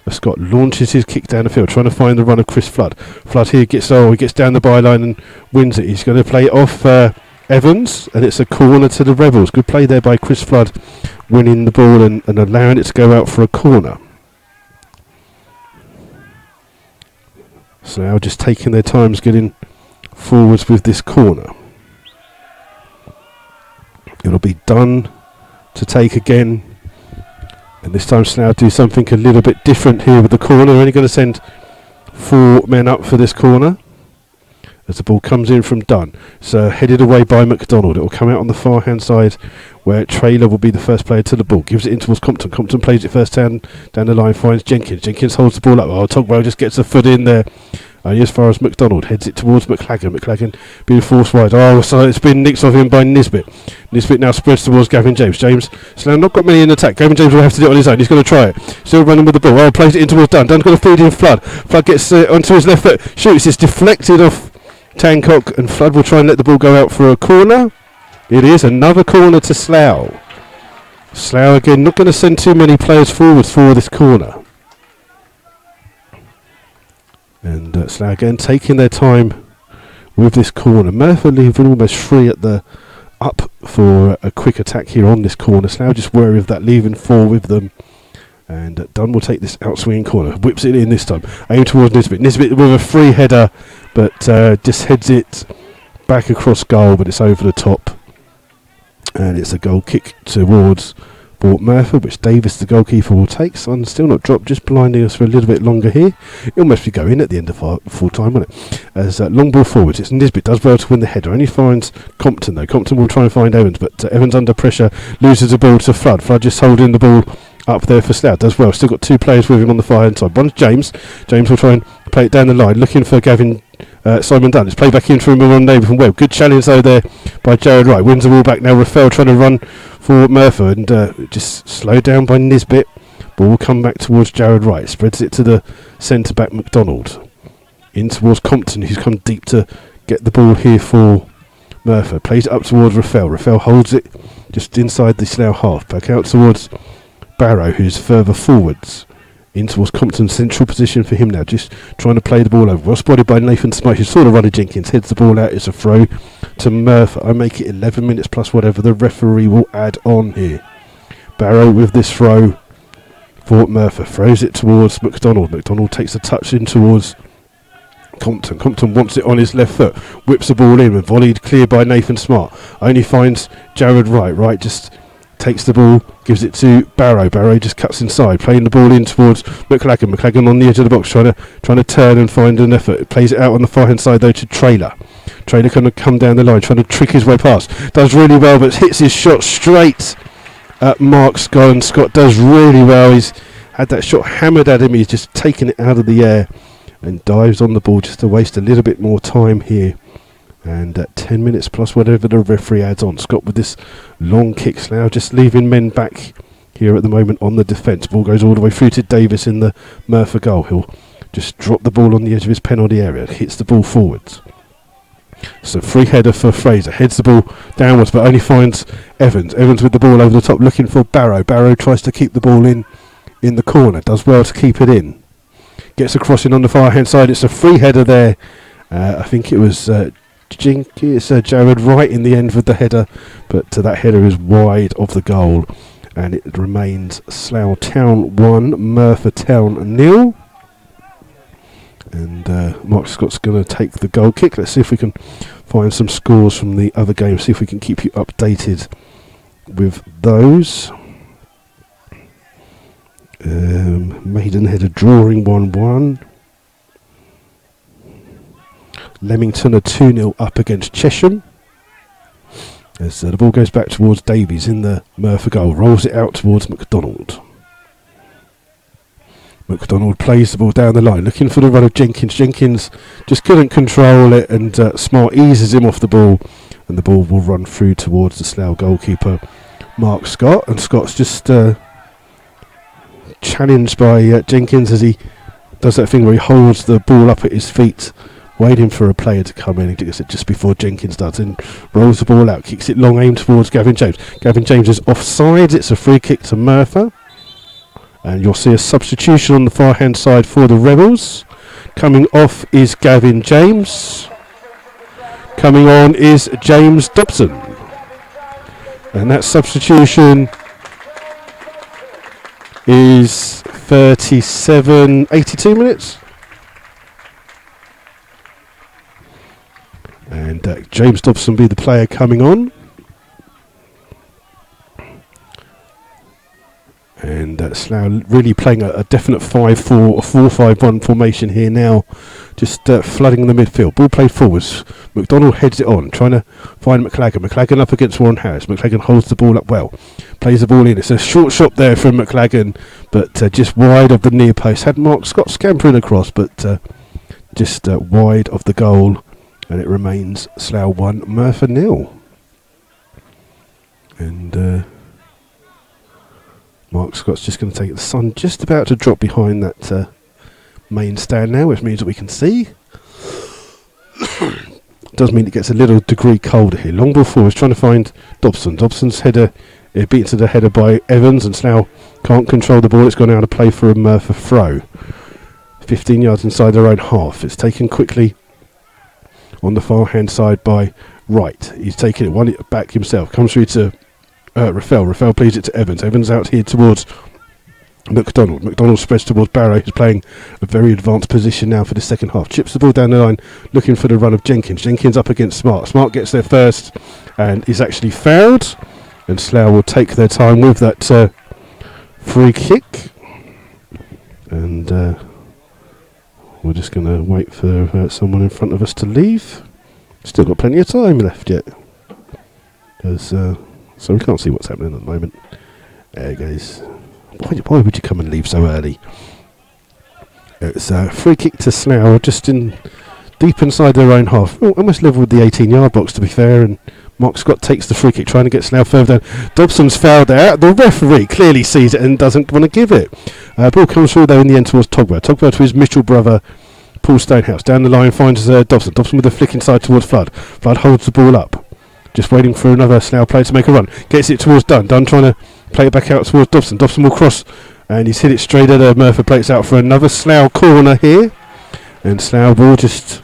Speaker 1: Scott launches his kick down the field, trying to find the run of Chris Flood. Flood here gets down the byline and wins it. He's going to play it off Evans, and it's a corner to the Rebels. Good play there by Chris Flood, winning the ball and allowing it to go out for a corner. Slough just taking their times getting forwards with this corner. It'll be Dunn to take again, and this time Slough do something a little bit different here with the corner. They're only going to send 4 men up for this corner as the ball comes in from Dunn. So headed away by McDonald. It will come out on the far hand side where Traylor will be the first player to the ball. Gives it in towards Compton. Compton plays it first down the line, finds Jenkins. Jenkins holds the ball up. Oh, Togwell just gets a foot in there. As far as McDonald heads it towards McLachlan. McLachlan being forced wide. Oh, so it's been nicked off him by Nisbet. Nisbet now spreads towards Gavin James. Slough not got many in attack. Gavin James will have to do it on his own. He's going to try it. Still running with the ball. Oh, plays it in towards Dunn. Dunn's going to feed in Flood. Flood gets onto his left foot. Shoots. It's deflected off Tancock, and Flood will try and let the ball go out for a corner. It is another corner to Slough. Slough again not going to send too many players forwards for this corner. And Slough again taking their time with this corner. Merthyr leaving almost free at the up for a quick attack here on this corner. Slough just wary of that, leaving 4 with them. And Dunn will take this out swinging corner. Whips it in this time. Aim towards Nisbet. Nisbet with a free header, but just heads it back across goal, but it's over the top. And it's a goal kick towards Merthyr, which Davis, the goalkeeper, will take. Sun still not dropped, just blinding us for a little bit longer here. It'll must be going at the end of full time, won't it? As long ball forwards, it's Nisbet does well to win the header. Only finds Compton though. Compton will try and find Evans, but Evans under pressure loses the ball to Flood. Flood just holding the ball up there for Slough, does well. Still got 2 players with him on the far hand side. One's James. James will try and play it down the line, looking for Simon Dunn. It's played back in from Neighbour from Webb. Good challenge though there by Jared Wright. Wins the ball back now. Raphael trying to run for Merthyr, and just slowed down by Nisbet. Ball will come back towards Jared Wright. Spreads it to the centre-back McDonald. In towards Compton, who's come deep to get the ball here for Merthyr. Plays it up towards Raphael. Raphael holds it just inside the Slough half. Back out towards Barrow, who's further forwards. In towards Compton's central position for him now. Just trying to play the ball over. Well spotted by Nathan Smythe, who saw the run of Jenkins. Heads the ball out. It's a throw to Merthyr. I make it 11 minutes plus whatever the referee will add on here. Barrow with this throw for Merthyr. Throws it towards McDonald. McDonald takes a touch in towards Compton. Compton wants it on his left foot. Whips the ball in and volleyed clear by Nathan Smart. Only finds Jared Wright. Wright just takes the ball, gives it to Barrow. Barrow just cuts inside, playing the ball in towards McLagan. McLagan on the edge of the box, trying to turn and find an effort. It plays it out on the far hand side though to Traylor. Traylor going to come down the line, trying to trick his way past. Does really well, but hits his shot straight at Mark Scott. And Scott does really well. He's had that shot hammered at him. He's just taken it out of the air and dives on the ball just to waste a little bit more time here. And at 10 minutes plus whatever the referee adds on. Scott with this long kick now, just leaving men back here at the moment on the defence. Ball goes all the way through to Davis in the Merthyr goal. He'll just drop the ball on the edge of his penalty area. Hits the ball forwards. So free header for Fraser. Heads the ball downwards but only finds Evans. Evans with the ball over the top looking for Barrow. Barrow tries to keep the ball in the corner. Does well to keep it in. Gets a crossing on the far hand side. It's a free header there. I think it was Jared Wright in the end with the header, but that header is wide of the goal, and it remains Slough Town 1, Merthyr Town 0. And Mark Scott's going to take the goal kick. Let's see if we can find some scores from the other games, see if we can keep you updated with those. Maidenhead are drawing 1-1. Leamington are 2-0 up against Chesham. As the ball goes back towards Davies in the Merthyr goal. Rolls it out towards McDonald. McDonald plays the ball down the line, looking for the run of Jenkins. Jenkins just couldn't control it, and Smart eases him off the ball. And the ball will run through towards the Slough goalkeeper, Mark Scott. And Scott's just challenged by Jenkins as he does that thing where he holds the ball up at his feet, waiting for a player to come in. He does it just before Jenkins does, and rolls the ball out, kicks it long, aimed towards Gavin James. Gavin James is offside. It's a free kick to Merthyr, and you'll see a substitution on the far hand side for the Rebels. Coming off is Gavin James. Coming on is James Dobson, and that substitution is 82 minutes. And James Dobson be the player coming on. And Slough really playing a definite 5-4 or 4-5-1 formation here now. Just flooding the midfield. Ball played forwards. McDonald heads it on, trying to find McLagan. McLagan up against Warren Harris. McLagan holds the ball up well. Plays the ball in. It's a short shot there from McLagan, but just wide of the near post. Had Mark Scott scampering across, but just wide of the goal. And it remains Slough 1, Merthyr 0. And Mark Scott's just going to take it. The sun just about to drop behind that main stand now, which means that we can see. Does mean it gets a little degree colder here. Long ball forward, trying to find Dobson. Dobson's header, it beats to the header by Evans, and Slough can't control the ball. It's gone out of play for a Merthyr throw. 15 yards inside their own half. It's taken quickly on the far hand side by Wright. He's taking it one back himself. Comes through to Raphael. Raphael plays it to Evans. Evans out here towards McDonald. McDonald spreads towards Barrow, who's playing a very advanced position now for the second half. Chips the ball down the line, looking for the run of Jenkins. Jenkins up against Smart. Smart gets there first and is actually fouled. And Slough will take their time with that free kick. And we're just going to wait for someone in front of us to leave. Still got plenty of time left yet. So we can't see what's happening at the moment. There it goes. Why would you come and leave so early? It's a free kick to Slough, just in deep inside their own half. Almost level with the 18-yard box, to be fair, and Mark Scott takes the free kick, trying to get Slough further down. Dobson's fouled there. The referee clearly sees it and doesn't want to give it. Ball comes through though in the end towards Togwell. Togwell to his Mitchell brother, Paul Stonehouse. Down the line finds Dobson. Dobson with a flick inside towards Flood. Flood holds the ball up. Just waiting for another Slough player to make a run. Gets it towards Dunn. Dunn trying to play it back out towards Dobson. Dobson will cross and he's hit it straight at Merthyr. Plays out for another Slough corner here. And Slough will just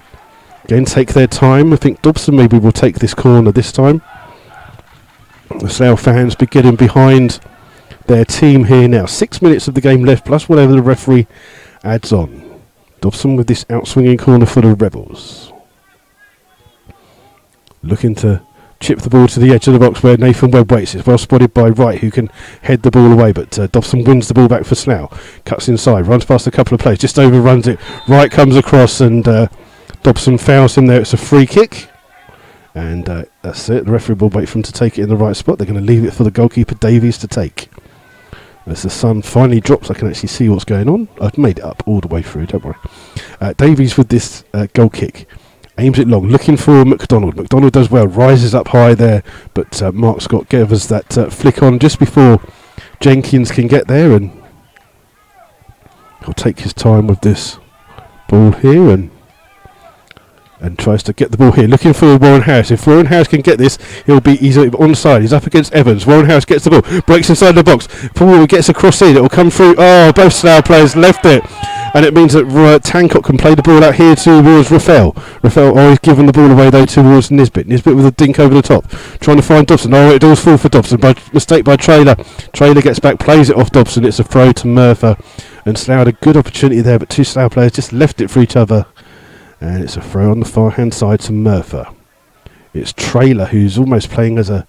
Speaker 1: again take their time. I think Dobson maybe will take this corner this time. The Slough fans be getting behind their team here now. 6 minutes of the game left, plus whatever the referee adds on. Dobson with this outswinging corner for the Rebels. Looking to chip the ball to the edge of the box where Nathan Webb waits. It's well spotted by Wright, who can head the ball away, but Dobson wins the ball back for Slough. Cuts inside, runs past a couple of players, just overruns it. Wright comes across and Dobson fouls him there. It's a free kick. And that's it. The referee will wait for him to take it in the right spot. They're going to leave it for the goalkeeper Davies to take. As the sun finally drops, I can actually see what's going on. I've made it up all the way through, don't worry. Davies with this goal kick. Aims it long, looking for McDonald. McDonald does well, rises up high there, but Mark Scott gave us that flick on just before Jenkins can get there, and he'll take his time with this ball here and tries to get the ball here, looking for Warren Harris. If Warren Harris can get this, he's onside. He's up against Evans. Warren Harris gets the ball, breaks inside the box. Ball gets a cross in. It will come through. Oh, both Slough players left it. And it means that Tancock can play the ball out here towards Raphael. Raphael, he's given the ball away though towards Nisbet. Nisbet with a dink over the top, trying to find Dobson. Oh, it does fall for Dobson by mistake by Traylor. Traylor gets back, plays it off Dobson. It's a throw to Merthyr. And Slough had a good opportunity there, but two Slough players just left it for each other. And it's a throw on the far hand side to Merthyr. It's Traylor who's almost playing as a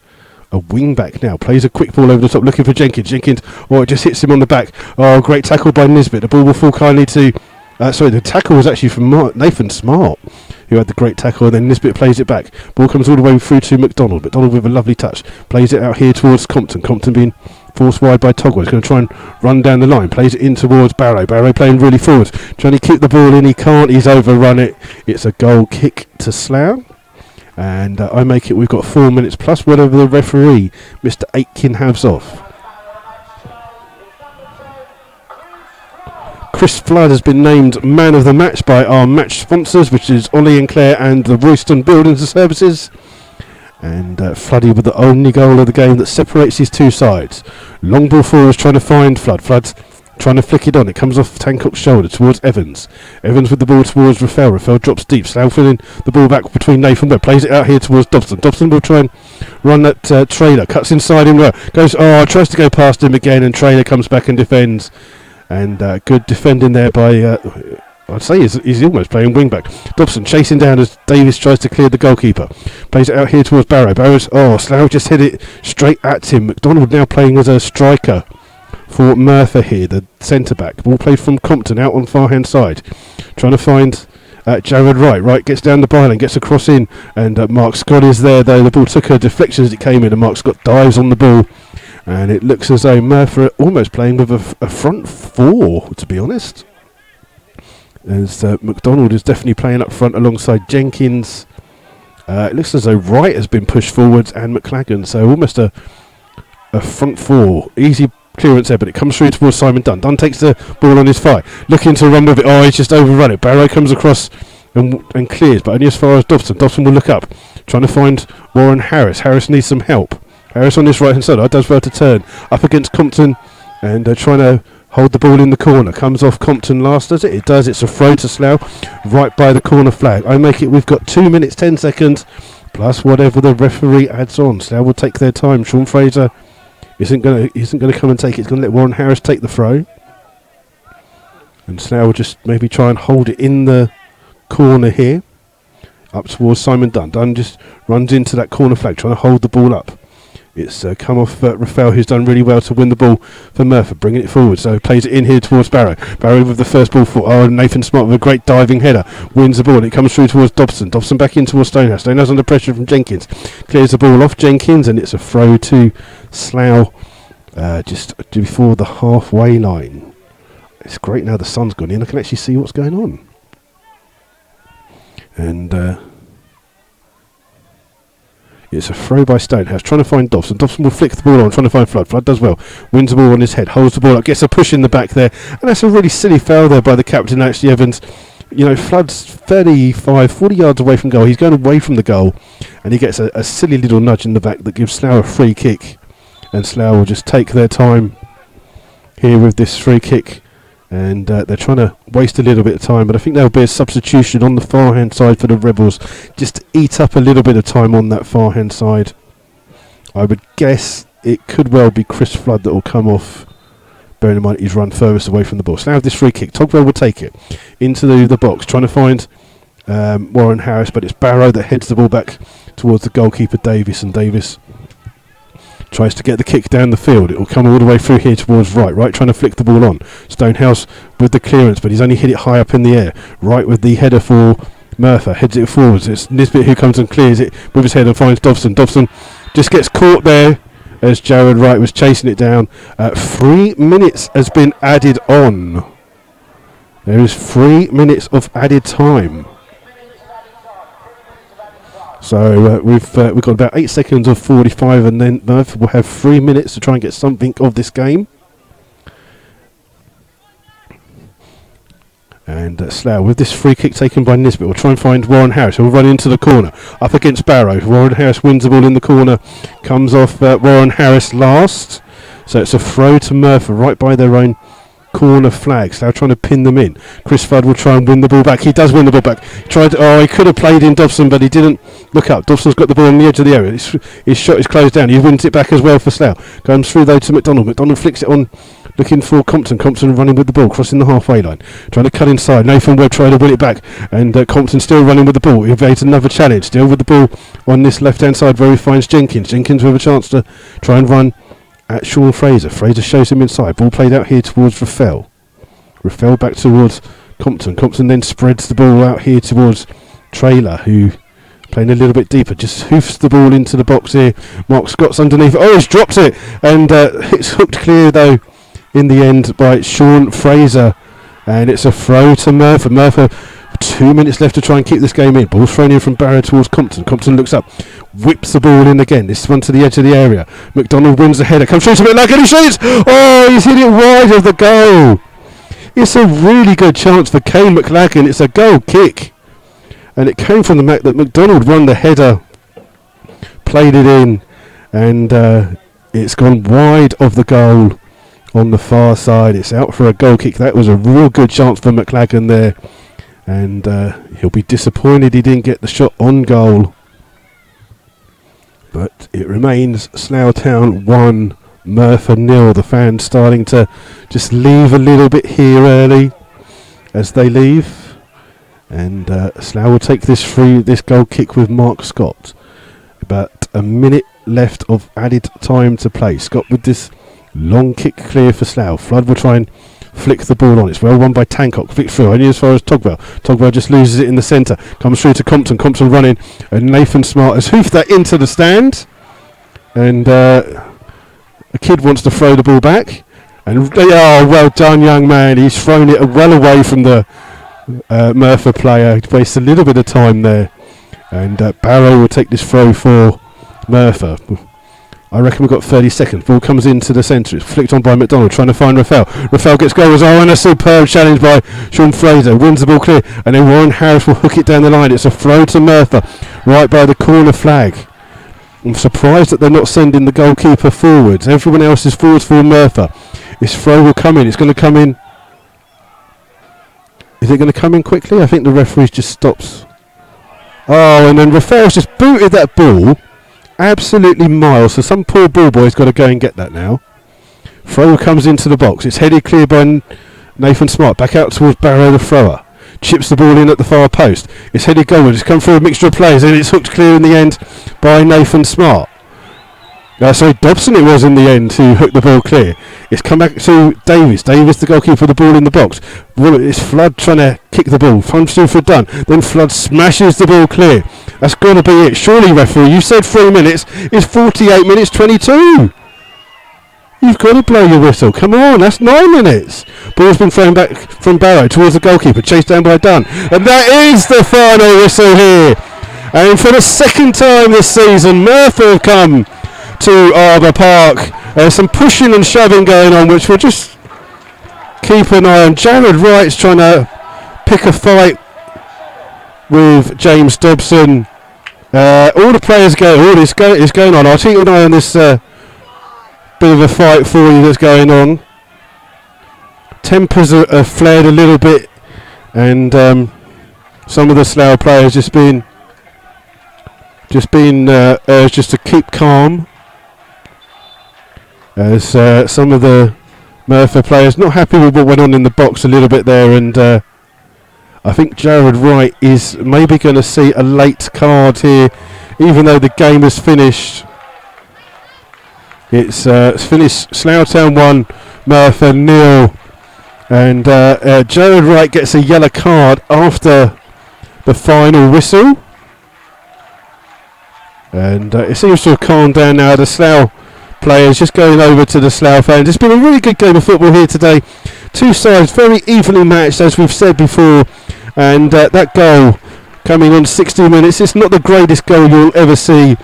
Speaker 1: wing back now. Plays a quick ball over the top, looking for Jenkins. Jenkins, it just hits him on the back. Oh, great tackle by Nisbet. The ball will fall kindly to... the tackle was actually from Nathan Smart, who had the great tackle, and then Nisbet plays it back. Ball comes all the way through to McDonald. McDonald with a lovely touch. Plays it out here towards Compton. Compton being forced wide by Togwell. He's going to try and run down the line. Plays it in towards Barrow. Barrow playing really forward. Trying to keep the ball in. He can't. He's overrun it. It's a goal kick to Slough. And I make it, we've got 4 minutes plus whatever the referee, Mr. Aitken, has off. Chris Flood has been named man of the match by our match sponsors, which is Ollie and Claire and the Royston Buildings and Services. And Floody with the only goal of the game that separates these two sides. Long ball forwards trying to find Flood. Flood's trying to flick it on. It comes off Tancock's shoulder towards Evans. Evans with the ball towards Raphael. Raphael drops deep. Slough filling the ball back between Nathan Webb. Plays it out here towards Dobson. Dobson will try and run that Traylor. Cuts inside him. Tries to go past him again, and Traylor comes back and defends. And good defending there by... I'd say he's almost playing wing back. Dobson chasing down as Davis tries to clear the goalkeeper. Plays it out here towards Barrow. Slough just hit it straight at him. McDonald now playing as a striker for Merthyr here, the centre back. Ball played from Compton out on far hand side. Trying to find Jared Wright. Wright gets down the byline, gets across in, and Mark Scott is there though. The ball took a deflection as it came in, and Mark Scott dives on the ball. And it looks as though Merthyr are almost playing with a front four, to be honest. As McDonald is definitely playing up front alongside Jenkins. It looks as though Wright has been pushed forwards and McLagan, so almost a front four. Easy clearance there, but it comes through towards Simon Dunn. Dunn takes the ball on his thigh, looking to run with it. He's just overrun it. Barrow comes across and clears, but only as far as Dobson. Dobson will look up, trying to find Warren Harris. Harris needs some help. Harris on this right hand side. Does well to turn up against Compton and trying to hold the ball in the corner. Comes off Compton last, does it? It does. It's a throw to Slough right by the corner flag. I make it. We've got 2 minutes 10 seconds plus whatever the referee adds on. Slough will take their time. Sean Fraser isn't going to come and take it. He's going to let Warren Harris take the throw, and Slough will just maybe try and hold it in the corner here up towards Simon Dunn. Dunn just runs into that corner flag trying to hold the ball up. It's come off Raphael, who's done really well to win the ball for Merthyr, bringing it forward. So plays it in here towards Barrow. Barrow with the first ball for Nathan Smart with a great diving header. Wins the ball, and it comes through towards Dobson. Dobson back in towards Stonehouse. Stonehouse under pressure from Jenkins. Clears the ball off Jenkins, and it's a throw to Slough just before the halfway line. It's great now the sun's gone in. I can actually see what's going on. And... It's a throw by Stonehouse, trying to find Dobson. Dobson will flick the ball on, trying to find Flood. Flood does well. Wins the ball on his head, holds the ball up, gets a push in the back there. And that's a really silly foul there by the captain, Ashley Evans. You know, Flood's 35, 40 yards away from goal. He's going away from the goal. And he gets a silly little nudge in the back that gives Slough a free kick. And Slough will just take their time here with this free kick. And they're trying to waste a little bit of time, but I think there'll be a substitution on the far hand side for the Rebels, just to eat up a little bit of time on that far hand side. I would guess it could well be Chris Flood that will come off, bearing in mind he's run furthest away from the ball. So now this free kick, Togwell will take it into the box, trying to find Warren Harris, but it's Barrow that heads the ball back towards the goalkeeper Davis, and Davis tries to get the kick down the field. It will come all the way through here towards right, trying to flick the ball on. Stonehouse with the clearance, but he's only hit it high up in the air. Right with the header for Merthyr, heads it forwards. It's Nisbet who comes and clears it with his head and finds Dobson. Dobson just gets caught there as Jared Wright was chasing it down. 3 minutes has been added on. There is 3 minutes of added time. So we've got about 8 seconds of 45, and then Merthyr will have 3 minutes to try and get something of this game. And Slough, with this free kick taken by Nisbet, will try and find Warren Harris, who will run into the corner, up against Barrow. Warren Harris wins the ball in the corner, comes off Warren Harris last. So it's a throw to Merthyr, right by their own corner flag. Slough trying to pin them in. Chris Flood will try and win the ball back. He does win the ball back. He could have played in Dobson, but he didn't look up. Dobson's got the ball on the edge of the area. His shot is closed down. He wins it back as well for Slough. Comes through though to McDonald. McDonald flicks it on, looking for Compton. Compton running with the ball, crossing the halfway line, trying to cut inside. Nathan Webb trying to win it back, and Compton still running with the ball. He evades another challenge. Still with the ball on this left hand side where he finds Jenkins. Jenkins with a chance to try and run at Sean Fraser. Fraser shows him inside. Ball played out here towards Raffel. Raffel back towards Compton. Compton then spreads the ball out here towards Trailer, who playing a little bit deeper, just hoofs the ball into the box here. Mark Scott's underneath. Oh, he's dropped it, and it's hooked clear though in the end by Sean Fraser, and it's a throw to Merthyr. Merthyr, 2 minutes left to try and keep this game in. Ball's thrown in from Barrow towards Compton. Compton looks up, whips the ball in again. This one to the edge of the area. McDonald wins the header, comes through to McLagan, he shoots. Oh, he's hit it wide of the goal. It's a really good chance for Kane McLagan. It's a goal kick, and it came from the fact that McDonald won the header, played it in, and it's gone wide of the goal on the far side. It's out for a goal kick. That was a real good chance for McLagan there, and he'll be disappointed he didn't get the shot on goal. But it remains Slough Town 1, Merthyr 0. The fans starting to just leave a little bit here early as they leave, and Slough will take this goal kick with Mark Scott. About a minute left of added time to play. Scott with this long kick clear for Slough. Flood will try and flick the ball on. It's well won by Tancock. Flick through only as far as Togwell. Togwell just loses it in the centre. Comes through to Compton. Compton running, and Nathan Smart has hoofed that into the stand, and a kid wants to throw the ball back, and well done, young man. He's thrown it well away from the Merthyr player. He wastes a little bit of time there, and Barrow will take this throw for Merthyr. I reckon we've got 30 seconds. Ball comes into the centre. It's flicked on by McDonald, trying to find Raffel. Raffel gets goal as well, and a superb challenge by Sean Fraser. Wins the ball clear, and then Warren Harris will hook it down the line. It's a throw to Merthyr, right by the corner flag. I'm surprised that they're not sending the goalkeeper forwards. Everyone else is forwards for Merthyr. This throw will come in. It's going to come in. Is it going to come in quickly? I think the referee just stops. Oh, and then Raffel's just booted that ball absolutely miles. So some poor ball boy's got to go and get that now. Throw comes into the box. It's headed clear by Nathan Smart. Back out towards Barrow, the thrower. Chips the ball in at the far post. It's headed goalward. It's come through a mixture of players, and it's hooked clear in the end by Nathan Smart. Dobson it was in the end to hook the ball clear. It's come back to Davis. Davis, the goalkeeper, for the ball in the box. It's Flood trying to kick the ball. Comes through for Dunn. Then Flood smashes the ball clear. That's got to be it. Surely, referee, you said 3 minutes. It's 48 minutes 22. You've got to blow your whistle. Come on, that's 9 minutes. Ball's been thrown back from Barrow towards the goalkeeper, chased down by Dunn. And that is the final whistle here. And for the second time this season, Merthyr have come to Arbour Park. There's some pushing and shoving going on, which we'll just keep an eye on. Jared Wright's trying to pick a fight with James Dobson. All the players all this is going on. I'll keep an eye on this bit of a fight for you that's going on. Tempers are flared a little bit, and some of the Slough players just been urged just to keep calm, as some of the Merthyr players not happy with what went on in the box a little bit there, and I think Jared Wright is maybe going to see a late card here, even though the game is finished. It's finished. Slough Town 1, Merthyr 0, and Jared Wright gets a yellow card after the final whistle. And it seems to have calmed down now. The Slough players just going over to the Slough fans. It's been a really good game of football here today. Two sides very evenly matched, as we've said before. And that goal coming on 60 minutes, it's not the greatest goal you'll ever see.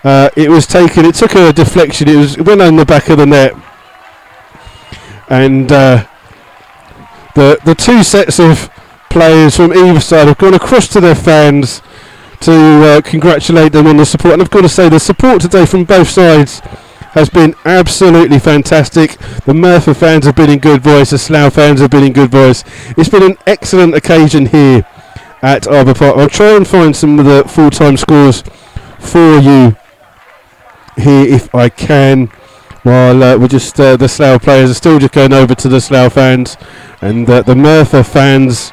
Speaker 1: It took a deflection, it went on the back of the net. And the two sets of players from either side have gone across to their fans to congratulate them on the support. And I've got to say, the support today from both sides has been absolutely fantastic. The Merthyr fans have been in good voice, the Slough fans have been in good voice. It's been an excellent occasion here at Arbour Park. I'll try and find some of the full-time scores for you here if I can, while we're just the Slough players are still just going over to the Slough fans, and the Merthyr fans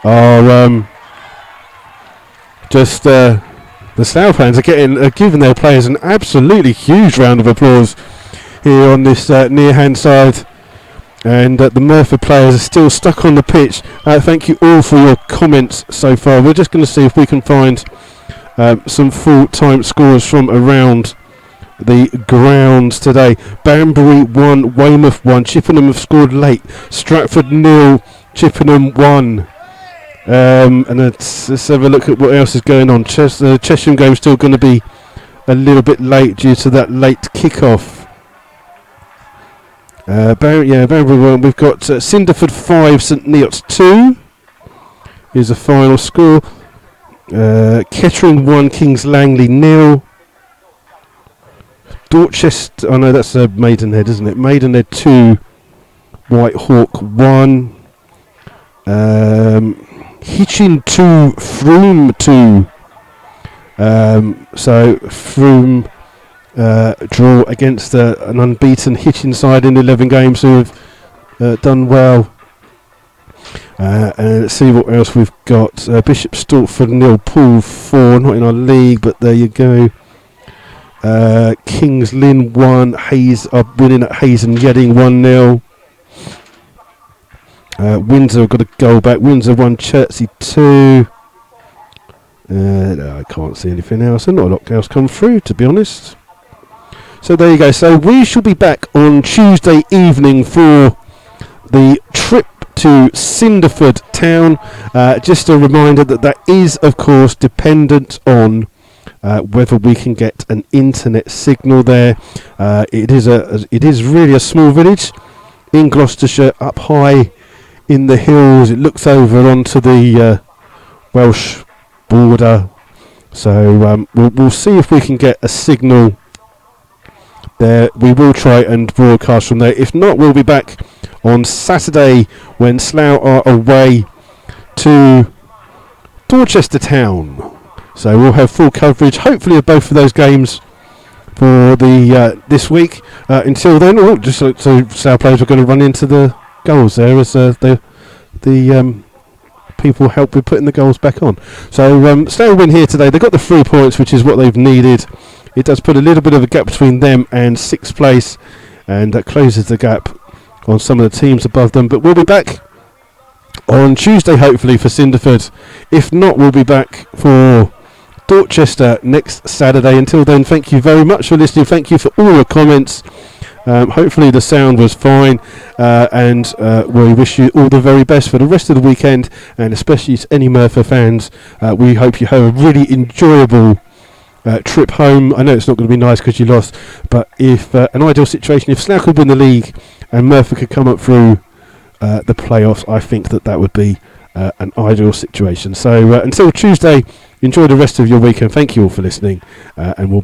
Speaker 1: are the Slough fans are giving their players an absolutely huge round of applause here on this near-hand side. And the Merthyr players are still stuck on the pitch. Thank you all for your comments so far. We're just going to see if we can find some full-time scores from around the grounds today. Banbury 1, Weymouth 1. Chippenham have scored late. Stratford 0, Chippenham 1. And let's have a look at what else is going on. Chesham game still going to be a little bit late due to that late kick-off. Banbury 1. We've got Cinderford 5, St Neots 2 is the final score. Kettering 1, Kings Langley 0. Dorchester, oh no, that's Maidenhead, isn't it? Maidenhead 2, White Hawk 1. Hitchin 2, Frome 2. So Frome draw against an unbeaten Hitchin side in 11 games who have done well. And let's see what else we've got. Bishop Stortford 0, Poole 4. Not in our league, but there you go. Kings Lynn 1, Hayes are winning at Hayes and Yedding 1-0. Windsor have got a goal back. Windsor 1, Chertsey 2. No, I can't see anything else. And not a lot else come through, to be honest. So there you go. So we shall be back on Tuesday evening for the trip to Cinderford Town. Just a reminder that is, of course, dependent on whether we can get an internet signal there. It is really a small village in Gloucestershire, up high in the hills. It looks over onto the Welsh border, so we'll see if we can get a signal there. We will try and broadcast from there. If not, we'll be back on Saturday when Slough are away to Dorchester Town. So we'll have full coverage, hopefully, of both of those games for the this week. Until then, just so Slough players are going to run into the goals there as the people help with putting the goals back on. So Slough win here today. They got the 3 points, which is what they've needed. It does put a little bit of a gap between them and 6th place, and that closes the gap on some of the teams above them. But we'll be back on Tuesday, hopefully, for Cinderford. If not, we'll be back for Dorchester next Saturday. Until then, thank you very much for listening. Thank you for all your comments. Hopefully the sound was fine, and we wish you all the very best for the rest of the weekend, and especially to any Merthyr fans. We hope you have a really enjoyable trip home. I know it's not going to be nice because you lost, but if an ideal situation, if Slough could win the league and Merthyr could come up through the playoffs, I think that would be an ideal situation. So until Tuesday, enjoy the rest of your weekend. Thank you all for listening, and we'll